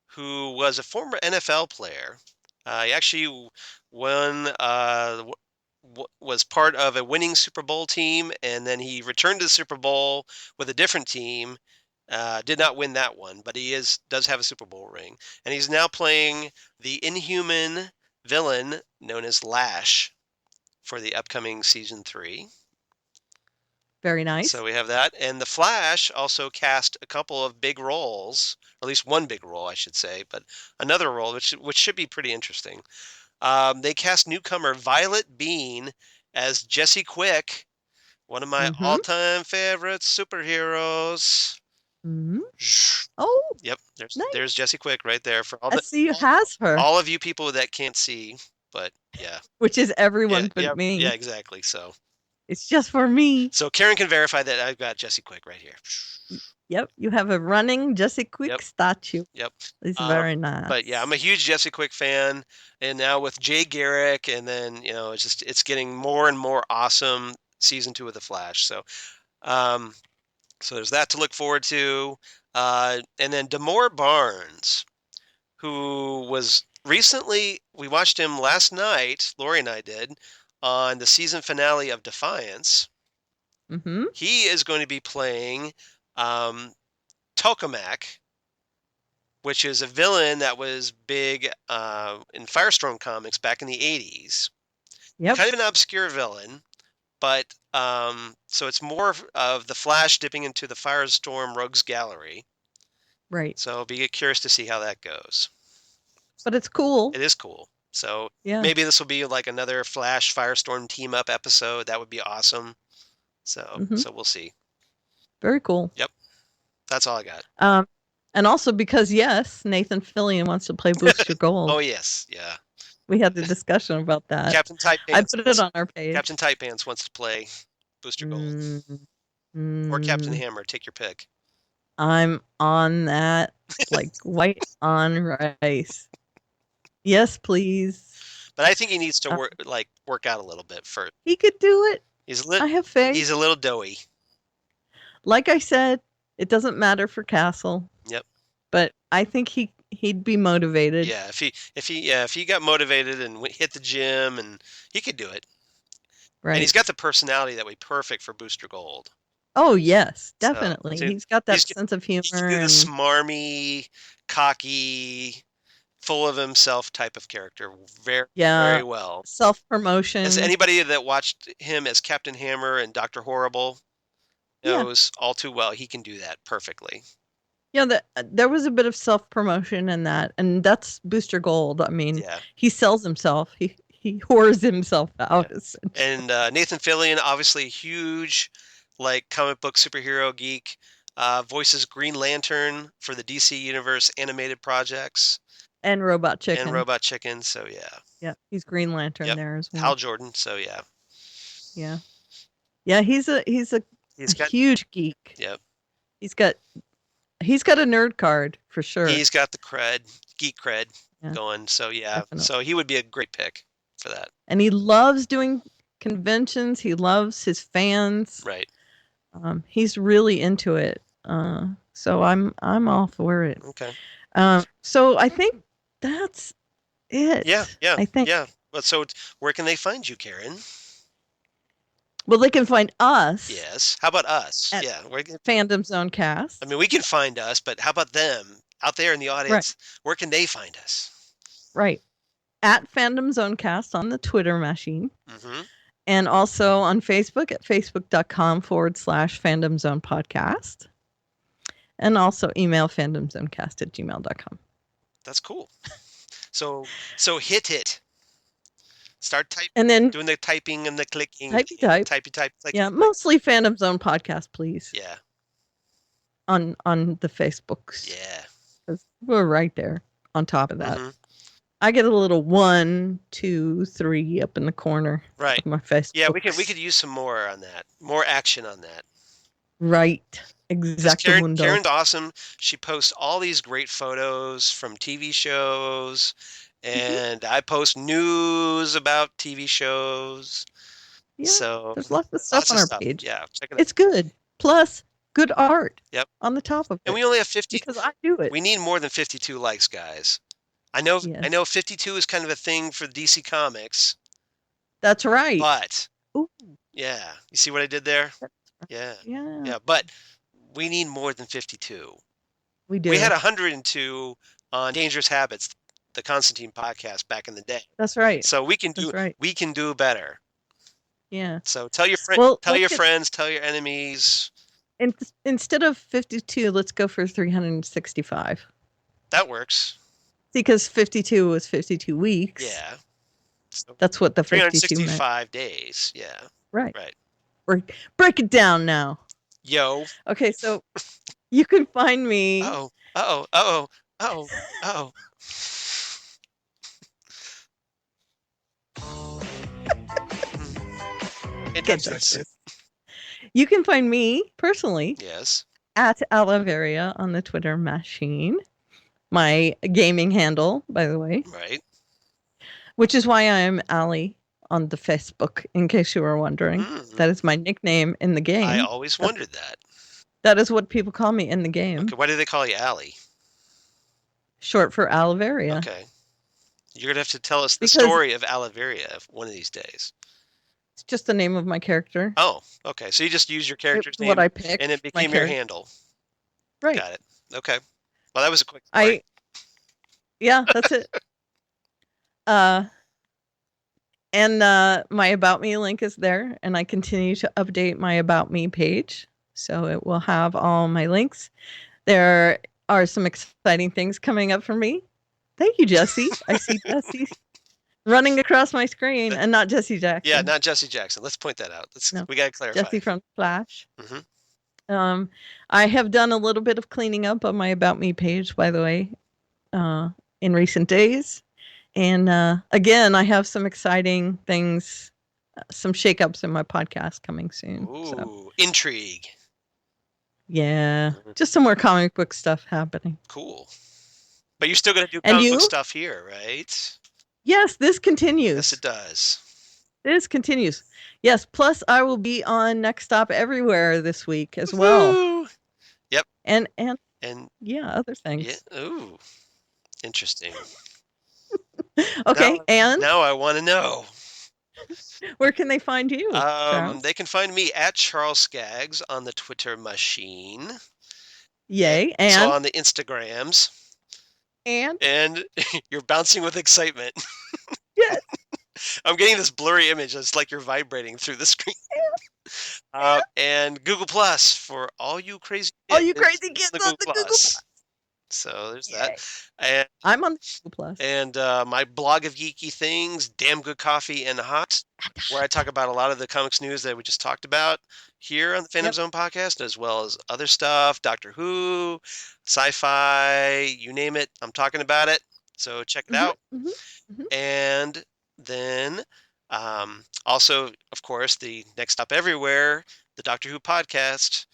Speaker 4: who was a former NFL player. He actually was part of a winning Super Bowl team, and then he returned to the Super Bowl with a different team. Did not win that one, but he does have a Super Bowl ring. And he's now playing the inhuman villain known as Lash for the upcoming season 3.
Speaker 5: Very nice.
Speaker 4: So we have that. And The Flash also cast a couple of big roles, or at least one big role, I should say, but another role, which should be pretty interesting. They cast newcomer Violet Bean as Jessie Quick, one of my all-time favorite superheroes.
Speaker 5: Oh,
Speaker 4: yep.
Speaker 5: nice.
Speaker 4: There's Jessie Quick right there for all
Speaker 5: has her.
Speaker 4: All of you people that can't see, but yeah.
Speaker 5: Which is everyone but me.
Speaker 4: Yeah, exactly. So
Speaker 5: it's just for me.
Speaker 4: So Karen can verify that I've got Jessie Quick right here.
Speaker 5: Yep, you have a running Jessie Quick statue.
Speaker 4: Yep.
Speaker 5: It's very nice.
Speaker 4: But yeah, I'm a huge Jessie Quick fan, and now with Jay Garrick, and then it's getting more and more awesome. Season 2 of The Flash. So there's that to look forward to. And then Damore Barnes, who was recently, we watched him last night, Lori and I did, on the season finale of Defiance. He is going to be playing Tokamak, which is a villain that was big in Firestorm comics back in the 80s.
Speaker 5: Yep.
Speaker 4: Kind of an obscure villain, but so it's more of the Flash dipping into the Firestorm Rogues Gallery.
Speaker 5: Right.
Speaker 4: So I'll be curious to see how that goes.
Speaker 5: But it's cool.
Speaker 4: It is cool. So
Speaker 5: yeah.
Speaker 4: Maybe this will be like another Flash Firestorm team up episode. That would be awesome. So so we'll see.
Speaker 5: Very cool.
Speaker 4: Yep. That's all I got.
Speaker 5: And also because Nathan Fillion wants to play Booster Gold.
Speaker 4: Oh yes, yeah.
Speaker 5: We had the discussion about that.
Speaker 4: Captain Tight Pants.
Speaker 5: I put it on our page.
Speaker 4: Captain Tight Pants wants to play Booster Gold. Or Captain Hammer, take your pick.
Speaker 5: I'm on that like white on rice. Yes, please.
Speaker 4: But I think he needs to work out a little bit first.
Speaker 5: He could do it.
Speaker 4: He's
Speaker 5: I have faith.
Speaker 4: He's a little doughy.
Speaker 5: Like I said, it doesn't matter for Castle.
Speaker 4: Yep.
Speaker 5: But I think he'd be motivated.
Speaker 4: Yeah, if he got motivated and hit the gym, and he could do it.
Speaker 5: Right.
Speaker 4: And he's got the personality that would be perfect for Booster Gold.
Speaker 5: Oh yes, definitely. He's got that sense of humor.
Speaker 4: He can do the smarmy, cocky, full of himself type of character very well.
Speaker 5: Self-promotion.
Speaker 4: As anybody that watched him as Captain Hammer and Dr. Horrible knows all too well, he can do that perfectly.
Speaker 5: Yeah, there was a bit of self-promotion in that, and that's Booster Gold. I mean, he sells himself. He whores himself out.
Speaker 4: Yeah. And Nathan Fillion, obviously a huge comic book superhero geek, voices Green Lantern for the DC Universe animated projects.
Speaker 5: And Robot Chicken.
Speaker 4: So yeah.
Speaker 5: Yeah, he's Green Lantern there as well.
Speaker 4: Hal Jordan, so yeah.
Speaker 5: Yeah. Yeah, he's a huge geek.
Speaker 4: Yep.
Speaker 5: He's got a nerd card for sure.
Speaker 4: He's got the geek cred going. So yeah.
Speaker 5: Definitely.
Speaker 4: So he would be a great pick for that.
Speaker 5: And he loves doing conventions. He loves his fans.
Speaker 4: Right.
Speaker 5: He's really into it. So I'm all for it.
Speaker 4: Okay.
Speaker 5: So I think that's it.
Speaker 4: Yeah.
Speaker 5: I think.
Speaker 4: Yeah. But so where can they find you, Karen?
Speaker 5: Well, they can find us.
Speaker 4: Yes. How about us? Yeah.
Speaker 5: Fandom Zone Cast.
Speaker 4: I mean, we can find us, but how about them out there in the audience? Right. Where can they find us?
Speaker 5: Right. At Fandom Zone Cast on the Twitter machine.
Speaker 4: Mm-hmm.
Speaker 5: And also on Facebook at facebook.com/Fandom Zone Podcast. And also email fandomzonecast@gmail.com.
Speaker 4: That's cool. So hit it. Start typing.
Speaker 5: And then
Speaker 4: doing the typing and the clicking.
Speaker 5: Type. Yeah, mostly Fandom Zone Podcast, please.
Speaker 4: Yeah.
Speaker 5: On the Facebooks.
Speaker 4: Yeah.
Speaker 5: 'Cause we're right there on top of that.
Speaker 4: Mm-hmm.
Speaker 5: I get a little 1, 2, 3 up in the corner.
Speaker 4: Right.
Speaker 5: Of my Facebook.
Speaker 4: Yeah, we could use some more on that. More action on that.
Speaker 5: Right. Exactly.
Speaker 4: Karen's awesome. She posts all these great photos from TV shows, and I post news about TV shows.
Speaker 5: Yeah,
Speaker 4: so
Speaker 5: there's lots of stuff on our page.
Speaker 4: Yeah, check it out.
Speaker 5: It's good. Plus, good art.
Speaker 4: Yep.
Speaker 5: On the top of it.
Speaker 4: And we only have 50
Speaker 5: because I do it.
Speaker 4: We need more than 52 likes, guys. I know 52 is kind of a thing for DC Comics.
Speaker 5: That's right.
Speaker 4: But
Speaker 5: ooh.
Speaker 4: Yeah, you see what I did there? Yeah. Yeah, but we need more than 52.
Speaker 5: We do.
Speaker 4: We had 102 on Dangerous Habits, the Constantine podcast back in the day.
Speaker 5: That's right.
Speaker 4: So we can do better.
Speaker 5: Yeah.
Speaker 4: So tell your friends, tell your enemies.
Speaker 5: Instead of 52, let's go for 365.
Speaker 4: That works.
Speaker 5: Because 52 was 52 weeks.
Speaker 4: Yeah. So
Speaker 5: that's what the
Speaker 4: 365 days. Yeah.
Speaker 5: Right. Break it down now.
Speaker 4: Yo.
Speaker 5: Okay, so you can find me.
Speaker 4: Uh-oh.
Speaker 5: You can find me personally.
Speaker 4: Yes.
Speaker 5: At Alaveria on the Twitter machine. My gaming handle, by the way.
Speaker 4: Right.
Speaker 5: Which is why I'm Allie on the Facebook, in case you were wondering. Mm-hmm. That is my nickname in the game.
Speaker 4: I always wondered that.
Speaker 5: That is what people call me in the game.
Speaker 4: Okay, why do they call you Allie?
Speaker 5: Short for Alaveria.
Speaker 4: Okay. You're going to have to tell us the story of Alaveria one of these days.
Speaker 5: It's just the name of my character.
Speaker 4: Oh, okay. So you just use your character's name
Speaker 5: what I picked,
Speaker 4: and it became your handle.
Speaker 5: Right.
Speaker 4: Got it. Okay. Well, that was a quick story.
Speaker 5: Yeah, that's it. And my About Me link is there, and I continue to update my About Me page. So it will have all my links. There are some exciting things coming up for me. Thank you, Jesse. I see Jesse running across my screen, and not Jesse Jackson.
Speaker 4: Yeah, not Jesse Jackson. Let's point that out. We got to clarify.
Speaker 5: Jesse from Flash.
Speaker 4: Mm-hmm.
Speaker 5: I have done a little bit of cleaning up on my About Me page, by the way, in recent days. And again, I have some exciting things, some shakeups in my podcast coming soon.
Speaker 4: Ooh, intrigue.
Speaker 5: Yeah, just some more comic book stuff happening.
Speaker 4: Cool. But you're still going to do
Speaker 5: And
Speaker 4: comic book
Speaker 5: you?
Speaker 4: stuff here, right?
Speaker 5: Yes, this continues.
Speaker 4: Yes, it does.
Speaker 5: This continues. Yes, plus I will be on Next Stop Everywhere this week as well.
Speaker 4: Woo! Yep.
Speaker 5: And
Speaker 4: And
Speaker 5: yeah, other things.
Speaker 4: yeah, ooh, interesting.
Speaker 5: Okay, and
Speaker 4: now I want to know.
Speaker 5: where can they find you, Charles?
Speaker 4: They can find me at Charles Skaggs on the Twitter machine.
Speaker 5: Yay,
Speaker 4: So
Speaker 5: and
Speaker 4: on the Instagrams.
Speaker 5: and
Speaker 4: And you're bouncing with excitement.
Speaker 5: yes,
Speaker 4: I'm getting this blurry image. It's like you're vibrating through the screen. And Google Plus for all you crazy kids.
Speaker 5: all you crazy kids on the Google Plus.
Speaker 4: So there's
Speaker 5: Yay.
Speaker 4: that. And
Speaker 5: I'm on the Google Plus.
Speaker 4: And my blog of geeky things, Damn Good Coffee and Hot, where I talk about a lot of the comics news that we just talked about here on the Phantom Zone podcast, as well as other stuff, Doctor Who, sci-fi, you name it, I'm talking about it. So check it out. And then also, of course, the Next Stop Everywhere, the Doctor Who podcast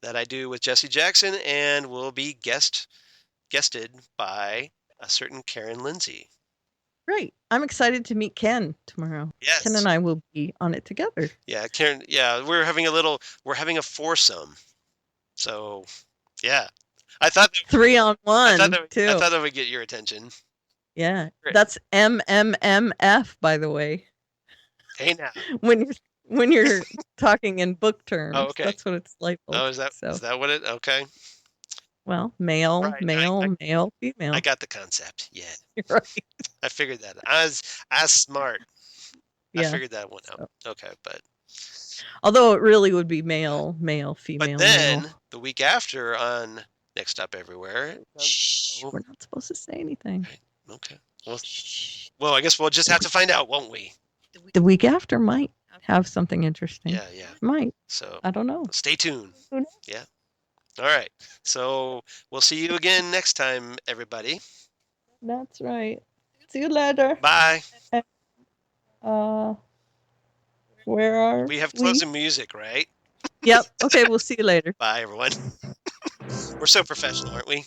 Speaker 4: that I do with Jesse Jackson, and will be guested by a certain Karen Lindsay.
Speaker 5: Great. I'm excited to meet Ken tomorrow.
Speaker 4: Yes.
Speaker 5: Ken and I will be on it together.
Speaker 4: Yeah, Karen. Yeah, we're having a foursome. So, yeah. I thought
Speaker 5: 3-on-1 too.
Speaker 4: I thought that would get your attention.
Speaker 5: Yeah.
Speaker 4: Great.
Speaker 5: That's MMMF, by the way.
Speaker 4: Hey now.
Speaker 5: When you're talking in book terms.
Speaker 4: Oh, okay.
Speaker 5: That's what it's labeled.
Speaker 4: Oh, is that what it? Okay.
Speaker 5: Well, male,
Speaker 4: Right.
Speaker 5: male, female.
Speaker 4: I got the concept. Yeah.
Speaker 5: Right.
Speaker 4: I figured that. I was smart.
Speaker 5: Yeah.
Speaker 4: I figured that one out. Okay, but
Speaker 5: although it really would be male, female.
Speaker 4: But then
Speaker 5: male.
Speaker 4: the week after on Next Stop Everywhere.
Speaker 5: Shh, we're not supposed to say anything.
Speaker 4: Right. Okay. Well, I guess we'll just have to find out, won't we?
Speaker 5: The week after might have something interesting.
Speaker 4: Yeah.
Speaker 5: Might.
Speaker 4: So
Speaker 5: I don't know.
Speaker 4: Stay tuned. Yeah. All right. So we'll see you again next time, everybody.
Speaker 5: That's right. See you later.
Speaker 4: Bye.
Speaker 5: Where are
Speaker 4: we? have closing music, right?
Speaker 5: Yep. Okay, we'll see you later.
Speaker 4: Bye, everyone. We're so professional, aren't we?